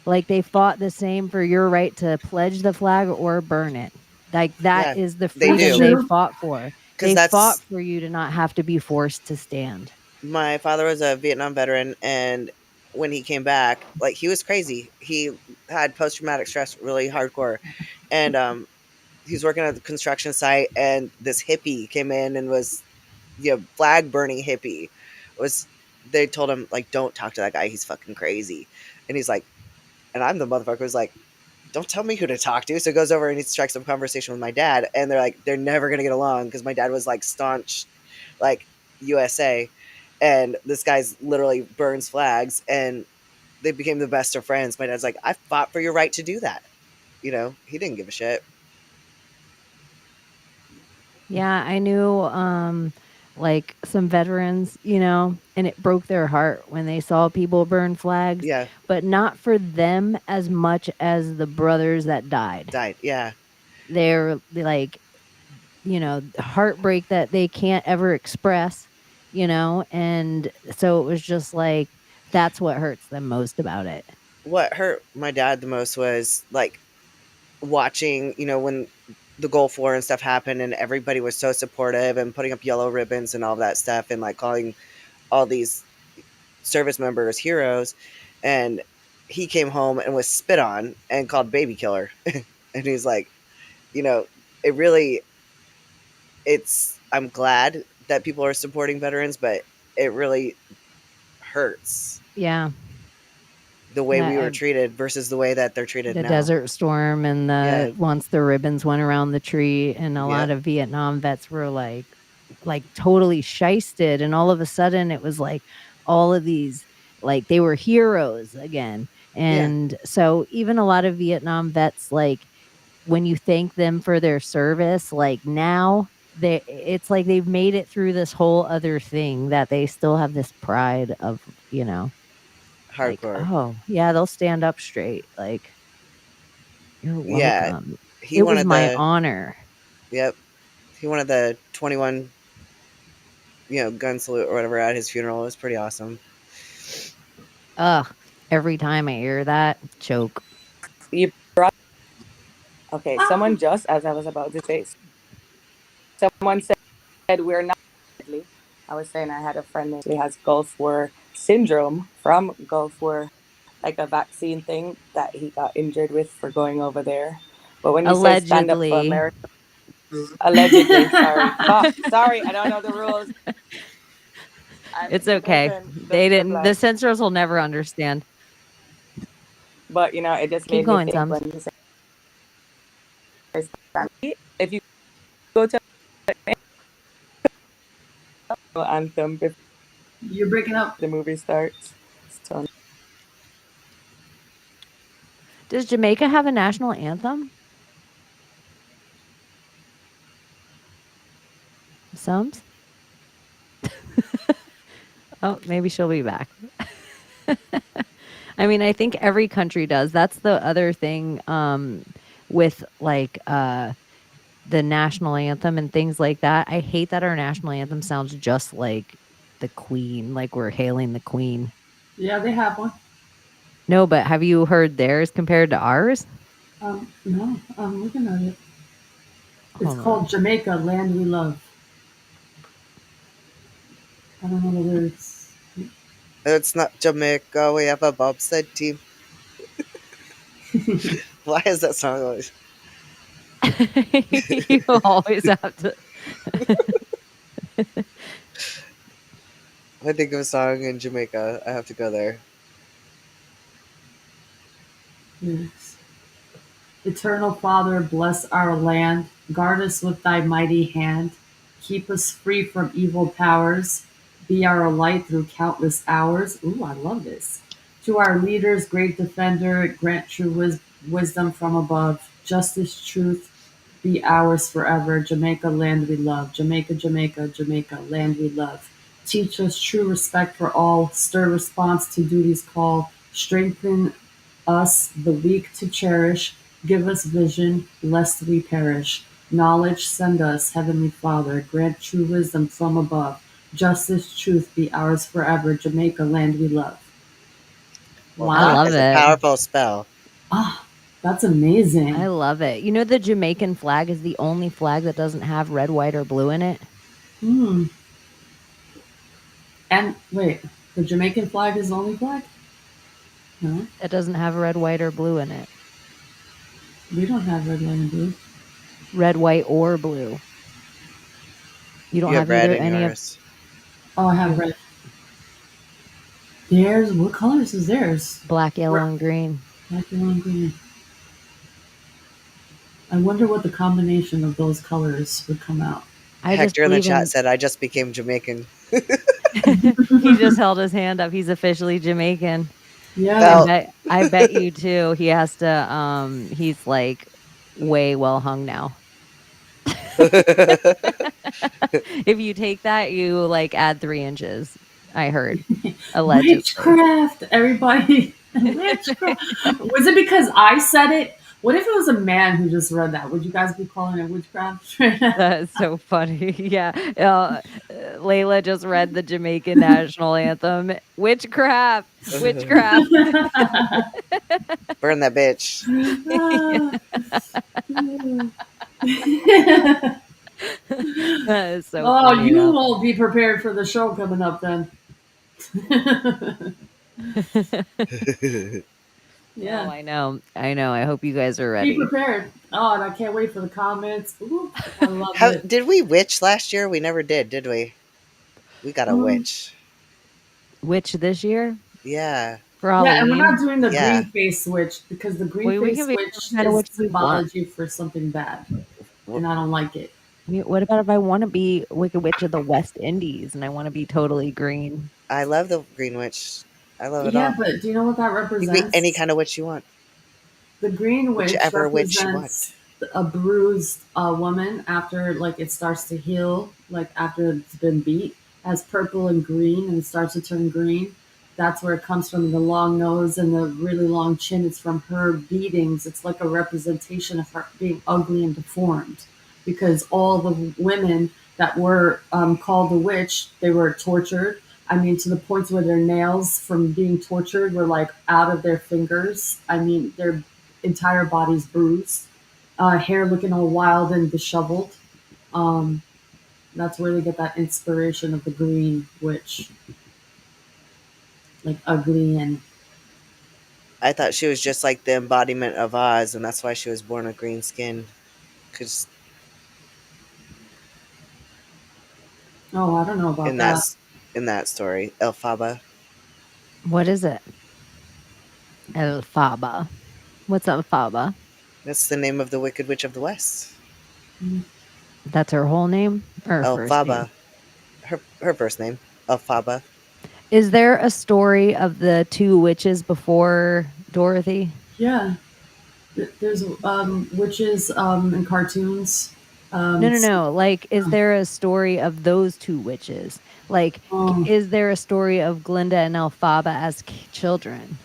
Like they fought the same for your right to pledge the flag or burn it. Like that Yeah, is the they That's freedom do. they true. fought for. Because They fought that's for you to not have to be forced to stand. my father was a Vietnam veteran, and when he came back, like he was crazy. He had post traumatic stress really hardcore, and he was working at the construction site, and this hippie came in and was, flag burning hippie. Was They told him like, don't talk to that guy, he's fucking crazy, and he's like, and I'm the motherfucker who's like, don't tell me who to talk to. So he goes over and he strikes up a conversation with my dad, and they're like, they're never gonna get along because my dad was like staunch, like USA, and this guy's literally burns flags, and they became the best of friends. My dad's like, I fought for your right to do that. He didn't give a shit. Yeah, I knew like some veterans, and it broke their heart when they saw people burn flags, Yeah, but not for them as much as the brothers that died. died. Yeah, They're like, heartbreak that they can't ever express, and so it was just like that's what hurts them most about it. what hurt my dad the most was like watching, when the Gulf War and stuff happened, and everybody was so supportive and putting up yellow ribbons and all that stuff, and like calling all these service members heroes, and he came home and was spit on and called baby killer. And he's like, you know it really, I'm glad that people are supporting veterans, but it really hurts Yeah. the way we were That treated versus the way that they're treated the now. Desert Storm and Yeah, the once the ribbons went around the tree, and a yeah, lot of Vietnam vets were like totally shysted, and all of a sudden it was like all of these, like they were heroes again. yeah, And so even a lot of Vietnam vets, like when you thank them for their service, like now it's like they've made it through this whole other thing that they still have this pride of, like, hardcore. oh yeah, they'll stand up straight, like, you're Yeah, welcome. he It was wanted my the honor. yep, he wanted the 21, gun salute or whatever at his funeral. It was pretty awesome. Ugh, every time I hear that, choke. You brought okay. Someone just as I was about to say, someone said we're not deadly. I was saying I had a friend that actually has Gulf War syndrome from Gulf War, like a vaccine thing that he got injured with for going over there. But when you say stand up for Allegedly. America, allegedly, sorry, fuck, sorry, I don't know the rules. I'm It's okay. listen, They the didn't the blood. censors will never understand. But it just Keep made me going, think Sums. when you say stand up, if you go to the anthem before You're breaking up. the movie starts. So Does Jamaica have a national anthem? Sums? Oh, maybe she'll be back. I mean, I think every country does. That's the other thing with like the national anthem and things like that. I hate that our national anthem sounds just like the Queen, like we're hailing the Queen. Yeah, they have one. No, but have you heard theirs compared to ours? No, I'm looking at it. It's Hold on. called Jamaica, Land We Love. I don't know the lyrics. It's not Jamaica. We have a bobsled team. Why is that song always? You always have to I think of a song in Jamaica. I have to go there. Yes. Eternal Father, bless our land. Guard us with thy mighty hand. Keep us free from evil powers. Be our light through countless hours. Ooh, I love this. To our leaders, great defender, grant true wisdom from above. Justice, truth, be ours forever. Jamaica, land we love. Jamaica, Jamaica, Jamaica, land we love. Teach us true respect for all. Stir response to duty's call. Strengthen us, the weak, to cherish. Give us vision, lest we perish. Knowledge send us, Heavenly Father. Grant true wisdom from above. Justice, truth be ours forever. Jamaica, land we love. Well, I Wow. love that's a it. powerful spell. Ah, that's amazing. I love it. You know, the Jamaican flag is the only flag that doesn't have red, white, or blue in it. Hmm. And wait, the Jamaican flag is the only flag? No, It doesn't have red, white, or blue in it. we don't have red, white, and blue. Red, white, or blue. You don't You have have red either in any of yours. Oh, I have red. Theirs, what colors is theirs? black, yellow, and green. Black, yellow, and green. I wonder what the combination of those colors would come out. I just Hector in the believe chat in. said, I just became Jamaican. He just held his hand up. He's officially Jamaican. Yeah. I bet you too. He has to. He's like way well hung now. If you take that, you like add 3 inches. I heard allegedly. Witchcraft, everybody. Witchcraft. Was it because I said it? What if it was a man who just read that? Would you guys be calling it witchcraft? That's so funny. Yeah. Layla just read the Jamaican national anthem. Witchcraft. Witchcraft. Burn that bitch. That is so Oh, funny. you though. won't be prepared for the show coming up then. Yeah. Oh, I know. I know. I hope you guys are Be ready. prepared. Oh, and I can't wait for the comments. Ooh, I love it. Did we witch last year? We never did we? We got a witch. Witch this year? Yeah. For Yeah, and we're not Halloween? doing the Yeah. green face switch because the green We face can be switch kind of is witch we want. symbology for something bad, and I don't like it. I mean, what about if I want to be Wicked Witch of the West Indies and I want to be totally green? I love the green witch. I love it Yeah, all. but do you know what that You can be represents? any kind of witch you want. The green witch Whichever witch you want. represents a bruised woman after like it starts to heal, like after it's been beat, as purple and green, and it starts to turn green. That's where it comes from. The long nose and the really long chin. It's from her beatings. It's like a representation of her being ugly and deformed, because all the women that were called a witch, they were tortured. I mean, to the point where their nails from being tortured were like out of their fingers. I mean, their entire body's bruised, hair looking all wild and disheveled. Um, that's where they get that inspiration of the green witch, like ugly and. I thought she was just like the embodiment of Oz, and that's why she was born with green skin. Cause Oh, I don't know about that. in that story, Elphaba. What is it? Elphaba. What's Elphaba? That's the name of the Wicked Witch of the West. That's her whole name or her first name? Elphaba. Her first name, Elphaba. Is there a story of the 2 witches before Dorothy? Yeah, there's witches in cartoons. No. Like, is there a story of those 2 witches? Like, is there a story of Glinda and Elphaba as children?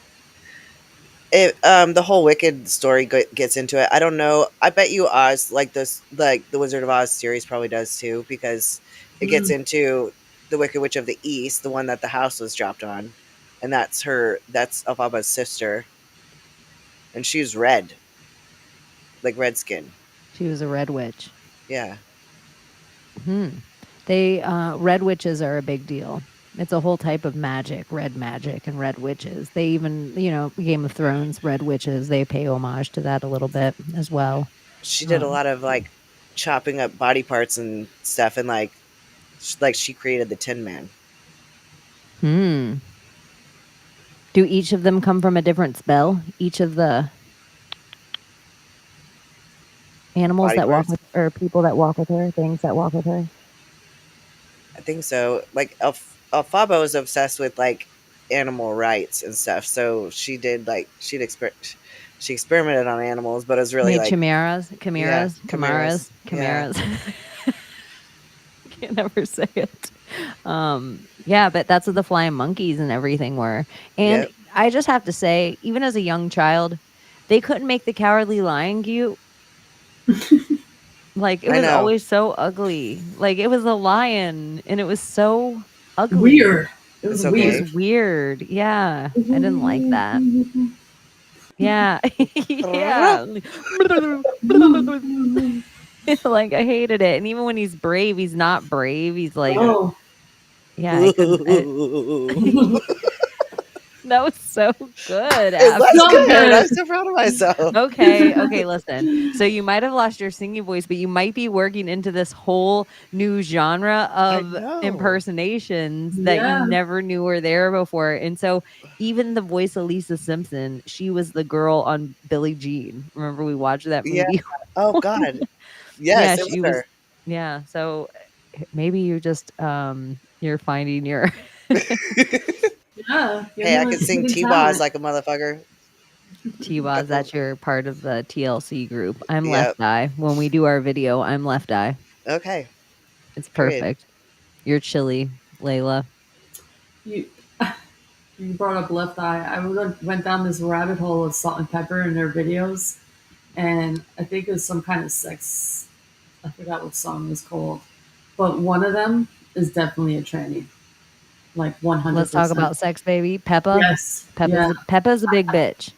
The whole Wicked story gets into it. I don't know. I bet you Oz, like the Wizard of Oz series, probably does too, because it gets into the Wicked Witch of the East, the one that the house was dropped on, and that's Elphaba's sister, and she's red, like red skin. She was a red witch. Yeah. They red witches are a big deal. It's a whole type of magic, red magic and red witches. They even, Game of Thrones, red witches, they pay homage to that a little bit as well. She did a lot of like chopping up body parts and stuff, and like she created the Tin Man. Do each of them come from a different spell? Each of the animals Body that walk parts? with, or people that walk with her, things that walk with her? I think so. Like Elphaba was obsessed with like animal rights and stuff, so she did like she experimented on animals, but it was really Made like chimeras, yeah, chimeras. Yeah. Can't never say it. Yeah, but that's what the flying monkeys and everything were. And Yep. I just have to say, even as a young child, they couldn't make the Cowardly Lion cute. Like, it I was know. always so ugly. Like, it was a lion, and it was so ugly. Weird. It was It's It weird. was weird. Yeah, I didn't like that. Yeah, yeah. Like, I hated it. And even when he's brave, he's not brave. He's like, Oh. yeah, I couldn't. That was so good, It Abbie. was So good. good. I'm so proud of myself. Okay, listen. So you might have lost your singing voice, but you might be working into this whole new genre of know. impersonations that Yeah. you never knew were there before. And so even the voice of Lisa Simpson, she was the girl on Billie Jean. Remember we watched that Yeah. movie? Oh God. Yeah, Yes, it was she her. was. Yeah, so maybe you just you're finding your Yeah. Hey, I could sing T-Boz like a motherfucker. T-Waz, that's your part of the TLC group. I'm Yep. Left Eye. When we do our video, I'm Left Eye. Okay. It's Period. perfect. You're chilly, Layla. You, you brought up Left Eye. Went down this rabbit hole of Salt and Pepper in their videos, and I think it was some kind of sex. I forgot what song it was called, but one of them is definitely a tranny, like 100%. Let's talk about sex, baby. Peppa. Yes. Yeah. Peppa's a big bitch.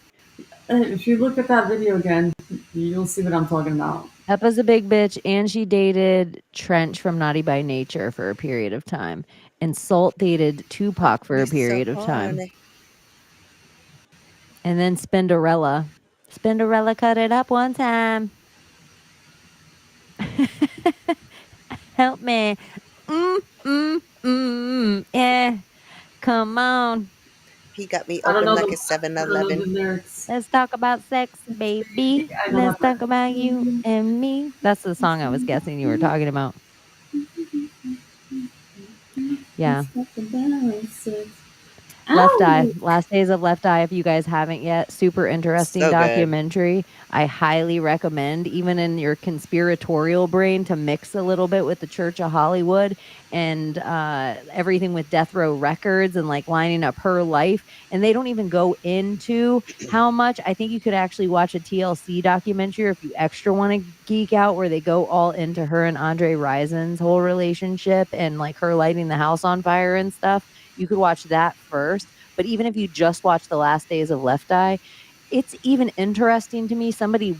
If you look at that video again, you'll see what I'm talking about. Peppa's a big bitch, and she dated Trench from Naughty by Nature for a period of time. And Salt dated Tupac for a period of time. And then Spinderella. Spinderella cut it up one time. Help me. Yeah. Come on. He got me I don't open know like the, a I don't know the 7-Eleven. lyrics. Let's talk about sex, baby. I know Let's that. talk about you and me. That's the song I was guessing you were talking about. Yeah. Left Eye. Last Days of Left Eye. If you guys haven't yet, super interesting So good. documentary. I highly recommend, even in your conspiratorial brain, to mix a little bit with the Church of Hollywood and everything with Death Row Records and like lining up her life. And they don't even go into how much. I think you could actually watch a TLC documentary if you extra want to geek out, where they go all into her and Andre Rison's whole relationship and like her lighting the house on fire and stuff. You could watch that first. But even if you just watch The Last Days of Left Eye, it's even interesting to me. Somebody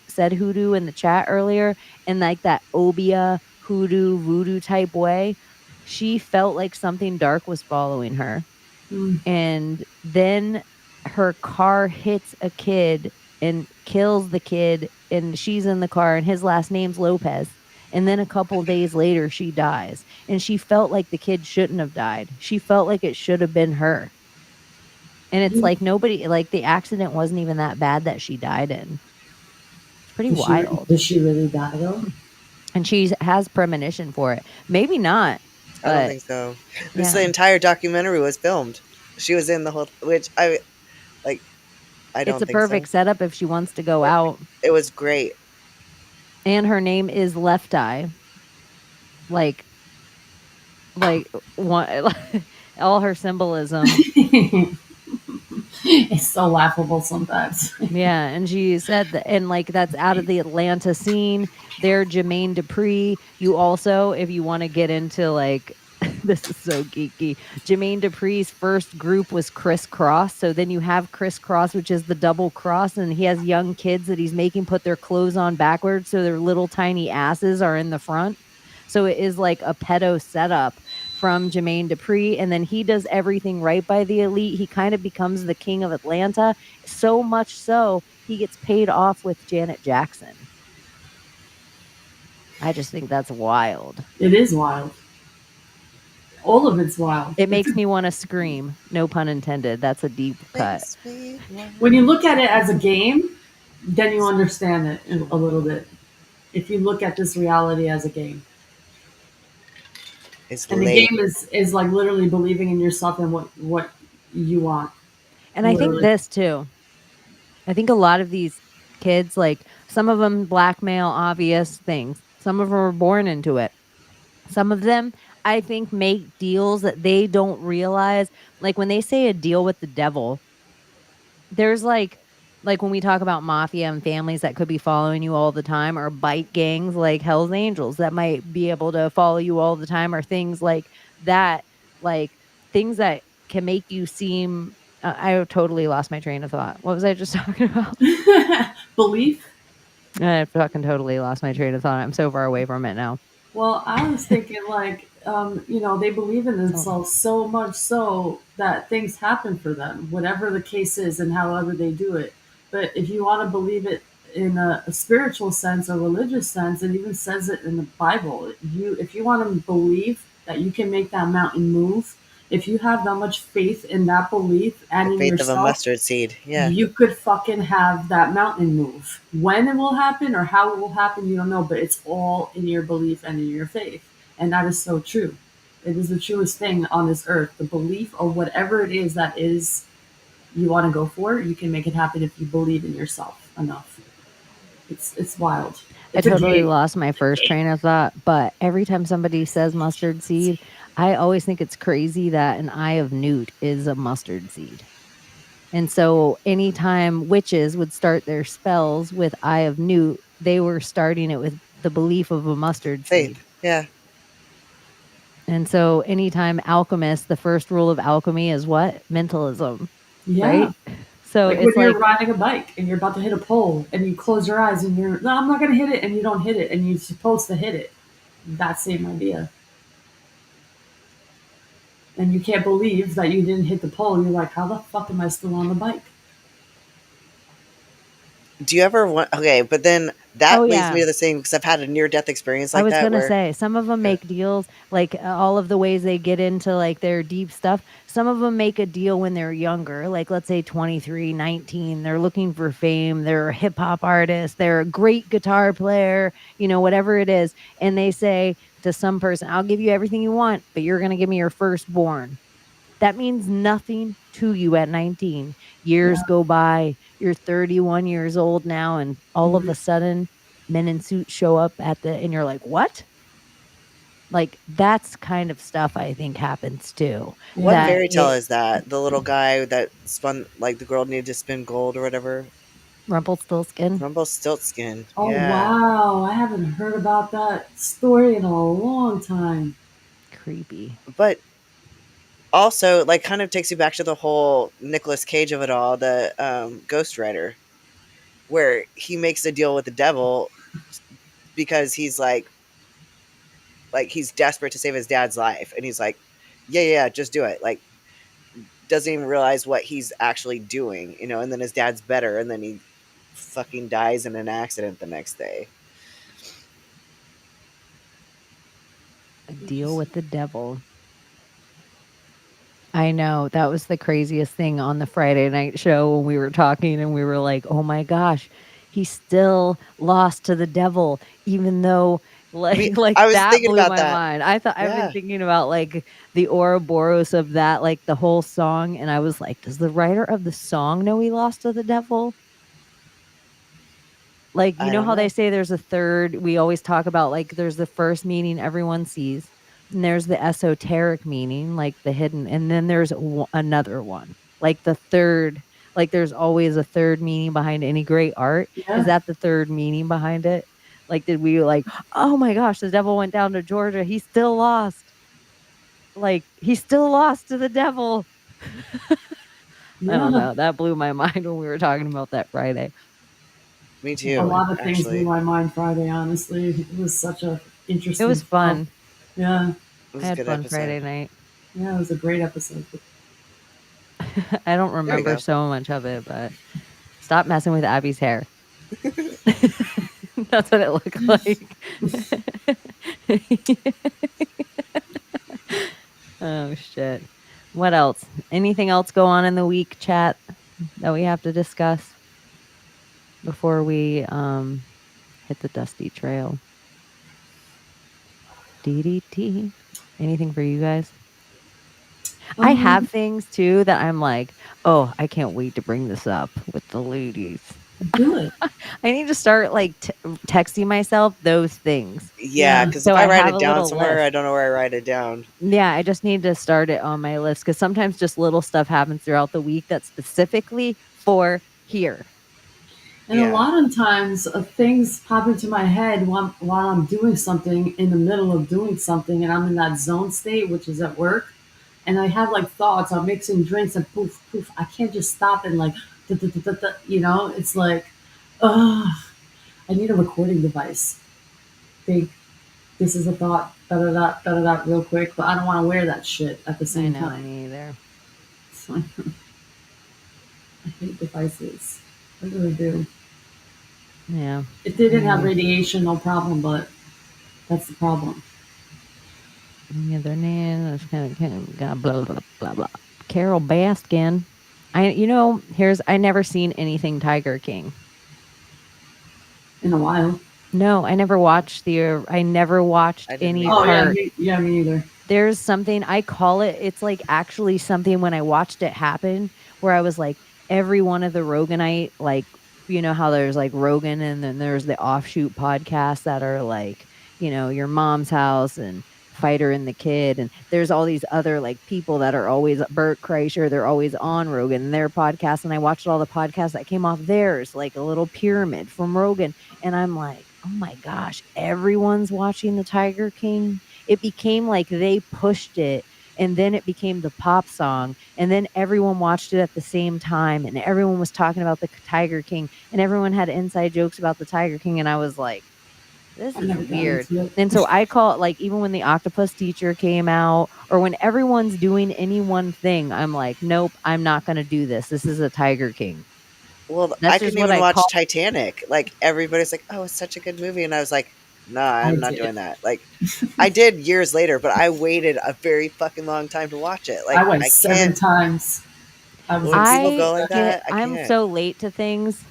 said hoodoo in the chat earlier, and like that obia hoodoo voodoo type way. She felt like something dark was following her. And then her car hits a kid and kills the kid, and she's in the car, and his last name's Lopez. And then a couple of days later, she dies. And she felt like the kid shouldn't have died. She felt like it should have been her. And it's like nobody, like the accident wasn't even that bad that she died in. It's pretty wild. Did she really die though? And she has premonition for it. Maybe not. I don't think so. The entire documentary was filmed. She was in the whole, which I don't think it's a perfect setup if she wants to go out. It was great. And her name is Left Eye. Like one, all her symbolism. It's so laughable sometimes. Yeah, and she said that, and like that's out of the Atlanta scene. They're Jermaine Dupri. You also, if you want to get into like, this is so geeky. Jermaine Dupri's first group was Criss Cross. So then you have Criss Cross, which is the double cross, and he has young kids that he's making put their clothes on backwards so their little tiny asses are in the front. So it is like a pedo setup from Jermaine Dupri, and then he does everything right by the elite. He kind of becomes the king of Atlanta, so much so he gets paid off with Janet Jackson. I just think that's wild. It is wild. All of it's wild. It makes me want to scream. No pun intended. That's a deep cut. When you look at it as a game, then you understand it a little bit. If you look at this reality as a game. And the game is like literally believing in yourself and what you want. And I think this too. I think a lot of these kids, like some of them blackmail obvious things. Some of them are born into it. Some of them, I think, make deals that they don't realize. Like when they say a deal with the devil, there's like when we talk about mafia and families that could be following you all the time, or bike gangs like Hell's Angels that might be able to follow you all the time, or things like that, like things that can make you seem I totally lost my train of thought. What was I just talking about? Belief? I fucking totally lost my train of thought. I'm so far away from it now. Well, I was thinking like, they believe in themselves so much so that things happen for them, whatever the case is and however they do it. But if you want to believe it in a spiritual sense, a religious sense, it even says it in the Bible. If you want to believe that you can make that mountain move, if you have that much faith in that belief and in yourself, of a mustard seed, you could fucking have that mountain move. When it will happen or how it will happen, you don't know, but it's all in your belief and in your faith. And that is so true. It is the truest thing on this earth. The belief or whatever it is that is you want to go for, you can make it happen if you believe in yourself enough. It's wild. It's I totally lost my first train of thought, but every time somebody says mustard seed, I always think it's crazy that an eye of newt is a mustard seed. And so anytime witches would start their spells with eye of newt, they were starting it with the belief of a mustard seed. Yeah. And so anytime alchemists, the first rule of alchemy is what? Mentalism. Yeah. Right? So like it's when you're riding a bike and you're about to hit a pole and you close your eyes and you're, no, I'm not going to hit it, and you don't hit it and you're supposed to hit it. That same idea. And you can't believe that you didn't hit the pole. You're like, how the fuck am I still on the bike? Do you ever want? Okay, but then that leads me to the same, because I've had a near-death experience like that. I was gonna say, some of them make deals, like all of the ways they get into like their deep stuff. Some of them make a deal when they're younger, like let's say 23, 19. They're looking for fame. They're a hip hop artist. They're a great guitar player. Whatever it is, and they say to some person, "I'll give you everything you want, but you're gonna give me your firstborn." That means nothing to you at 19. Years go by. You're 31 years old now, and all of a sudden, men in suits show up and you're like, what? Like, that's kind of stuff I think happens too. What fairy tale is that? The little guy that spun, like the girl needed to spin gold or whatever? Rumpelstiltskin. Rumpelstiltskin. Oh, wow. I haven't heard about that story in a long time. Creepy. But also, like, kind of takes you back to the whole Nicolas Cage of it all, the Ghost Rider, where he makes a deal with the devil because he's like he's desperate to save his dad's life, and he's like, yeah, just do it. Like, doesn't even realize what he's actually doing, and then his dad's better, and then he fucking dies in an accident the next day. A deal with the devil. I know. That was the craziest thing on the Friday night show when we were talking and we were like, oh my gosh, he still lost to the devil, even though I was that blew my mind. I've been thinking about like the Ouroboros of that, like the whole song. And I was like, does the writer of the song know he lost to the devil? Like, you know how they say there's a third, we always talk about like there's the first meaning everyone sees. And there's the esoteric meaning, like the hidden, and then there's another one, like the third, like there's always a third meaning behind any great art. Yeah. Is that the third meaning behind it? Like, did we like, oh my gosh, the devil went down to Georgia. He still lost. Like, he still lost to the devil. Yeah. I don't know. That blew my mind when we were talking about that Friday. Me too. A lot of things blew my mind Friday, honestly. It was such a interesting. It was fun. Yeah. I had fun Friday night. Yeah, it was a great episode. I don't remember so much of it, but stop messing with Abbie's hair. That's what it looked like. Oh shit. What else? Anything else go on in the week, chat, that we have to discuss before we hit the dusty trail? DDT. Anything for you guys? I have things too that I'm like, oh, I can't wait to bring this up with the ladies. Do it. I need to start like texting myself those things. Yeah, because So if I write have it a down little somewhere, list. I don't know where I write it down. Yeah, I just need to start it on my list because sometimes just little stuff happens throughout the week that's specifically for here. And a lot of times, things pop into my head while I'm doing something, in the middle of doing something, and I'm in that zone state, which is at work. And I have like thoughts. I'm mixing drinks, and poof, poof. I can't just stop and like, you know. It's like, ugh. I need a recording device. Think this is a thought, da da da da da da, real quick. But I don't want to wear that shit at the same time. Me either. It's like, I hate devices. I really do. Yeah. If they didn't have radiation, no problem, but that's the problem. Yeah, their name is kind of blah blah blah blah. Carol Baskin. I never seen anything Tiger King. In a while. No, I never watched any Oh part. yeah, me either. There's something I call it. It's like actually something when I watched it happen where I was like, every one of the Roganite, like, you know how there's like Rogan and then there's the offshoot podcasts that are like, your mom's house and Fighter and the Kid. And there's all these other like people that are always Bert Kreischer. They're always on Rogan and their podcast. And I watched all the podcasts that came off theirs, like a little pyramid from Rogan. And I'm like, oh my gosh, everyone's watching the Tiger King. It became like they pushed it and then it became the pop song and then everyone watched it at the same time and everyone was talking about the Tiger King and everyone had inside jokes about the Tiger King and I was like, this is weird. And so I call it like even when the octopus teacher came out or when everyone's doing any one thing, I'm like, nope, I'm not going to do this. This is a Tiger King. Well, That's I just couldn't what even I watch call Titanic. Like everybody's like, "Oh, it's such a good movie," and I was like, "Nah, I'm not did. doing that." Like, I did years later, but I waited a very fucking long time to watch it. Like, I went I 7 can't. times. I was When people go like that, I I'm can't. so late to things.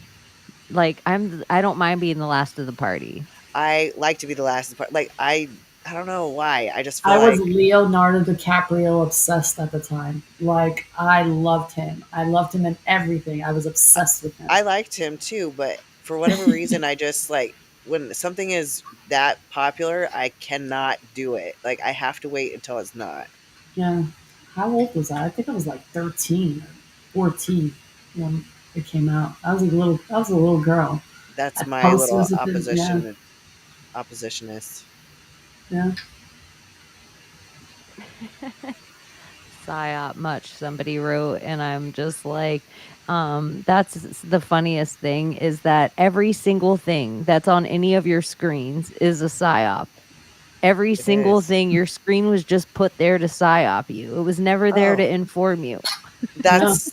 Like I don't mind being the last of the party. I like to be the last part. Like, I don't know why. I just feel I was like Leonardo DiCaprio obsessed at the time. Like I loved him. I loved him in everything. I was obsessed with him. I liked him too, but for whatever reason, I just like when something is that popular, I cannot do it. Like, I have to wait until it's not. Yeah. How old was I? I think I was like 13 or 14 when it came out. I was a little girl. That's I my little posters have been, oppositionist. Yeah. PSYOP much somebody wrote and I'm just like that's the funniest thing is that every single thing that's on any of your screens is a PSYOP. Every single thing, your screen was just put there to PSYOP you. It was never there to inform you. That's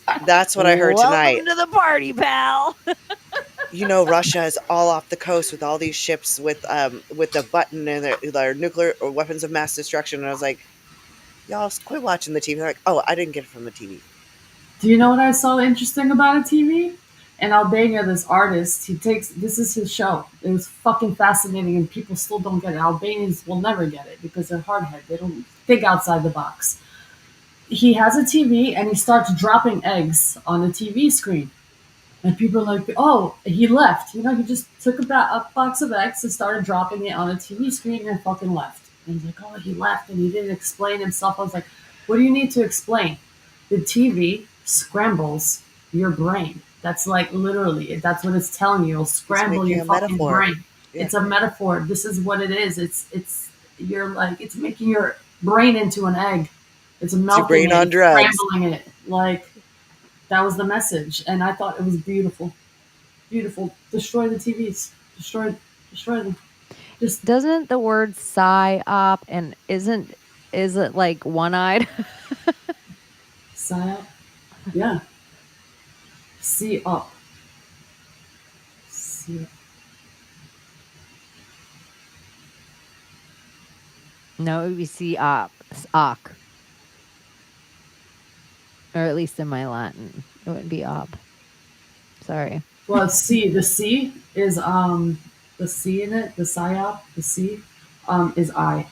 what I heard tonight. Welcome to the party, pal. Russia is all off the coast with all these ships with the button and their nuclear or weapons of mass destruction. And I was like, y'all quit watching the TV. They're like, oh, I didn't get it from the TV. Do you know what I saw interesting about a TV? In Albania, this artist, this is his show. It was fucking fascinating and people still don't get it. Albanians will never get it because they're hardhead. They don't think outside the box. He has a TV and he starts dropping eggs on the TV screen. And people are like, oh, he left. He just took a box of eggs and started dropping it on a TV screen and fucking left. And he's like, oh, he left and he didn't explain himself. I was like, what do you need to explain? The TV scrambles your brain. That's like literally, that's what it's telling you. It'll scramble your fucking brain. Yeah. It's a metaphor. This is what it is. It's making your brain into an egg. It's melting it's your brain on drugs. Scrambling it. Like, that was the message, and I thought it was beautiful. Beautiful. Destroy the TVs. Destroy them. Just doesn't the word PSYOP and is it like one-eyed? PSYOP? Yeah. See up. No, it would be C-op. Sock. Or at least in my Latin. It wouldn't be op. Sorry. Well, it's C. The C is the C in it, the psyop, the C is I.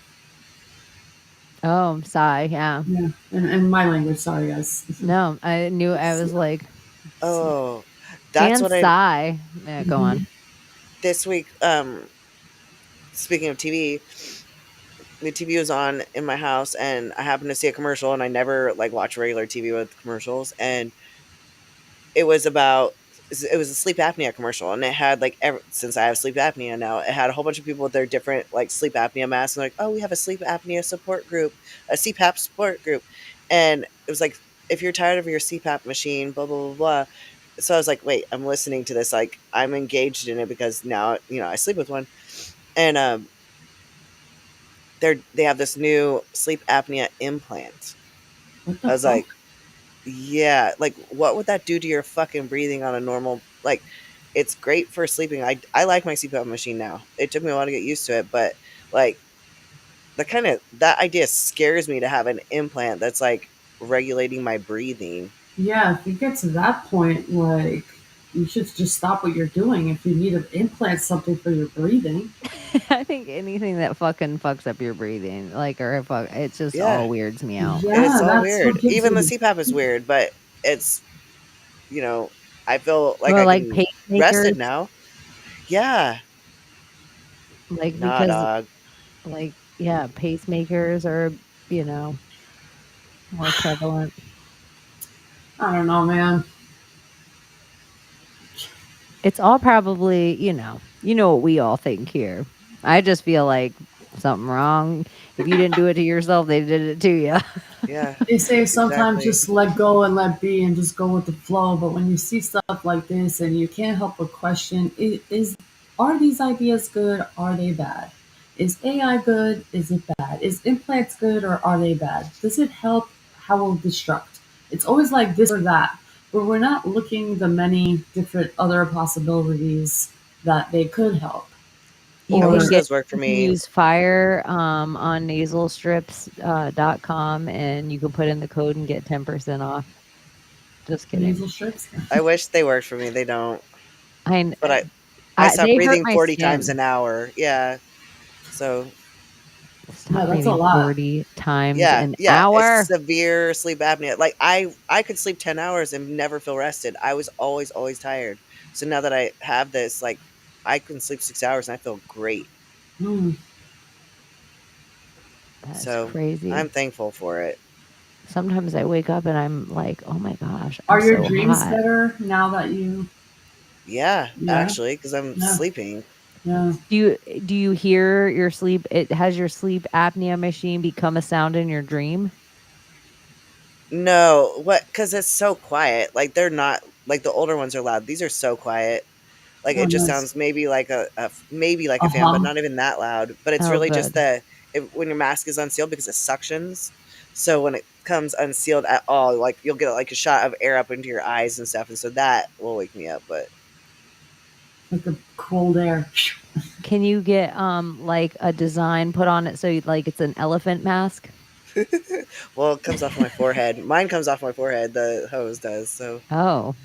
Oh, sigh, yeah. Yeah. In my language, sorry guys. No, I knew I was like Oh, that's what I sigh. Yeah, go on. this week, speaking of TV, the TV was on in my house and I happened to see a commercial and I never like watch regular TV with commercials and it was a sleep apnea commercial and it had like since I have sleep apnea now, it had a whole bunch of people with their different like sleep apnea masks and like, oh, we have a sleep apnea support group, a CPAP support group. And it was like, if you're tired of your CPAP machine, blah, blah, blah, blah. So I was like, wait, I'm listening to this. Like I'm engaged in it because now, I sleep with one. And, they have this new sleep apnea implant. What I the was fuck? like, yeah, like what would that do to your fucking breathing on a normal like it's great for sleeping. I like my CPAP machine now. It took me a while to get used to it, but like that idea scares me to have an implant that's like regulating my breathing. Yeah, if you get to that point, like you should just stop what you're doing if you need to implant something for your breathing. I think anything that fucking fucks up your breathing, like, or it just Yeah. all weirds me out. It's Yeah, all that's weird. what gives Even the you. CPAP is weird, but it's I feel like Or I like can rest pacemakers, it now. Yeah. like Nah, because, dog. like, yeah, pacemakers are, you know, more prevalent. I don't know, man. It's all probably, what we all think here. I just feel like something wrong. If you didn't do it to yourself, they did it to you. Yeah. They say sometimes Exactly. just let go and let be and just go with the flow. But when you see stuff like this and you can't help but question, are these ideas good? Are they bad? Is AI good? Is it bad? Is implants good or are they bad? Does it help? How will it destruct? It's always like this or that, but we're not looking the many different other possibilities that they could help. You I Or wish can those worked for you can me. use fire on nasalstrips.com and you can put in the code and get 10% off. Just kidding. nasal strips. I wish they worked for me. They don't. I, But I stopped they hurt breathing my 40 times skin. an hour. Yeah. So, Yeah, Stop that's a breathing lot. 40 times yeah, an yeah, it's hour. severe sleep apnea. Like I could sleep 10 hours and never feel rested. I was always tired. So now that I have this, like I can sleep 6 hours and I feel great. Hmm. That is So, crazy. I'm thankful for it. Sometimes I wake up and I'm like, oh my gosh, I'm Are your so dreams hot. better now that you? Yeah, Yeah, actually, cuz I'm yeah, sleeping. yeah. Do you hear your sleep? It has your sleep apnea machine become a sound in your dream? No, what cuz it's so quiet. Like they're not like the older ones are loud. These are so quiet. Like, Oh, it just nice. sounds maybe like maybe like A a fan, but hum. not even that loud. But it's Oh, really just good. when your mask is unsealed because it suctions. So when it comes unsealed at all, like you'll get like a shot of air up into your eyes and stuff, and so that will wake me up. But Like a cold air. Can you get like a design put on it so like it's an elephant mask? well, it comes off my forehead. Mine comes off my forehead. The hose does. So Oh.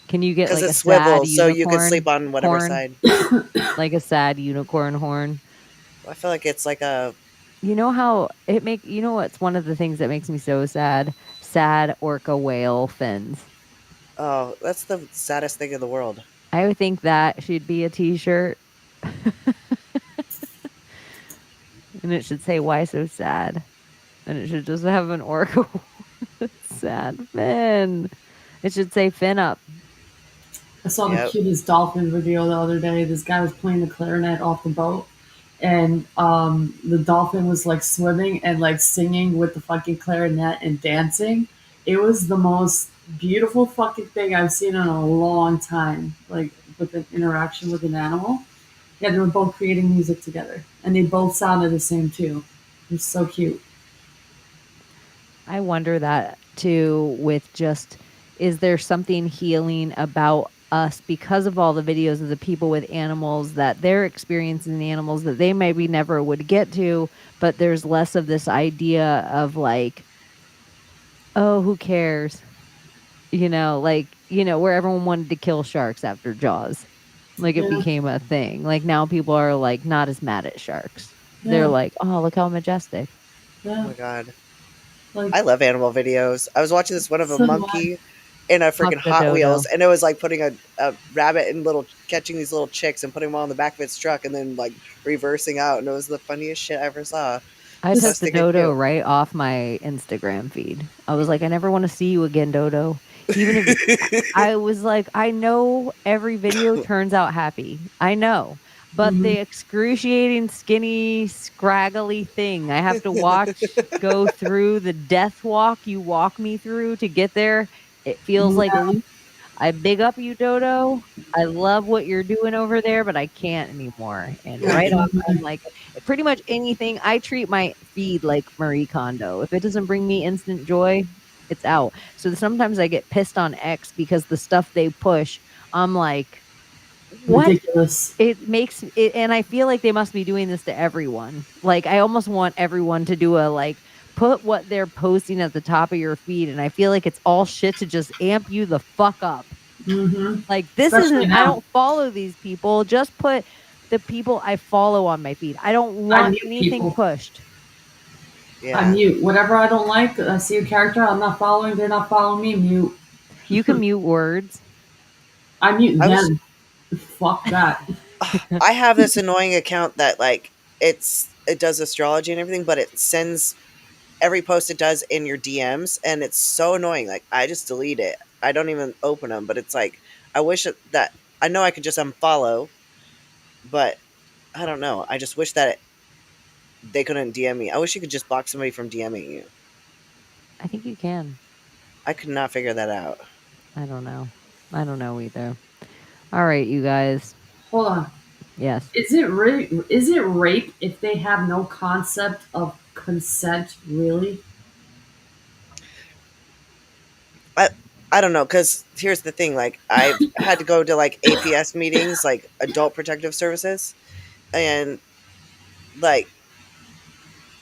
Can you get because like it a sad swivels, so you could unicorn sleep on whatever horn? side. Like a sad unicorn horn? I feel like it's like a You know how what's one of the things that makes me so sad? Sad orca whale fins. oh, that's the saddest thing in the world. I would think that should be a t-shirt. And it should say why so sad. And it should just have an orca sad fin. It should say fin up. I saw the Yep. cutest dolphin video the other day. This guy was playing the clarinet off the boat, and the dolphin was like swimming and like singing with the fucking clarinet and dancing. It was the most beautiful fucking thing I've seen in a long time. Like with an interaction with an animal. Yeah, they were both creating music together, and they both sounded the same too. It was so cute. I wonder that too with just is there something healing about us because of all the videos of the people with animals that they're experiencing the animals that they maybe never would get to, but there's less of this idea of like, oh, who cares? Where everyone wanted to kill sharks after Jaws. Like it Yeah. became a thing. Like now people are like not as mad at sharks. They're Yeah. like, oh, look how majestic. Oh Yeah. my god. Like, I love animal videos. I was watching this one of a so do I. monkey in a Fuck freaking the Hot dodo. Wheels, and it was like putting a rabbit in little catching these little chicks and putting them on the back of its truck and then like reversing out, and it was the funniest shit I ever saw. I The took most Just the stinking dodo cute. right off my Instagram feed. I was like, I never want to see you again, dodo. Even if I was like, I know every video turns out happy. I know. But mhm. the excruciating, skinny, scraggly thing I have to watch go through the death walk you walk me through to get there, it feels like Yeah. I big up you, Dodo. I love what you're doing over there, but I can't anymore. And right off, I'm like, pretty much anything. I treat my feed like Marie Kondo. If it doesn't bring me instant joy, it's out. So sometimes I get pissed on X because the stuff they push, I'm like, what? Ridiculous. It makes it, and I feel like they must be doing this to everyone. Like, I almost want everyone to do a like, put what they're posting at the top of your feed. And I feel like it's all shit to just amp you the fuck up. Hmm. Like, this Especially isn't, I now. don't follow these people. Just put the people I follow on my feed. I don't I want mute anything people. pushed. I Yeah. mute whatever I don't like. I see a character I'm not following. They're not following me. Mute. You can mute words. I mute I was them. Fuck that. I have this annoying account that like it does astrology and everything, but it sends every post it does in your DMs, and it's so annoying. Like I just delete it. I don't even open them, but it's like I wish that I know I could just unfollow, but I don't know. I just wish that they couldn't DM me. I wish you could just block somebody from DMing you. I think you can. I could not figure that out. I don't know. I don't know either. All right, you guys. Hold on. Yes. Is it rape if they have no concept of consent? Really? I I don't know, because here's the thing. Like I've had to go to like APS meetings, like Adult Protective Services, and like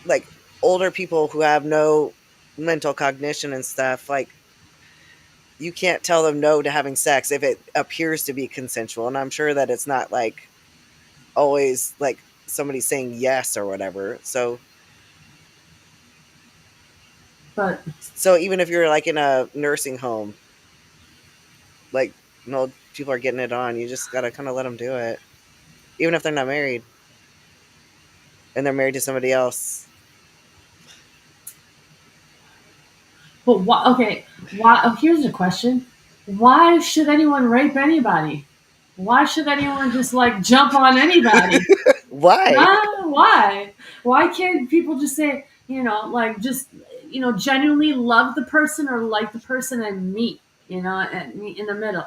like older people who have no mental cognition and stuff, like you can't tell them no to having sex if it appears to be consensual. And I'm sure that it's not like always like somebody saying yes or whatever. But So even if you're like in a nursing home, like no people are getting it on, you just gotta kind of let them do it, even if they're not married and they're married to somebody else. why? Okay. Why? Oh, here's a question. Why should anyone rape anybody? Why should anyone just like jump on anybody? Why? Huh? Why? Why can't people just say, like just, genuinely love the person or like the person and meet, and meet in the middle?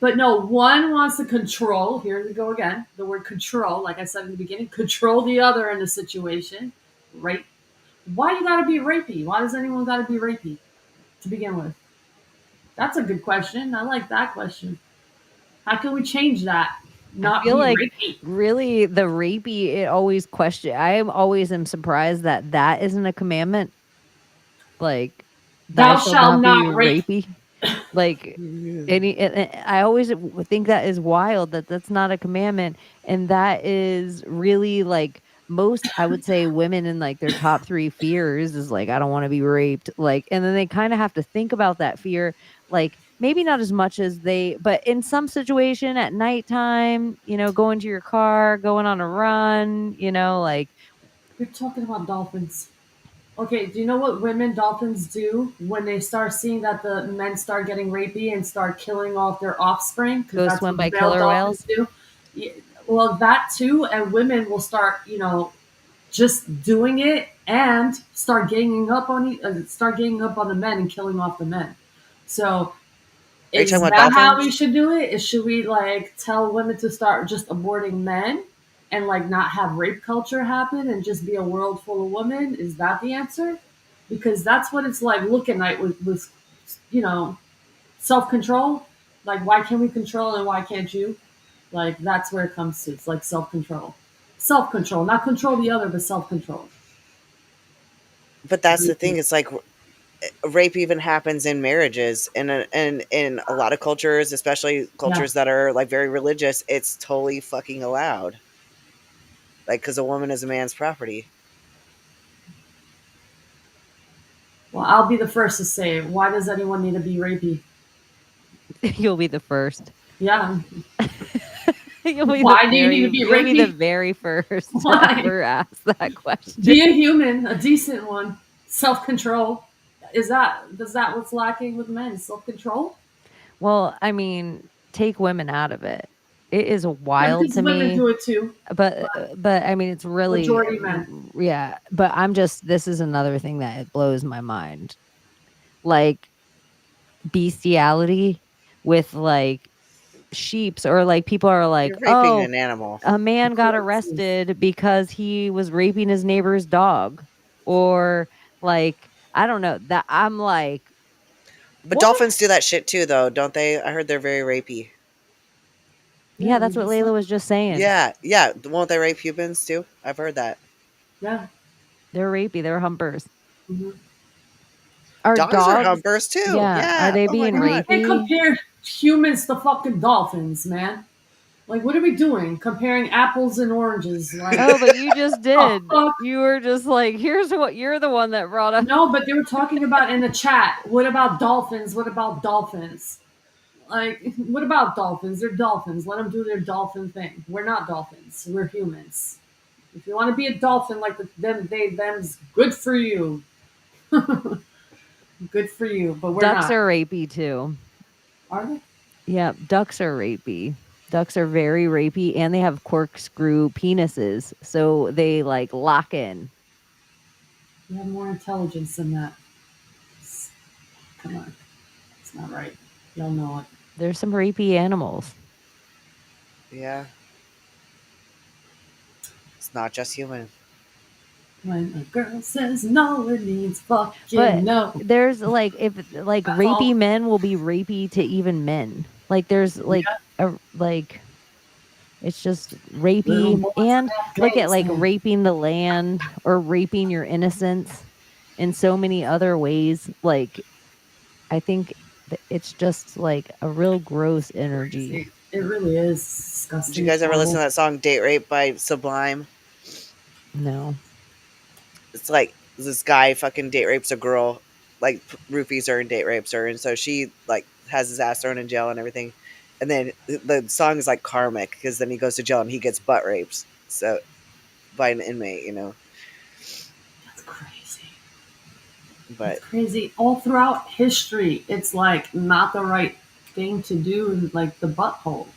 But no, one wants to control. Here we go again. The word control, like I said in the beginning, control the other in the situation. Rape. Why you gotta be rapey? Why does anyone gotta be rapey to begin with? That's a good question. I like that question. How can we change that? I Not feel be like rapey. really the rapey, it always question. I am always am surprised that that isn't a commandment. Like, thou Thou shalt shalt not be not rape. rapey. Like, I always think that is wild that that's not a commandment, and that is really like most. I would say women in like their top three fears is like I don't want to be raped. Like, and then they kind of have to think about that fear. Like maybe not as much as they, but in some situation at nighttime, going to your car, going on a run, like You're talking about dolphins. Okay, do you know what women dolphins do when they start seeing that the men start getting rapey and start killing off their offspring? Because go that's swim what by male killer dolphins whales. do. Yeah, well, that too, and women will start, just doing it and start ganging up on the men and killing off the men. So Are you is talking about that how we dolphins? should do it? Should we like tell women to start just aborting men and like not have rape culture happen and just be a world full of women? Is that the answer? Because that's what it's like looking like with self control. Like, why can we control and why can't you? Like, that's where it comes to. It's like self control. Self control. Not control the other, but self control. But that's the thing. It's like rape even happens in marriages, and in a lot of cultures, especially cultures that are like very religious, it's totally fucking allowed. Like, because a woman is a man's property. Well, I'll be the first to say, why does anyone need to be rapey? You'll be the first. Yeah. Why do you need to be You'll be the rapey? very first to Why? ever ask that question. Be a human, a decent one. Self control. Is that what's lacking with men? Self control? Well, I mean, take women out of it. It is wild to women me. do it too. But I mean, it's really Majority men. Yeah, but this is another thing that it blows my mind. Like bestiality with like sheeps, or like people are like, You're raping an animal. a man got arrested because he was raping his neighbor's dog, or like, I don't know, that I'm like, But what? dolphins do that shit too, though, don't they? I heard they're very rapey. Yeah, that's what Layla was just saying. Yeah, won't they rape humans too? I've heard that. Yeah, they're rapey. They're humpers. Mm-hmm. Are dogs are humpers too? Yeah. Are they being rapey? They compare humans to fucking dolphins, man. Like, what are we doing? Comparing apples and oranges? Like, oh, but you just did. You were just like, here's what you're the one that brought up. No, but they were talking about in the chat. What about dolphins? What about dolphins? Like, what about dolphins? They're dolphins. Let them do their dolphin thing. We're not dolphins. We're humans. If you want to be a dolphin like them's good for you. Good for you. But we're Ducks not. are rapey too. Are they? Yeah, ducks are rapey. Ducks are very rapey, and they have corkscrew penises, so they like lock in. You have more intelligence than that. Come on. It's not right. Y'all know it. There's some rapey animals. Yeah. It's not just human. When a girl says no, it means fucking no. There's like, if like That's rapey all. men will be rapey to even men. Like there's like it's just rapey, and look at like raping the land or raping your innocence in so many other ways. Like, I think it's just like a real gross energy. It really is disgusting. Did you guys ever listen to that song "Date Rape" by Sublime? No. It's like this guy fucking date rapes a girl, like roofies her and date rapes her, and so she like has his ass thrown in jail and everything. And then the song is like karmic, because then he goes to jail and he gets butt raped, so by an inmate, you know. That's crazy. But it's crazy. All throughout history, it's like not the right thing to do, like the butthole.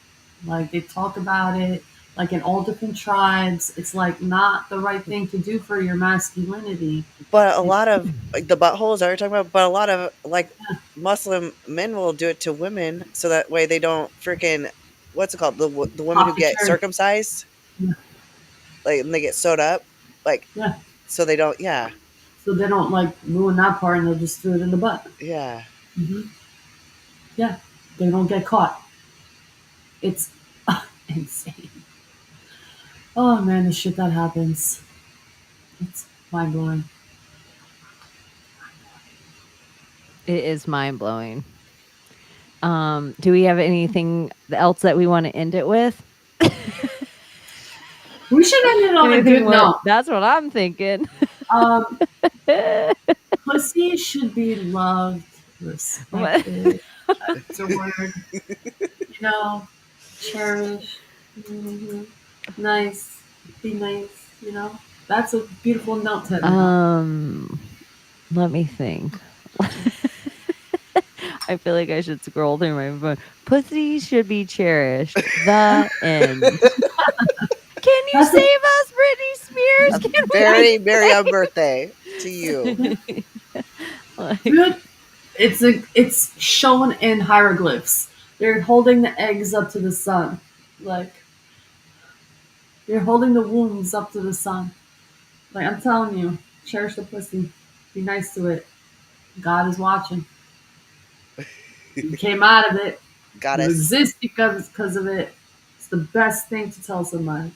Like they talk about it, like in all different tribes, it's like not the right thing to do for your masculinity. But a lot of like the buttholes are talking about, but a lot of like Muslim men will do it to women, so that way they don't freaking, what's it called, the women who get circumcised, like, and they get sewed up, like, so they don't, so they don't like ruin that part, and they'll just throw it in the butt. Yeah. Mm-hmm. Yeah, they don't get caught. It's insane. Oh man, the shit that happens. It's mind blowing. It is mind blowing. Do we have anything else that we want to end it with? We should end it on a good note. That's what I'm thinking. Pussy should be loved, respected, adored, cherished, nice, be nice, That's a beautiful note to let me think. I feel like I should scroll through my phone. Pussy should be cherished. The end. Can you save us, Britney Spears? Very, very on birthday to you. Good. It's shown in hieroglyphs. They're holding the eggs up to the sun, like they're holding the wombs up to the sun. Like, I'm telling you, cherish the pussy. Be nice to it. God is watching. You came out of it. Got You us. exist because of it. It's the best thing to tell somebody.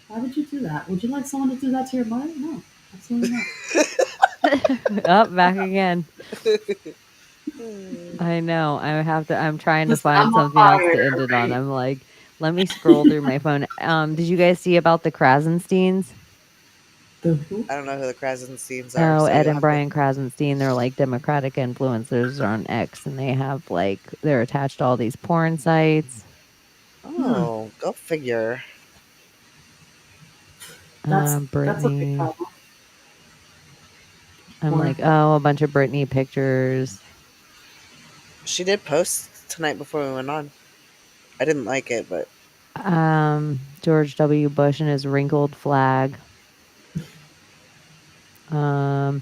Why would you do that? Would you like someone to do that to your mother? No, absolutely not. Up back again. I know. I'm trying to Listen, find I'm on something else to fire, end it on. right? I'm like, let me scroll through my phone. Did you guys see about the Krasensteins? The who? I don't know who the Krasensteins are, Oh, so Ed you'll and have to. Brian Krasenstein, they're like Democratic influencers on X, and they have like they're attached to all these porn sites. Oh, go figure. That's a big Brittany. problem. I'm Or- like, oh, a bunch of Brittany pictures. She did post tonight before we went on. I didn't like it, but George W. Bush and his wrinkled flag. Oh,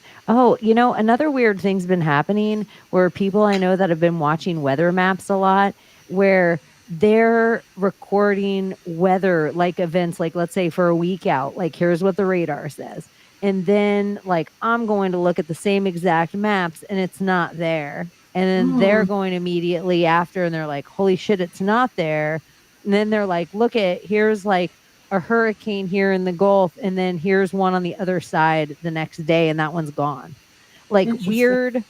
another weird thing's been happening where people I know that have been watching weather maps a lot, where they're recording weather like events, like let's say for a week out, like here's what the radar says. And then like I'm going to look at the same exact maps and it's not there. And then they're going immediately after and they're like, holy shit, it's not there. And then they're like, look here's like a hurricane here in the Gulf, and then here's one on the other side the next day, and that one's gone. Like weird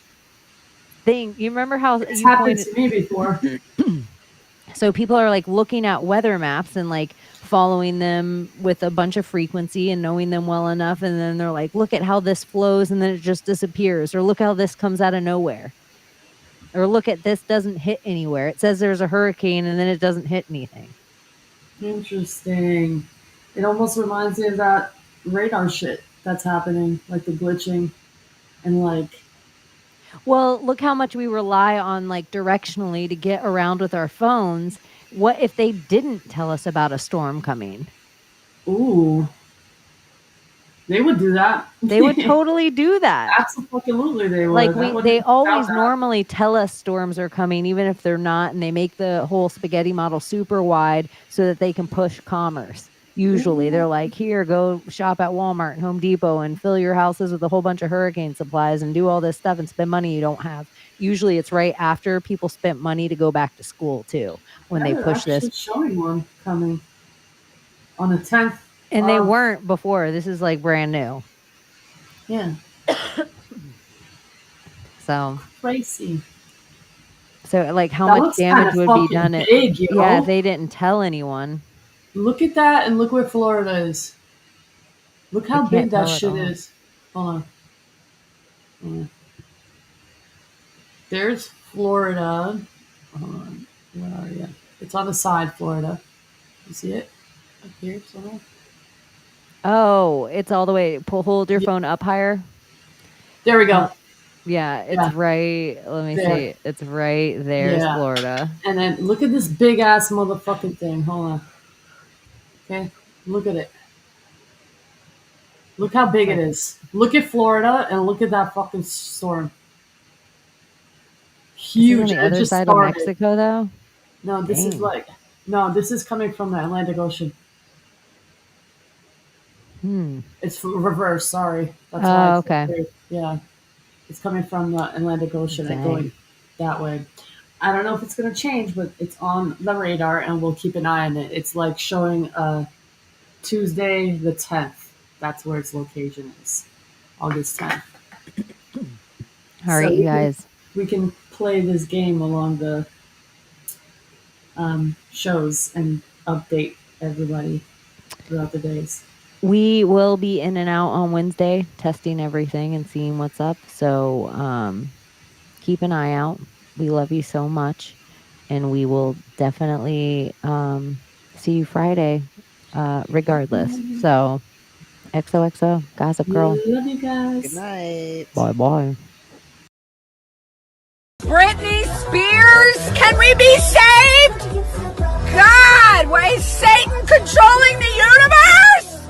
thing. You remember how it's you happened pointed to me before. So people are like looking at weather maps and like following them with a bunch of frequency and knowing them well enough, and then they're like, look at how this flows and then it just disappears, or look how this comes out of nowhere, or look at this doesn't hit anywhere. It says there's a hurricane and then it doesn't hit anything. Interesting. It almost reminds me of that radar shit that's happening, like the glitching and like. Well, look how much we rely on like directionally to get around with our phones. What if they didn't tell us about a storm coming? Ooh. They would do that. They would totally do that. Absolutely, they would. Like they always normally tell us storms are coming, even if they're not, and they make the whole spaghetti model super wide so that they can push commerce. Usually they're like, here, go shop at Walmart and Home Depot and fill your houses with a whole bunch of hurricane supplies and do all this stuff and spend money you don't have. Usually it's right after people spent money to go back to school too, when they push this. Showing one coming on the 10th. And they weren't before. This is like brand new. Yeah. So crazy. So like how much damage would be done if they didn't tell anyone. Look at that and look where Florida is. Look how big that shit is. Hold on. There's Florida. Hold on. Where are you? It's on the side, Florida. You see it? Up here somewhere? Oh, it's all the way. Hold your phone up higher. There we go. Yeah, it's right. Let me see. It's right there's Florida. And then look at this big ass motherfucking thing. Hold on. Okay, look at it. Look how big it is. Look at Florida and look at that fucking storm. Huge. This is on the other side of Mexico, though. No, this is like this is coming from the Atlantic Ocean. It's reverse. Sorry. That's why. Okay. Yeah, it's coming from the Atlantic Ocean and going that way. I don't know if it's going to change, but it's on the radar and we'll keep an eye on it. It's like showing Tuesday the 10th. That's where its location is. August 10th. All right, you guys. We can play this game along the shows and update everybody throughout the days. We will be in and out on Wednesday, testing everything and seeing what's up. So keep an eye out. We love you so much. And we will definitely see you Friday, regardless. So, XOXO, Gossip Girl. Love you guys. Good night. Bye-bye. Britney Spears, can we be saved? God, why is Satan controlling the universe?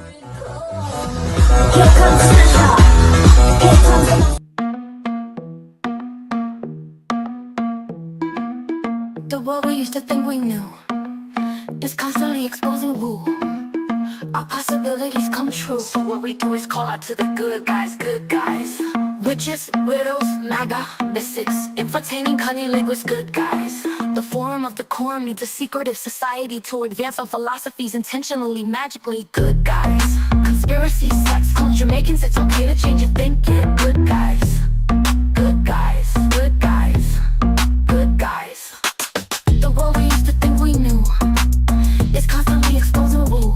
Here comes Santa. Here comes the world we used to think we knew is constantly exposing who our possibilities come true. So what we do is call out to the good guys, good guys. Witches, widows, MAGA, mystics, infiltrating cunning linguists, good guys. The forum of the quorum needs a secretive society to advance our philosophies intentionally, magically, good guys. Conspiracy, sex, culture, making it's okay to change your thinking, good guys. Good guys, good guys, good guys. The world we used to think we knew is constantly exposing woo.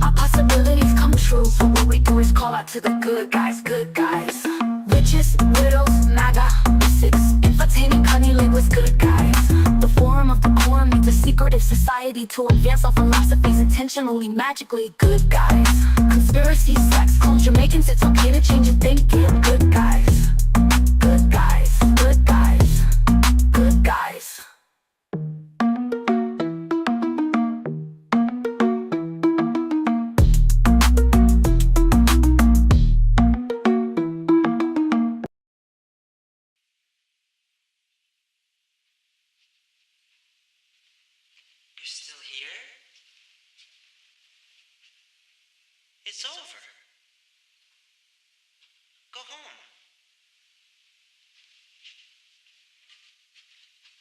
Our possibilities come true, so what we do is call out to the good guys, good guys. Witches, widows, MAGA, mystics, infiltrating cunning linguists, good guys. The forum of the quorum needs a secretive society to advance our philosophies intentionally, magically, good guys. Conspiracy, sex, culture, making it's okay to change your thinking, good guys. Good guys, good guys, good guys. You're still here? It's over.